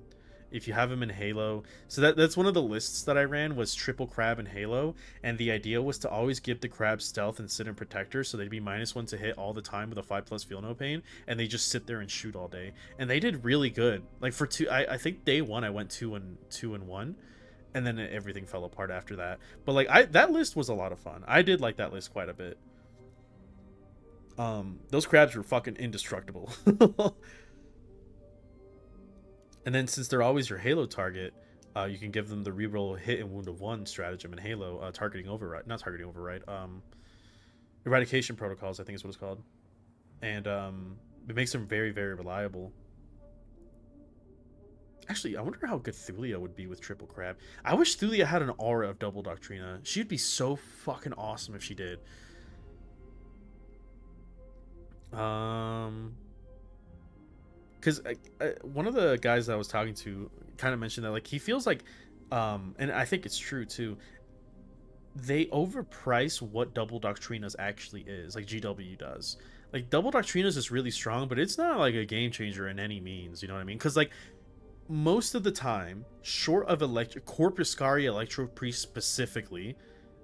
if you have them in Halo, so that's one of the lists that I ran was triple crab and Halo, and the idea was to always give the crab stealth and sit in protector, so they'd be -1 to hit all the time with a 5+ feel no pain, and they just sit there and shoot all day, and they did really good. Like for two, I think day one I went 2-1, and then everything fell apart after that. But like that list was a lot of fun. I did like that list quite a bit. Those crabs were fucking indestructible. And then since they're always your Halo target, you can give them the reroll hit and wound of 1 stratagem in Halo, targeting override, not targeting override, eradication protocols, I think is what it's called. And it makes them very, very reliable. Actually, I wonder how good Thulia would be with triple crab. I wish Thulia had an aura of double Doctrina. She'd be so fucking awesome if she did. Because one of the guys that I was talking to kind of mentioned that like he feels like, and I think it's true too, they overprice what double Doctrinas actually is, like GW does. Like double Doctrinas is really strong, but it's not like a game changer in any means. You know what I mean? Because like most of the time, short of Corpuscari Electro Priest specifically,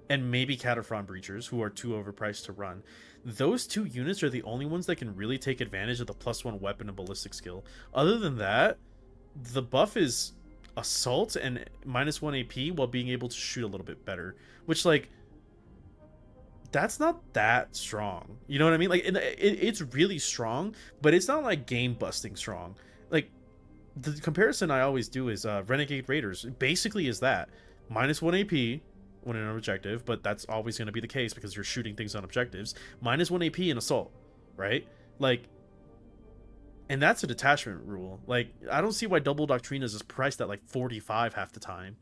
and maybe Cataphren Breachers, who are too overpriced to run, those two units are the only ones that can really take advantage of the +1 weapon and ballistic skill. Other than that, the buff is assault and -1 AP while being able to shoot a little bit better, which like that's not that strong. You know what I mean? Like it's really strong, but it's not like game busting strong. Like the comparison I always do is Renegade Raiders basically is that -1 AP when in an objective, but that's always going to be the case because you're shooting things on objectives. -1 AP in assault, right? Like, and that's a detachment rule. Like, I don't see why double Doctrinas is priced at like 45 half the time,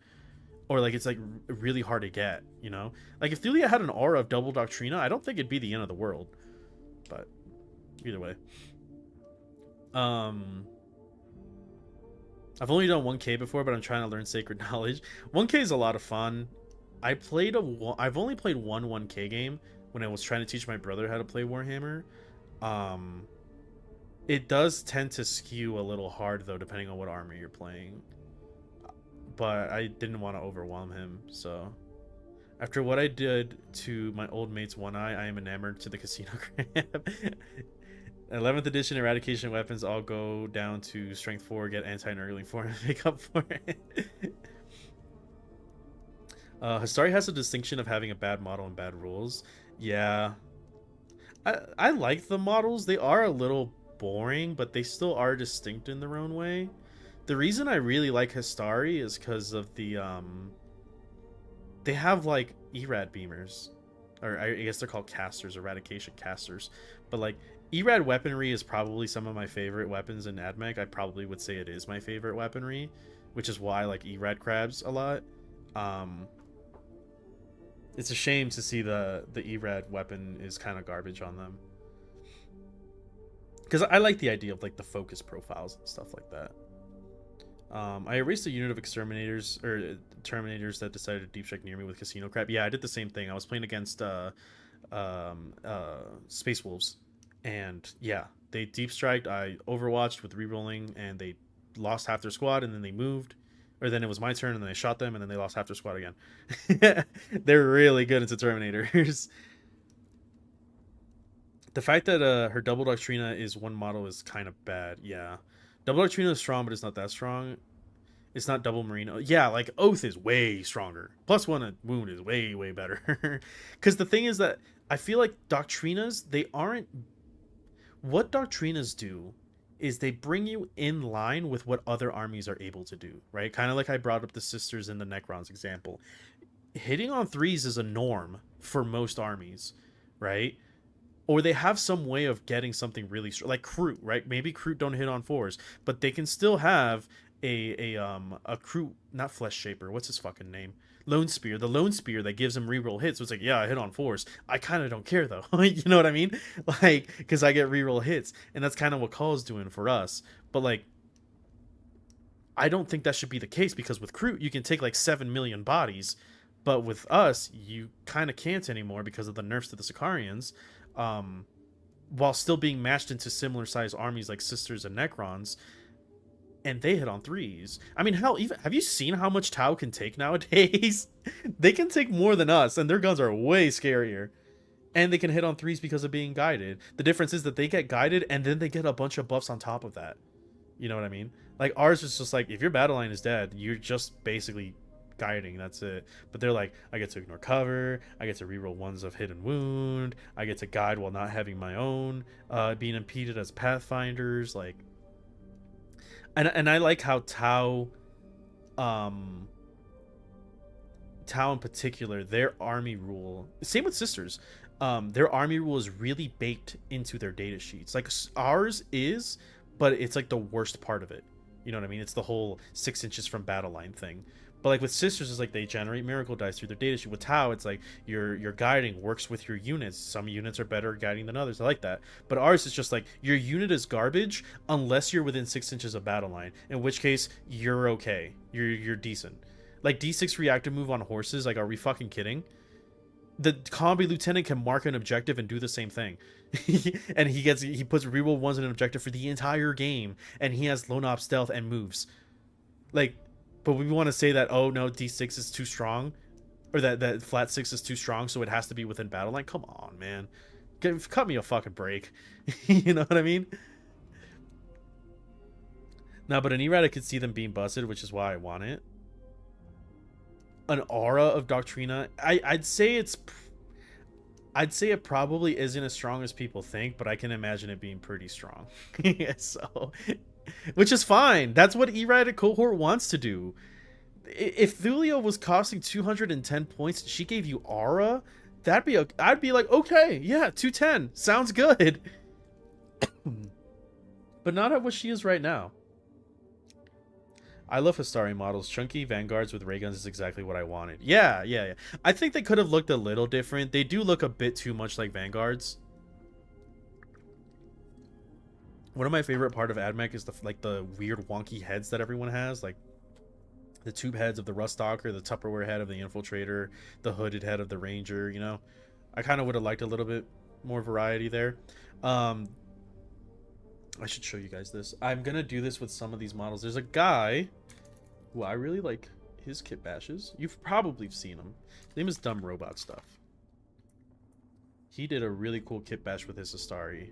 or like it's like really hard to get. You know, like if Thulia had an aura of double Doctrina, I don't think it'd be the end of the world. But either way, I've only done 1K before, but I'm trying to learn Sacred Knowledge. 1K is a lot of fun. I've only played one 1K game when I was trying to teach my brother how to play Warhammer. It does tend to skew a little hard though, depending on what army you're playing. But I didn't want to overwhelm him, so after what I did to my old mate's one eye, I am enamored to the casino crab. 11th edition eradication weapons all go down to strength 4, get anti-nurgling 4, and make up for it. Histari has a distinction of having a bad model and bad rules. Yeah. I like the models. They are a little boring, but they still are distinct in their own way. The reason I really like Histari is because of the they have like Erad beamers, or I guess they're called casters, eradication casters. But like Erad weaponry is probably some of my favorite weapons in Admech. I probably would say it is my favorite weaponry, which is why I like Erad crabs a lot. It's a shame to see the Erad weapon is kind of garbage on them, because I like the idea of like the focus profiles and stuff like that. I erased a unit of exterminators or terminators that decided to deep strike near me with casino crab. Yeah, I did the same thing. I was playing against Space Wolves, and yeah, they deep striked. I overwatched with rerolling, and they lost half their squad, and then they moved, or then it was my turn, and then I shot them, and then they lost half their squad again. They're really good into terminators. The fact that her double Doctrina is one model is kind of bad. Yeah, double Doctrina is strong, but it's not that strong. It's not double Marino. Yeah, like Oath is way stronger. +1 wound is way, way better. Because the thing is that I feel like Doctrinas, they aren't... What Doctrinas do is they bring you in line with what other armies are able to do, right? Kind of like I brought up the Sisters in the Necrons example. Hitting on 3s is a norm for most armies, right? Or they have some way of getting something really strong, like Kroot, right? Maybe Kroot don't hit on 4s, but they can still have a Kroot, not Flesh Shaper, what's his fucking name? Lone Spear, the Lone Spear that gives him reroll hits. So it's like, yeah, I hit on 4s. I kind of don't care though. You know what I mean? Like, because I get reroll hits, and that's kind of what Call's doing for us. But like, I don't think that should be the case, because with Kroot you can take like 7 million bodies, But with us, you kind of can't anymore because of the nerfs to the Sicarians, while still being matched into similar sized armies like Sisters and Necrons, and they hit on threes. I mean, hell, even have you seen how much Tau can take nowadays? They can take more than us, and their guns are way scarier. And they can hit on threes because of being guided. The difference is that they get guided, and then they get a bunch of buffs on top of that. You know what I mean? Like, ours is just like, if your battle line is dead, you're just basically guiding. That's it. But they're like, I get to ignore cover. I get to reroll ones of hidden wound. I get to guide while not having my own. Being impeded as pathfinders. Like, and I like how Tau in particular, their army rule, same with Sisters, their army rule is really baked into their data sheets. Like ours is, but it's like the worst part of it. You know what I mean? It's the whole 6 inches from battle line thing. But like with Sisters, is like they generate miracle dice through their data sheet. With Tau, it's like your guiding works with your units. Some units are better at guiding than others. I like that. But ours is just like your unit is garbage unless you're within 6 inches of battle line. In which case you're okay. You're decent. Like D6 reactive move on horses. Like, are we fucking kidding? The combi lieutenant can mark an objective and do the same thing. And he puts reroll ones in an objective for the entire game, and he has lone op stealth and moves. Like, but we want to say that, oh no, D6 is too strong, or that flat 6 is too strong, so it has to be within battle line. Come on, man, cut me a fucking break. You know what I mean? No, but an errata, I could see them being busted, which is why I want it. An aura of Doctrina, I'd say it probably isn't as strong as people think, but I can imagine it being pretty strong. So, which is fine. That's what errata cohort wants to do. If Thulio was costing 210 points and she gave you aura, I'd be like, okay, yeah, 210 sounds good. But not at what she is right now. I love Histari models. Chunky vanguards with ray guns is exactly what I wanted. Yeah. I think they could have looked a little different. They do look a bit too much like vanguards. One of my favorite part of Admech is the weird wonky heads that everyone has, like the tube heads of the Ruststalker, the Tupperware head of the Infiltrator, the hooded head of the Ranger. You know, I kind of would have liked a little bit more variety there. I should show you guys this. I'm gonna do this with some of these models. There's a guy who I really like his kit bashes. You've probably seen him. His name is Dumb Robot Stuff. He did a really cool kit bash with his Astari.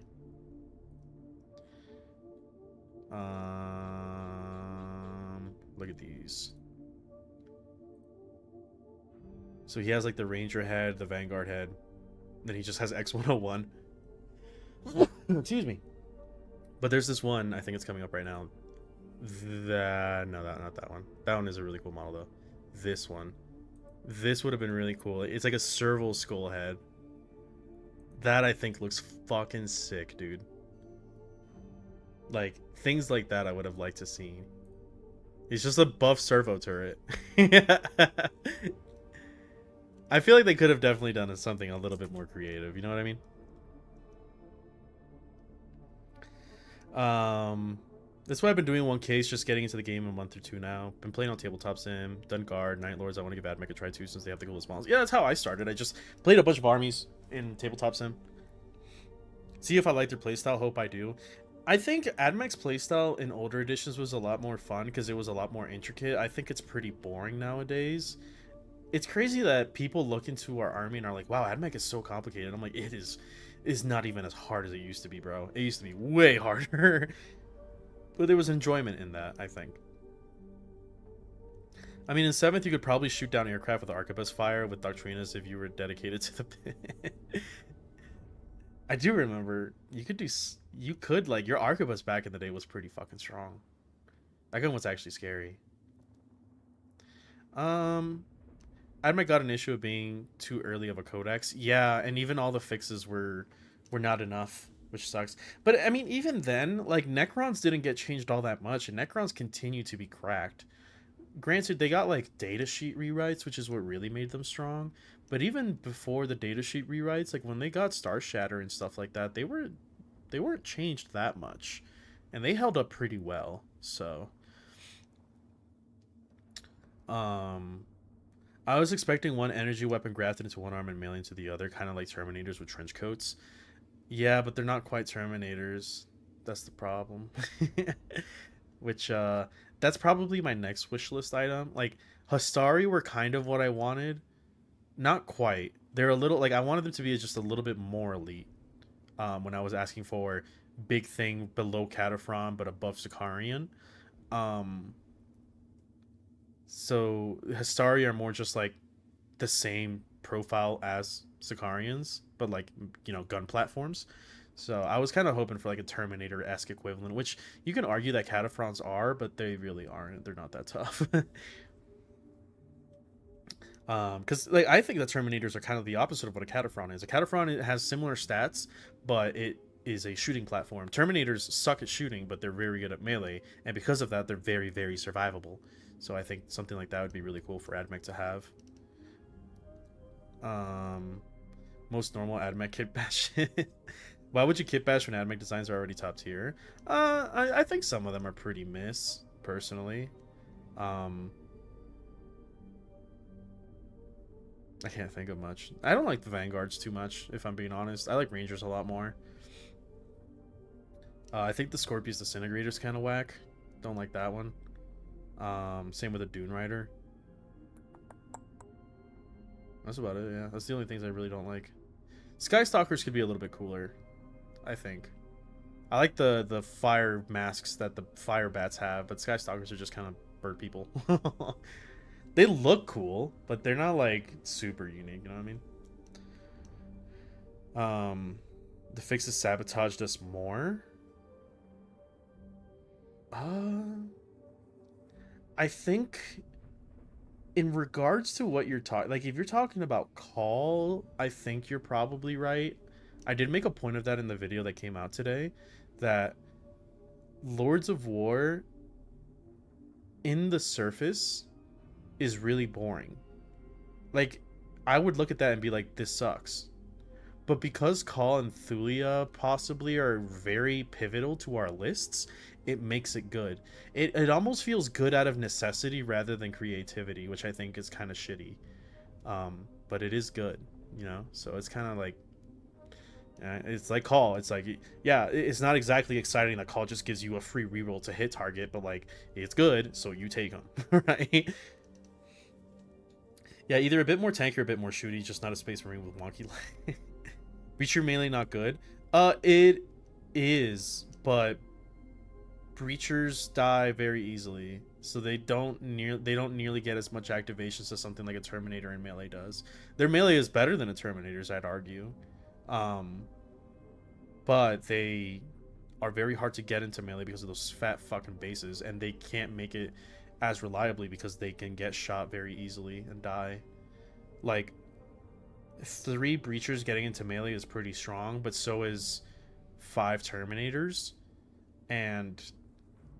Look at these. So he has like the Ranger head, the Vanguard head. Then he just has X101. Excuse me. But there's this one, I think it's coming up right now. No, not that one. That one is a really cool model, though. This one. This would have been really cool. It's like a serval skull head. That, I think, looks fucking sick, dude. Like, things like that I would have liked to see. He's just a buff servo turret. I feel like they could have definitely done something a little bit more creative. You know what I mean? That's why I've been doing 1Ks, just getting into the game a month or two now. Been playing on Tabletop Sim, done Guard, Night Lords. I want to give Admech a try too, since they have the coolest models. Yeah, that's how I started. I just played a bunch of armies in Tabletop Sim. See if I like their playstyle. Hope I do. I think Admech's playstyle in older editions was a lot more fun because it was a lot more intricate. I think it's pretty boring nowadays. It's crazy that people look into our army and are like, wow, Admech is so complicated. I'm like, it is not even as hard as it used to be, bro. It used to be way harder. But there was enjoyment in that, I think. I mean, in 7th, you could probably shoot down aircraft with arquebus fire with Doctrinas if you were dedicated to the pit. I do remember, like, your arquebus back in the day was pretty fucking strong. That gun was actually scary. Admech got an issue of being too early of a codex. Yeah, and even all the fixes were not enough, which sucks. But, I mean, even then, like, Necrons didn't get changed all that much, and Necrons continue to be cracked. Granted, they got, like, datasheet rewrites, which is what really made them strong. But even before the datasheet rewrites, like, when they got Star Shatter and stuff like that, they weren't changed that much. And they held up pretty well, so... I was expecting one energy weapon grafted into one arm and melee into the other, kind of like Terminators with trench coats. Yeah, but they're not quite Terminators. That's the problem. Which that's probably my next wish list item. Like Hastari were kind of what I wanted. Not quite. They're a little like I wanted them to be just a little bit more elite. When I was asking for big thing below Cataphren but above Sicarian. Um so Hastari are more just like the same profile as Sicarians, but like gun platforms. So I was kind of hoping for like a Terminator-esque equivalent, which you can argue that Cataphrons are, but they really aren't. They're not that tough. Because like I think that Terminators are kind of the opposite of what a Cataphron is. A Cataphron has similar stats, but it is a shooting platform. Terminators suck at shooting, but they're very good at melee, and because of that, they're very, very survivable. So I think something like that would be really cool for Admech to have. Most normal Admech kit bash. Why would you kit bash when Admech designs are already top tier? I think some of them are pretty miss, personally. I can't think of much. I don't like the Vanguards too much, if I'm being honest. I like Rangers a lot more. I think the Scorpius Disintegrator's kind of whack. Don't like that one. Same with the Dune Rider. That's about it, yeah. That's the only things I really don't like. Skystalkers could be a little bit cooler, I think. I like the fire masks that the fire bats have, but Skystalkers are just kind of bird people. They look cool, but they're not like super unique, you know what I mean? The fixes sabotaged us more. I think in regards to what you're talking, like if you're talking about call, I think you're probably right. I did make a point of that in the video that came out today, that Lords of War in the surface is really boring. Like, I would look at that and be like, this sucks. But because Call and Thulia possibly are very pivotal to our lists, it makes it good. It almost feels good out of necessity rather than creativity, which I think is kind of shitty. But it is good, you know? So it's kind of like, it's like Call. It's like, yeah, it's not exactly exciting that Call just gives you a free reroll to hit target, but like, it's good, so you take them, right? Yeah, either a bit more tanky or a bit more shooty, just not a Space Marine with wonky leg. Breacher melee not good. It is, but Breachers die very easily, so they don't nearly get as much activations as something like a Terminator in melee does. Their melee is better than a Terminator's, I'd argue. But they are very hard to get into melee because of those fat fucking bases, and they can't make it as reliably because they can get shot very easily and die. Like, 3 Breachers getting into melee is pretty strong, but so is 5 Terminators. And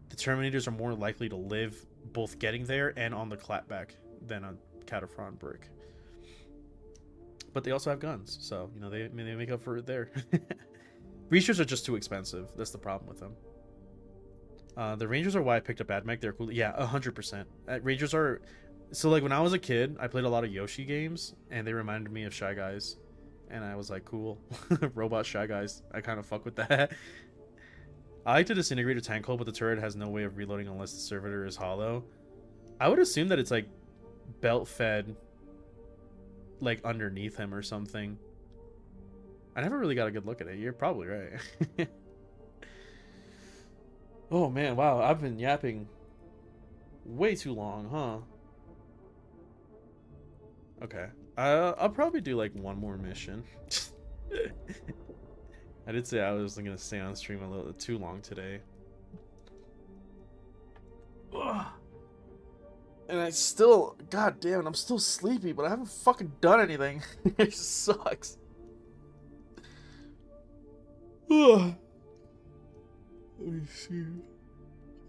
the Terminators are more likely to live both getting there and on the clapback than a Cataphren brick. But they also have guns, so, you know, they make up for it there. Breachers are just too expensive. That's the problem with them. The Rangers are why I picked up Admech. They're cool. Yeah, 100%. Rangers are... So, like, when I was a kid, I played a lot of Yoshi games, and they reminded me of Shy Guys. And I was like, cool. Robot Shy Guys. I kind of fuck with that. I like to disintegrate a tank hole, but the turret has no way of reloading unless the servitor is hollow. I would assume that it's, like, belt-fed, like, underneath him or something. I never really got a good look at it. You're probably right. Oh, man. Wow. I've been yapping way too long, huh? Okay. I'll probably do like one more mission. I did say I was gonna stay on stream a little too long today. Ugh. And I still, god damn it, I'm still sleepy, but I haven't fucking done anything. It sucks. Ugh. Let me see.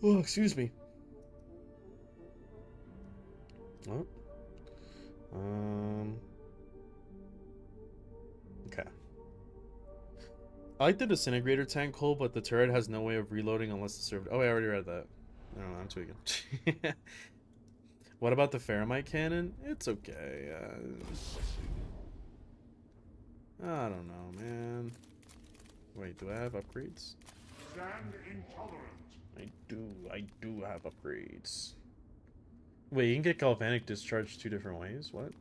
Oh, excuse me. Oh. Okay. I like the disintegrator tank hull, but the turret has no way of reloading unless the server. Oh, I already read that. I don't know, I'm tweaking. What about the Ferromite cannon? It's okay. I don't know, man. Wait, do I have upgrades? Stand intolerant. I do have upgrades. Wait, you can get galvanic discharge 2 different ways? What?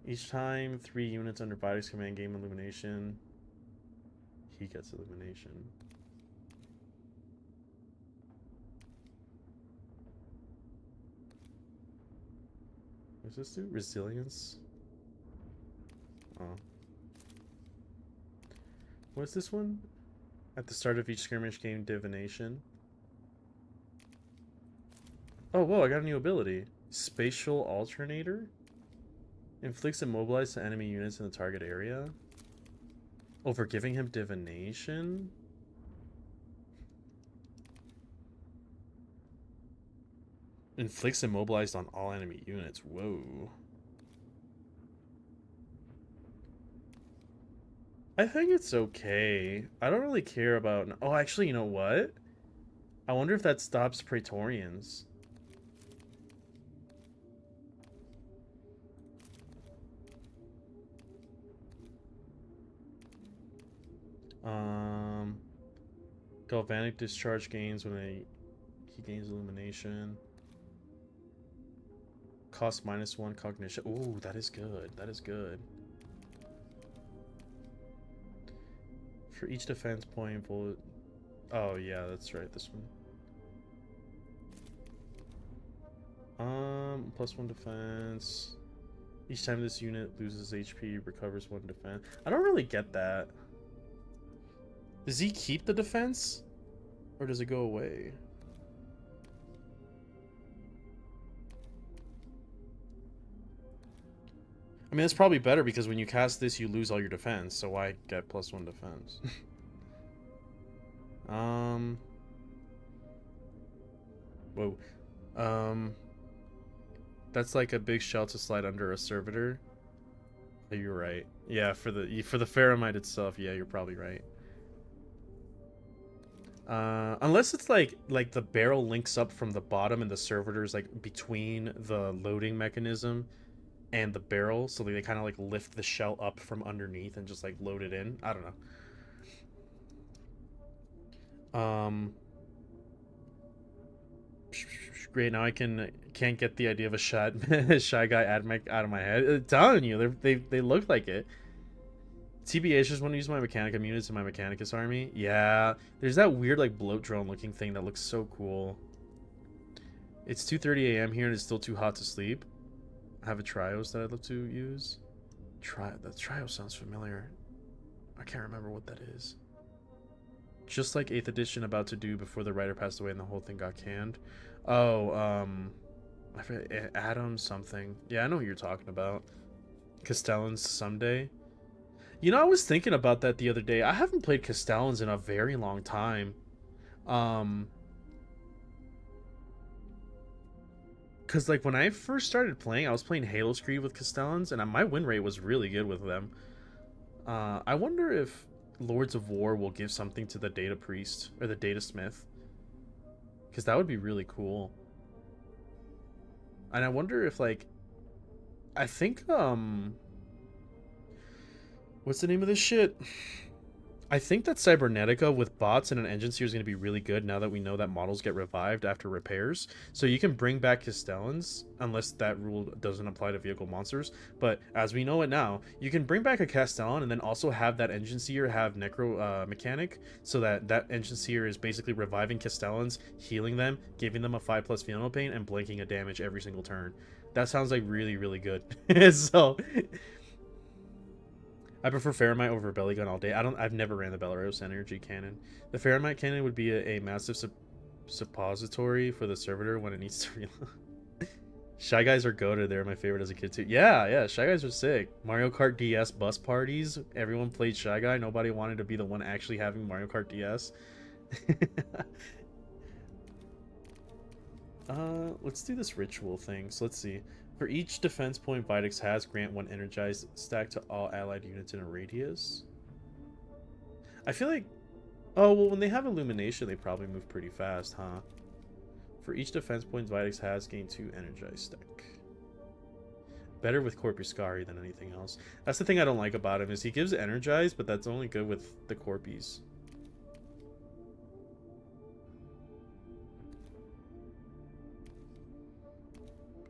Each time 3 units under Vidox command gain illumination, he gets illumination. What's this do? Resilience? Oh. What's this one? At the start of each skirmish, gain divination. Oh, whoa, I got a new ability. Spatial Alternator? Inflicts immobilize to enemy units in the target area. Over giving him divination? Inflicts immobilized on all enemy units. Whoa. I think it's okay. I don't really care about... Oh, actually, you know what? I wonder if that stops Praetorians. Galvanic discharge gains when he gains illumination. Cost -1 cognition. Ooh, that is good. That is good. For each defense point, bullet. Oh yeah, that's right. This one. +1 defense. Each time this unit loses HP, recovers 1 defense. I don't really get that. Does he keep the defense? Or does it go away? I mean, it's probably better because when you cast this, you lose all your defense. So why get +1 defense? Whoa. That's like a big shell to slide under a servitor. You're right. Yeah, for the Ferromite itself, yeah, you're probably right. Unless it's like the barrel links up from the bottom and the servitor is like between the loading mechanism and the barrel, so they kind of like lift the shell up from underneath and just like load it in. I don't know. Great. Now I can't get the idea of a shy guy Admech out of my head. I'm telling you, they look like it. TBH just want to use my Mechanicum units in my Mechanicus army. Yeah, there's that weird like bloat drone looking thing that looks so cool. It's 2:30 a.m. here and it's still too hot to sleep. I have a Trios that I'd love to use. The Trios sounds familiar. I can't remember what that is. Just like 8th edition about to do before the writer passed away and the whole thing got canned. Oh, I forget, Adam something. Yeah, I know who you're talking about. Castellans someday. You know, I was thinking about that the other day. I haven't played Castellans in a very long time. Because, like, when I first started playing, I was playing Halo Screed with Castellans, and my win rate was really good with them. I wonder if Lords of War will give something to the Data Priest, or the Data Smith. Because that would be really cool. And I wonder if, like... I think, what's the name of this shit? I think that Cybernetica with bots and an engine seer is going to be really good now that we know that models get revived after repairs. So you can bring back Castellans, unless that rule doesn't apply to vehicle monsters. But as we know it now, you can bring back a Castellan and then also have that engine seer have Necro Mechanic, so that engine seer is basically reviving Castellans, healing them, giving them a 5+ Feel Pain, and blanking a damage every single turn. That sounds like really, really good. So... I prefer Ferromite over Bellygun all day. I've never ran the Belarus energy cannon. The Ferromite cannon would be a massive suppository for the servitor when it needs to reload. Shy Guys are goated. They're my favorite as a kid too. Yeah, Shy Guys are sick. Mario Kart DS bus parties. Everyone played Shy Guy. Nobody wanted to be the one actually having Mario Kart DS. Let's do this ritual thing. So let's see. For each defense point Vidox has, grant 1 energized stack to all allied units in a radius. I feel like... Oh, well, when they have illumination, they probably move pretty fast, huh? For each defense point Vitex has, gain 2 energized stick. Better with Corpuscari than anything else. That's the thing I don't like about him, is he gives energized, but that's only good with the Corpies.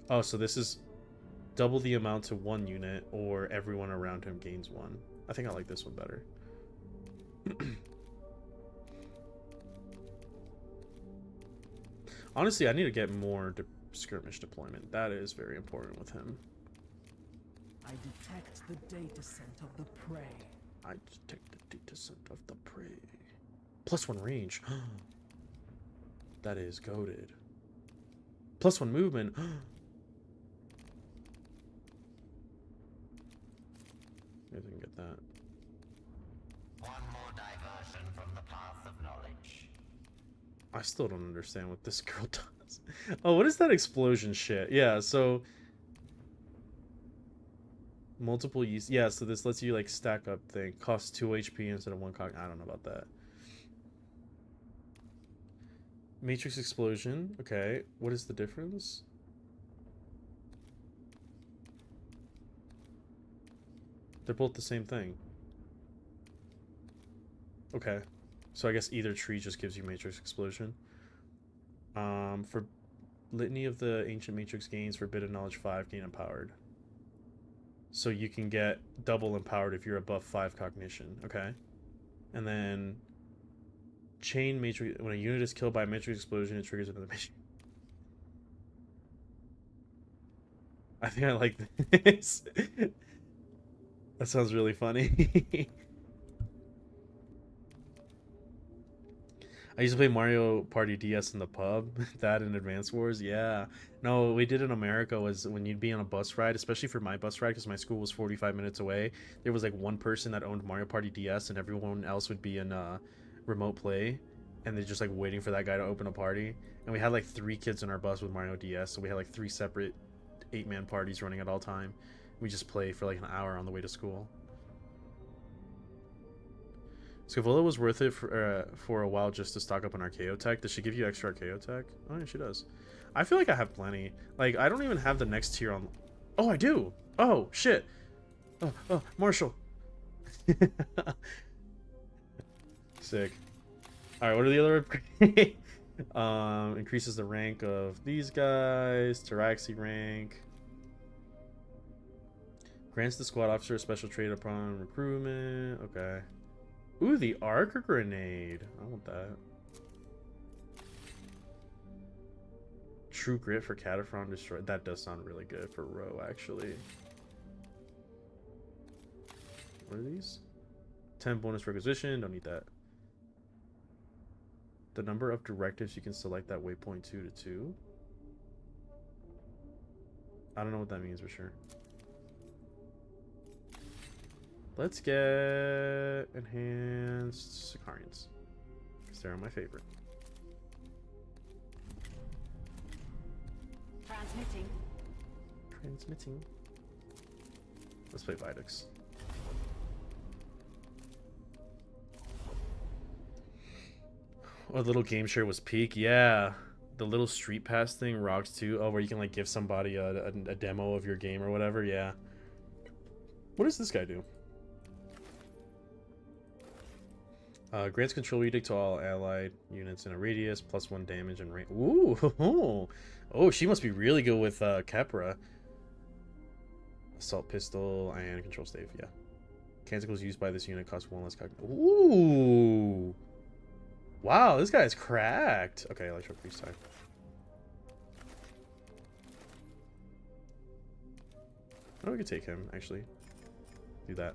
Oh, so this is double the amount to 1 unit, or everyone around him gains 1. I think I like this one better. Honestly, I need to get more skirmish deployment. That is very important with him. I detect the data scent of the prey. I detect the data scent of the prey. +1 range. That is goated. +1 movement. Maybe I can get that. One more diversion from the path of knowledge. I still don't understand what this girl does. Oh, what is that explosion shit? Yeah, so multiple use. Yeah, so this lets you like stack up thing. Costs 2 HP instead of 1 cog. I don't know about that. Matrix explosion. Okay, what is the difference? They're both the same thing. Okay, so I guess either tree just gives you Matrix explosion. For Litany of the Ancient Matrix gains Forbidden Knowledge 5, gain empowered. So you can get double empowered if you're above 5 cognition. Okay, and then Chain Matrix. When a unit is killed by a Matrix explosion, it triggers another Matrix. I think I like this. That sounds really funny. I used to play Mario Party DS in the pub. That in Advance Wars, yeah. No, we did in America was when you'd be on a bus ride, especially for my bus ride, because my school was 45 minutes away. There was like one person that owned Mario Party DS, and everyone else would be in remote play, and they're just like waiting for that guy to open a party. And we had like 3 kids in our bus with Mario DS, so we had like 3 separate 8-man parties running at all time. We just play for like an hour on the way to school. Scavola was worth it for a while just to stock up on Archaeo tech. Does she give you extra Archaeo tech? Oh yeah, she does. I feel like I have plenty. Like, I don't even have the next tier on... Oh, I do! Oh, shit! Oh, Marshall! Sick. Alright, what are the other upgrades? Increases the rank of these guys. Taraxi rank. Grants the squad officer a special trait upon recruitment. Okay. Ooh, the arc grenade. I want that. True grit for Cataphrone destroy. That does sound really good for Row, actually. What are these? 10 bonus requisition. Don't need that. The number of directives you can select that waypoint 2 to 2. I don't know what that means for sure. Let's get enhanced Sicarians, because they're my favorite. Transmitting. Let's play Vitex. Oh, little game share was peak. Yeah, the little street pass thing rocks too. Oh, where you can like give somebody a demo of your game or whatever. Yeah. What does this guy do? Grants control edict to all allied units in a radius, +1 damage and range. Ooh, oh, she must be really good with Kepra. Assault pistol and control stave, yeah. Canticles used by this unit cost 1 less cognition. Ooh, wow, this guy is cracked. Okay, Electro Priest time. Oh, we could take him actually. Do that.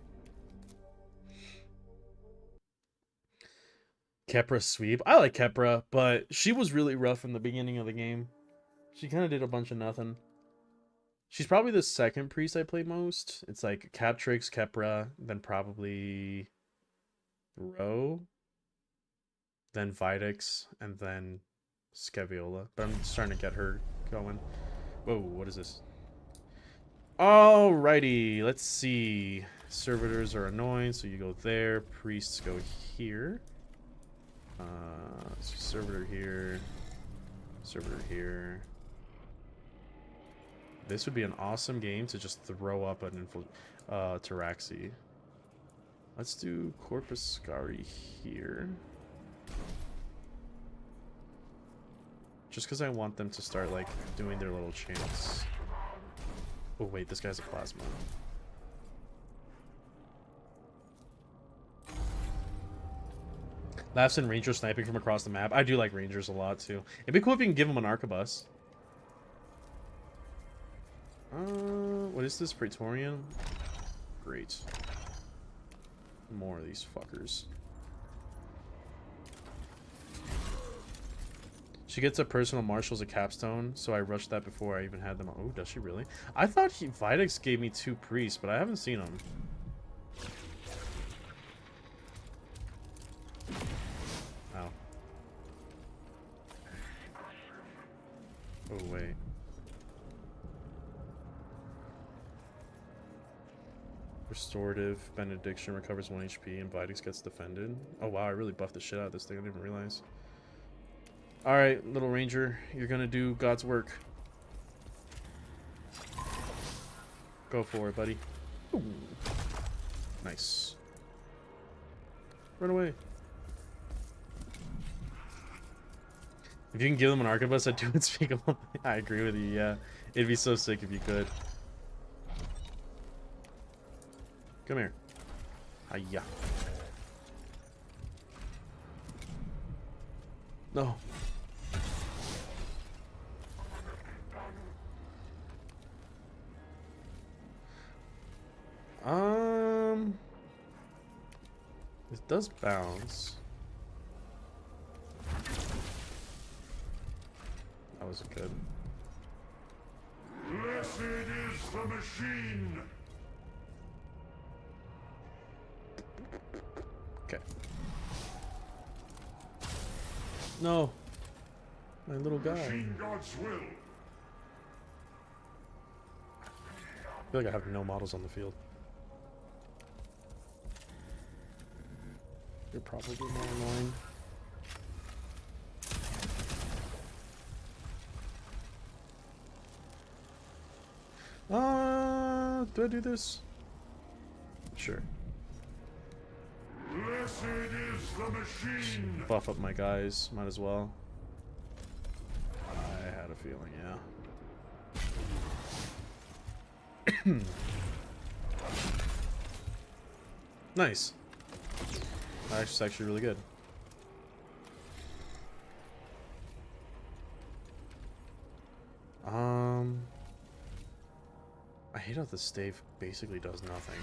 Kepra sweep. I like Kepra, but she was really rough in the beginning of the game. She kind of did a bunch of nothing. She's probably the second priest I play most. It's like Captrix, Kepra, then probably Ro, then Vitex, and then Scaviola. But I'm starting to get her going. Whoa, what is this? Alrighty, let's see. Servitors are annoying, so you go there. Priests go here. Servitor here. Servitor here. This would be an awesome game to just throw up an Taraxi. Let's do Corpus Scari here. Just because I want them to start, like, doing their little chants. Oh, wait, this guy's a plasma. Laughs and Ranger sniping from across the map. I do like Rangers a lot, too. It'd be cool if you can give them an arquebus. What is this? Praetorian? Great. More of these fuckers. She gets a personal marshal as a capstone, so I rushed that before I even had them. Oh, does she really? I thought Videx gave me 2 priests, but I haven't seen them. Ow. Oh, wait. Restorative Benediction recovers 1 HP and Videx gets defended. Oh wow, I really buffed the shit out of this thing. I didn't even realize. Alright, little ranger, you're gonna do God's work. Go for it, buddy. Ooh. Nice. Run away. If you can give them an arquebus, I do unspeakable. I agree with you, yeah. It'd be so sick if you could. Come here. Hiya. No. It does bounce. That was good. Blessed is the machine! Okay. No. My little guy. Machine God's will. I feel like I have no models on the field. You're probably more annoying. Do I do this? Sure. Blessed is the machine. Buff up my guys, might as well. I had a feeling, yeah. Nice. That's actually really good. I hate how the stave basically does nothing.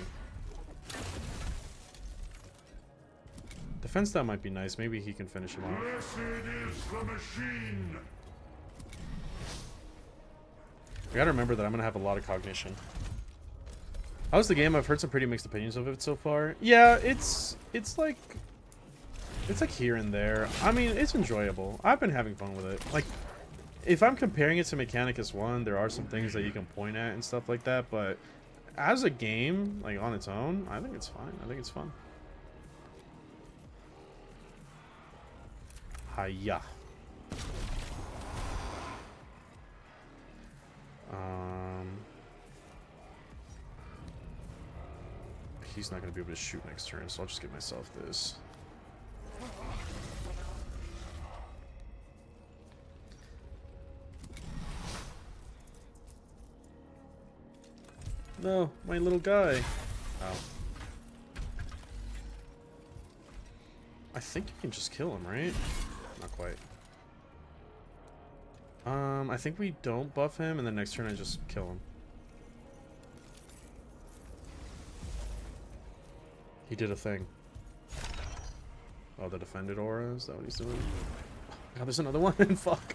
Defense that might be nice. Maybe he can finish him off. Blessed is the machine. I gotta remember that I'm gonna have a lot of cognition. How's the game? I've heard some pretty mixed opinions of it so far. Yeah, it's like here and there. I mean, it's enjoyable. I've been having fun with it. Like, if I'm comparing it to Mechanicus 1, there are some things that you can point at and stuff like that, but as a game, like on its own, I think it's fine. I think it's fun. Hiya. He's not going to be able to shoot next turn, so I'll just give myself this. No, my little guy. Oh. I think you can just kill him, right? Not quite. I think we don't buff him, and then next turn I just kill him. He did a thing. Oh, the defended aura? Is that what he's doing? Oh, God, there's another one. Fuck.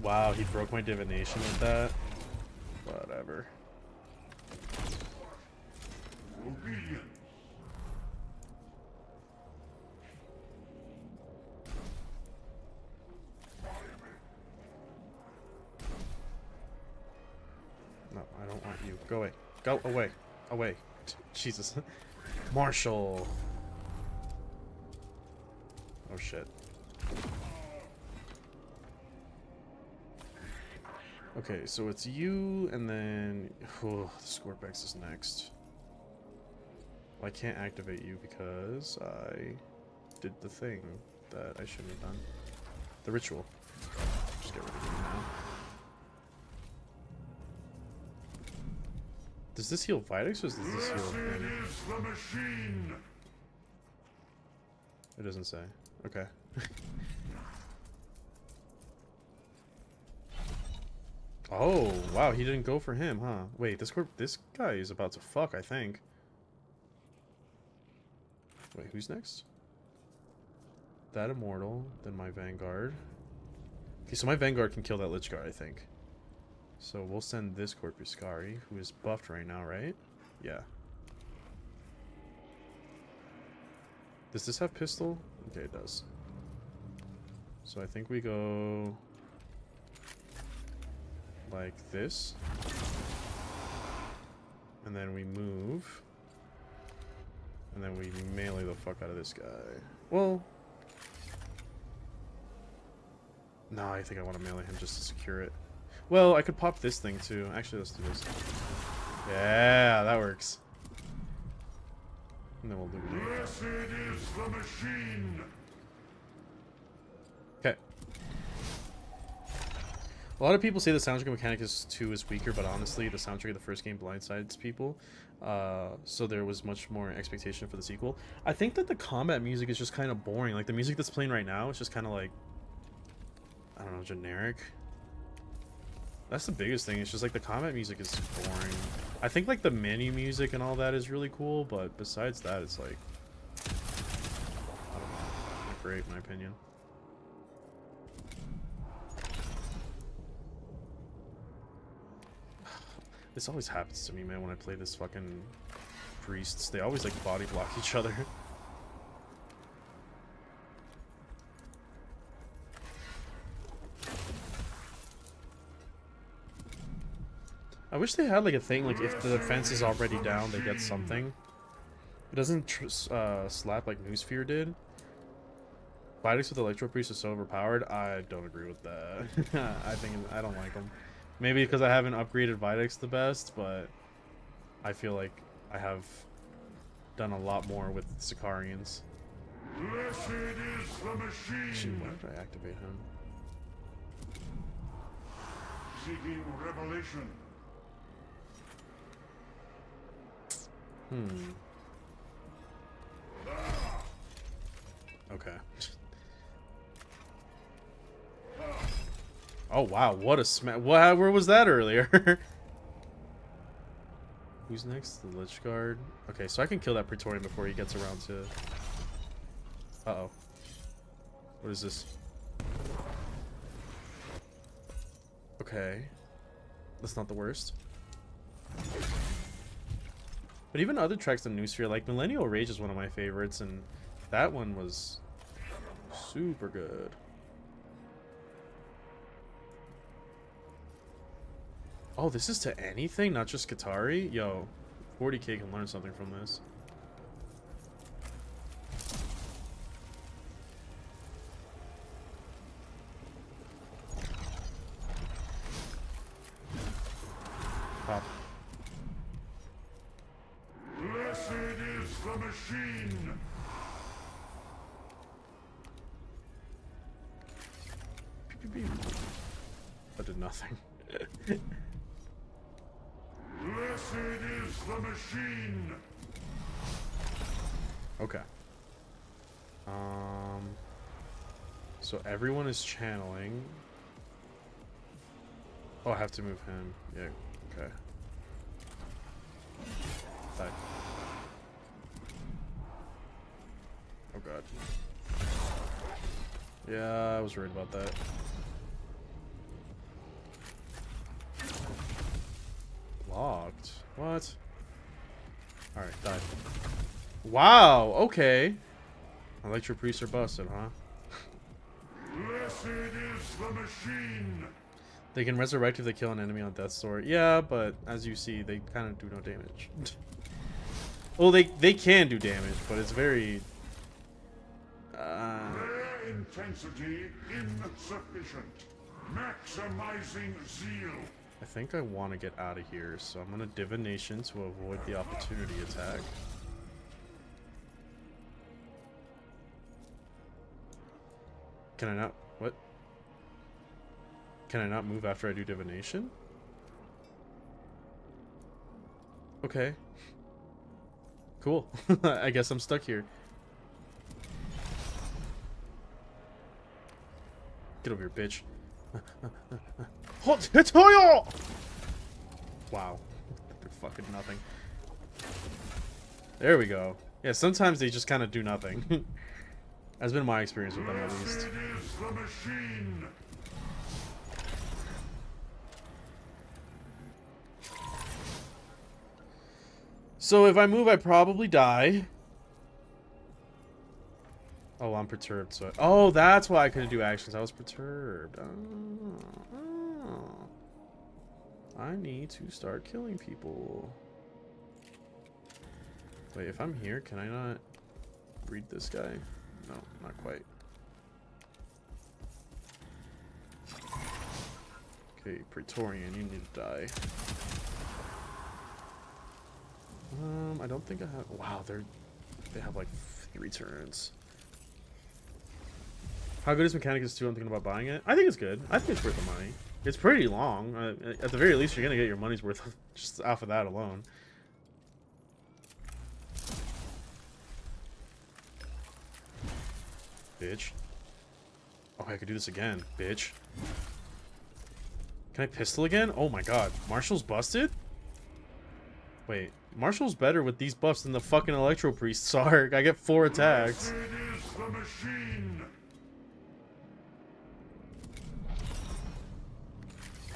Wow, he broke my divination with that. Whatever. Obedience. No, I don't want you. Go away. Go away. Away. Jesus. Marshall. Oh shit. Okay, so it's you, and then... Oh, the Scorpex is next. Well, I can't activate you because I did the thing that I shouldn't have done. The ritual. Just get rid of you now. Does this heal Vitex, or does this heal him? The machine. It doesn't say. Okay. Oh, wow, he didn't go for him, huh? Wait, this guy is about to fuck, I think. Wait, who's next? That Immortal, then my Vanguard. Okay, so my Vanguard can kill that Lich Guard, I think. So we'll send this Corpuscari, who is buffed right now, right? Yeah. Does this have pistol? Okay, it does. So I think we go... like this. And then we move. And then we melee the fuck out of this guy. Well... no, I think I want to melee him just to secure it. Well, I could pop this thing too. Actually, let's do this. Yeah, that works. And then we'll illuminate. Blessed is the machine. Okay. A lot of people say the soundtrack of Mechanicus 2 is weaker, but honestly, the soundtrack of the first game blindsides people. So there was much more expectation for the sequel. I think that the combat music is just kind of boring. Like, the music that's playing right now is just kind of like... I don't know, generic. That's the biggest thing. It's just like the combat music is boring. I think like the menu music and all that is really cool, but besides that, it's like... I don't know. Not great, in my opinion. This always happens to me, man, when I play this fucking priests. They always like body block each other. I wish they had like a thing like if the defense is already down, they get something. It doesn't slap like Noosphere did. Vitex with Electro Priest is so overpowered. I don't agree with that. I don't like them. Maybe because I haven't upgraded Vitex the best, but I feel like I have done a lot more with Sicarians. Blessed is the machine. Actually, why did I activate him? Seeking revelation. Okay. Oh wow, what a smash! Where was that earlier? Who's next? The Lich Guard. Okay, so I can kill that Praetorian before he gets around to... Uh-oh. What is this? Okay. That's not the worst. But even other tracks than Noosphere, like Millennial Rage is one of my favorites, and that one was super good. Oh, this is to anything, not just Qatari? Yo, 40k can learn something from this. Pop. Blessed is the machine. That did nothing. Blessed is the machine. Okay. So everyone is channeling. Oh, I have to move him. Yeah, okay. Die. Oh god. Yeah, I was worried about that. Locked? What? Alright, die. Wow, okay. Electro Priests are busted, huh? Blessed is the machine. They can resurrect if they kill an enemy on death's door. Yeah, but as you see, they kind of do no damage. Well, they can do damage, but it's very... Their intensity insufficient. Maximizing zeal. I think I want to get out of here, so I'm gonna divination to avoid the opportunity attack. Can I not... What? Can I not move after I do divination? Okay. Cool. I guess I'm stuck here. Get over here, bitch. Wow. They're fucking nothing. There we go. Yeah, sometimes they just kind of do nothing. That's been my experience with them, at least. It is the machine. So if I move, I probably die. Oh, I'm perturbed. So oh, that's why I couldn't do actions. I was perturbed. Oh. I need to start killing people. Wait, if I'm here, can I not read this guy? No, not quite. Okay, Praetorian, you need to die. I don't think I have... Wow, they have like 3 turns. How good is Mechanicus 2? I'm thinking about buying it. I think it's good. I think it's worth the money. It's pretty long. At the very least, you're gonna get your money's worth just off of that alone. Bitch. Oh, I could do this again, bitch. Can I pistol again? Oh my god. Marshall's busted? Wait. Marshall's better with these buffs than the fucking Electro Priests are. I get 4 attacks. It is the machine.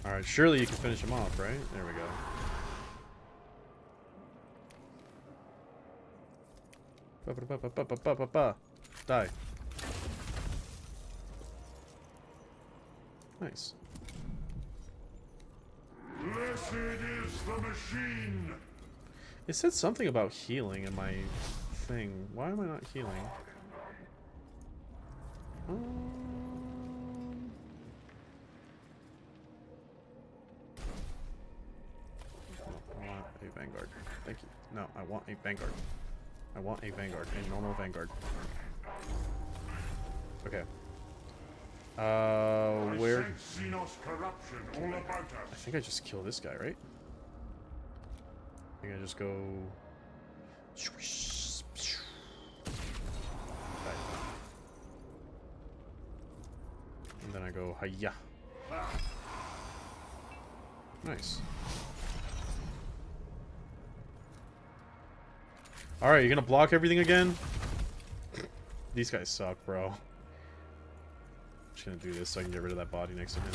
Alright, surely you can finish him off, right? There we go. Die. Nice. Blessed is the machine. It said something about healing in my thing. Why am I not healing? I want a Vanguard. Thank you. No, I want a Vanguard. I want a Vanguard. A normal Vanguard. Okay. Where? I sense Xenos corruption all about I us. think I just kill this guy, right? I think I just go... And then I go, hiya. Nice. Alright, you're gonna block everything again? These guys suck, bro. Just gonna do this so I can get rid of that body next to him.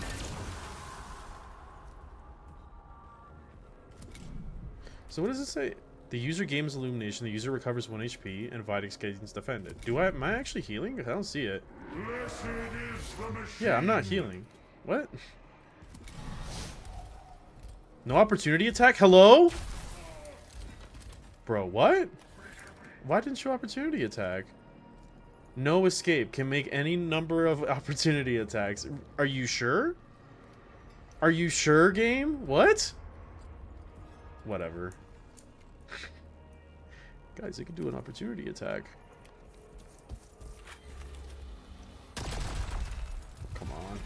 So what does it say? The user gains illumination, the user recovers 1 HP, and Vidix gains defended. Am I actually healing? I don't see it. Blessed is the machine. Yeah, I'm not healing. What? No opportunity attack? Hello? Bro, what? Why didn't you opportunity attack? No escape. Can make any number of opportunity attacks. Are you sure? Are you sure, game? What? Whatever. Guys, they can do an opportunity attack. Come on.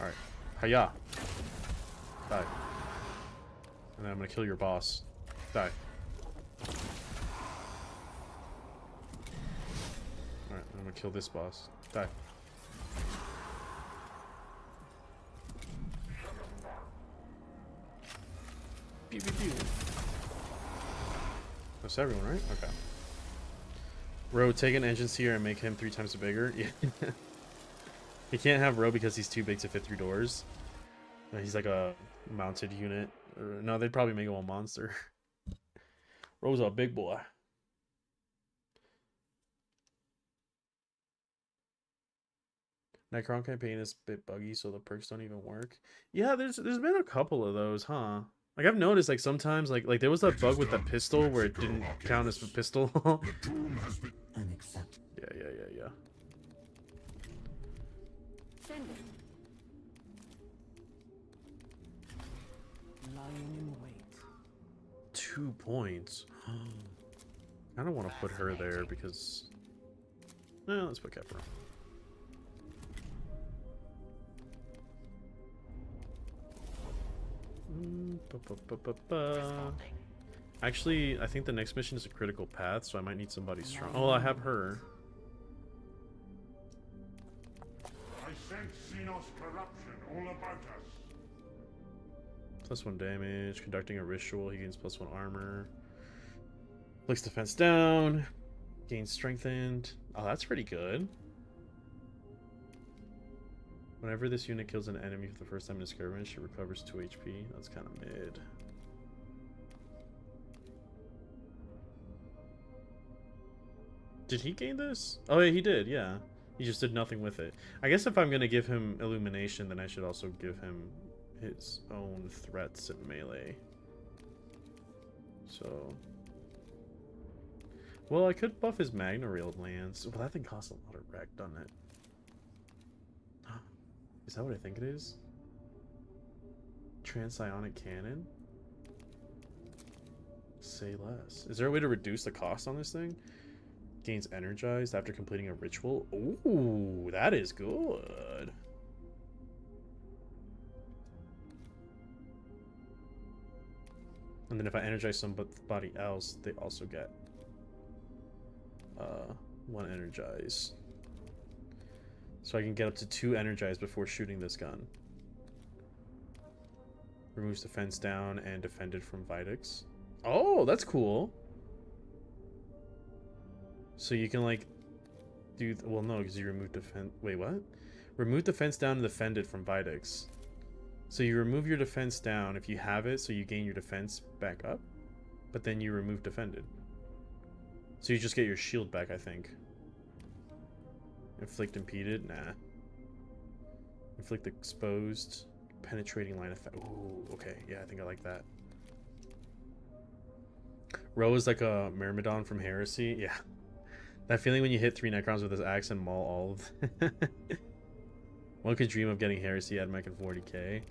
Alright. Hiya. Die. And then I'm gonna kill your boss. Die. Alright, I'm gonna kill this boss. Die. Pew, pew, pew. That's everyone, right? Okay. Ro, take an engine seer and make him 3 times bigger. Yeah. He can't have Ro because he's too big to fit through doors. He's like a mounted unit. Or, no, they'd probably make him a monster. Ro's a big boy. Necron campaign is a bit buggy, so the perks don't even work. Yeah, there's been a couple of those, huh? Like I've noticed, like sometimes, like there was that bug with the pistol where it didn't count as a pistol. The tomb has been Unacceptable. Yeah. Send it. Lying in wait. 2 points. I don't want to put her there because. No, let's put Kepler. Actually, I think the next mission is a critical path, so I might need somebody strong. Oh, I have her. I sense Xenos corruption all about us. +1 damage. Conducting a ritual. He gains +1 armor. Flicks defense down. Gains strengthened. Oh, that's pretty good. Whenever this unit kills an enemy for the first time in a skirmish, it recovers 2 HP. That's kind of mid. Did he gain this? Oh, yeah, he did, yeah. He just did nothing with it. I guess if I'm going to give him Illumination, then I should also give him his own threats in melee. So... Well, I could buff his Magna Railed Lance. Well, that thing costs a lot of wreck, doesn't it? Is that what I think it is? Transionic Cannon? Say less. Is there a way to reduce the cost on this thing? Gains energized after completing a ritual. Ooh, that is good. And then if I energize somebody else, they also get 1 energize. So I can get up to 2 energized before shooting this gun. Removes defense down and defended from Vitex. Oh, that's cool. So you can like do well, no, because you remove defense. Wait, what? Remove defense down and defended from Vitex. So you remove your defense down if you have it, so you gain your defense back up, but then you remove defended. So you just get your shield back, I think. Inflict impeded? Nah. Inflict exposed. Penetrating line effect. Ooh, okay. Yeah, I think I like that. Ro is like a Myrmidon from Heresy. Yeah. That feeling when you hit 3 Necrons with his axe and maul all of them. One could dream of getting Heresy, Admech, and 40k.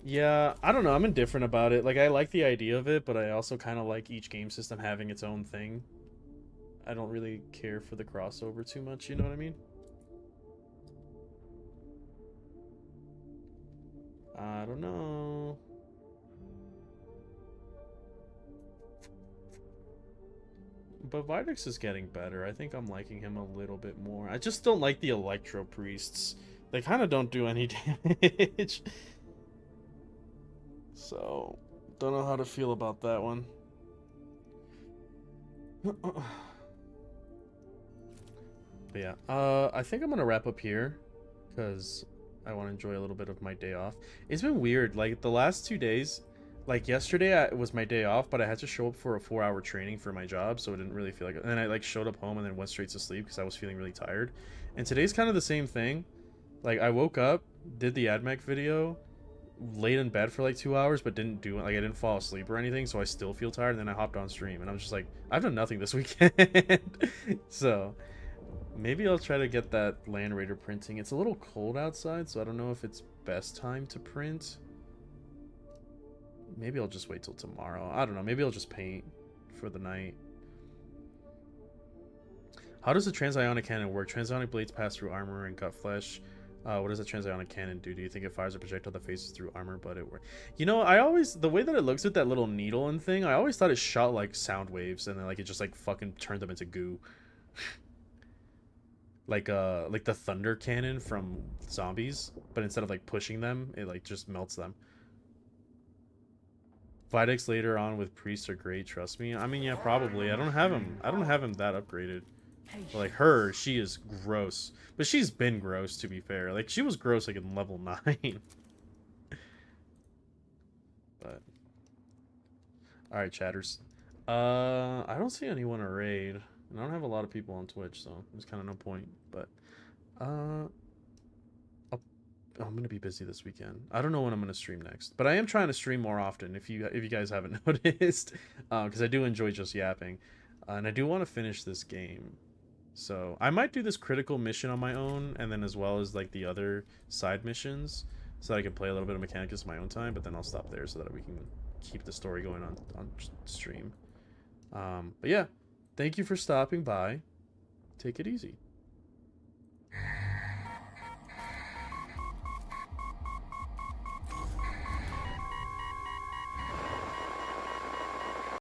Yeah, I don't know. I'm indifferent about it. Like, I like the idea of it, but I also kind of like each game system having its own thing. I don't really care for the crossover too much, you know what I mean? I don't know. But Vitex is getting better. I think I'm liking him a little bit more. I just don't like the Electro Priests. They kind of don't do any damage. So, don't know how to feel about that one. But yeah, I think I'm gonna wrap up here because I want to enjoy a little bit of my day off. It's been weird, like the last 2 days, like yesterday it was my day off, but I had to show up for a 4-hour training for my job, so it didn't really feel like it. And then I like showed up home and then went straight to sleep because I was feeling really tired. And today's kind of the same thing. Like I woke up, did the Admech video, laid in bed for like 2 hours, but didn't do it. Like I didn't fall asleep or anything, so I still feel tired. And then I hopped on stream, and I'm just like, I've done nothing this weekend. So maybe I'll try to get that Land Raider printing. It's a little cold outside, so I don't know if it's best time to print. Maybe I'll just wait till tomorrow. I don't know. Maybe I'll just paint for the night. How does the Transionic Cannon work? Transionic blades pass through armor and gut flesh. What does a Transionic Cannon do? Do you think it fires a projectile that faces through armor, but it works? You know, I always... The way that it looks with that little needle and thing, I always thought it shot, like, sound waves, and then, like, it just, like, fucking turned them into goo. Like the Thunder Cannon from Zombies, but instead of, like, pushing them, it, like, just melts them. Vitex later on with priests are great, trust me. I mean, yeah, probably. I don't have him that upgraded. But like her, she is gross. But she's been gross, to be fair. Like she was gross like in level 9. But alright, chatters. I don't see anyone to raid. And I don't have a lot of people on Twitch, so there's kinda no point. But I'm gonna be busy this weekend. I don't know when I'm gonna stream next, but I am trying to stream more often. If you guys haven't noticed, because I do enjoy just yapping, and I do want to finish this game. So I might do this critical mission on my own, and then as well as like the other side missions, so that I can play a little bit of Mechanicus in my own time. But then I'll stop there so that we can keep the story going on stream. But yeah, thank you for stopping by. Take it easy.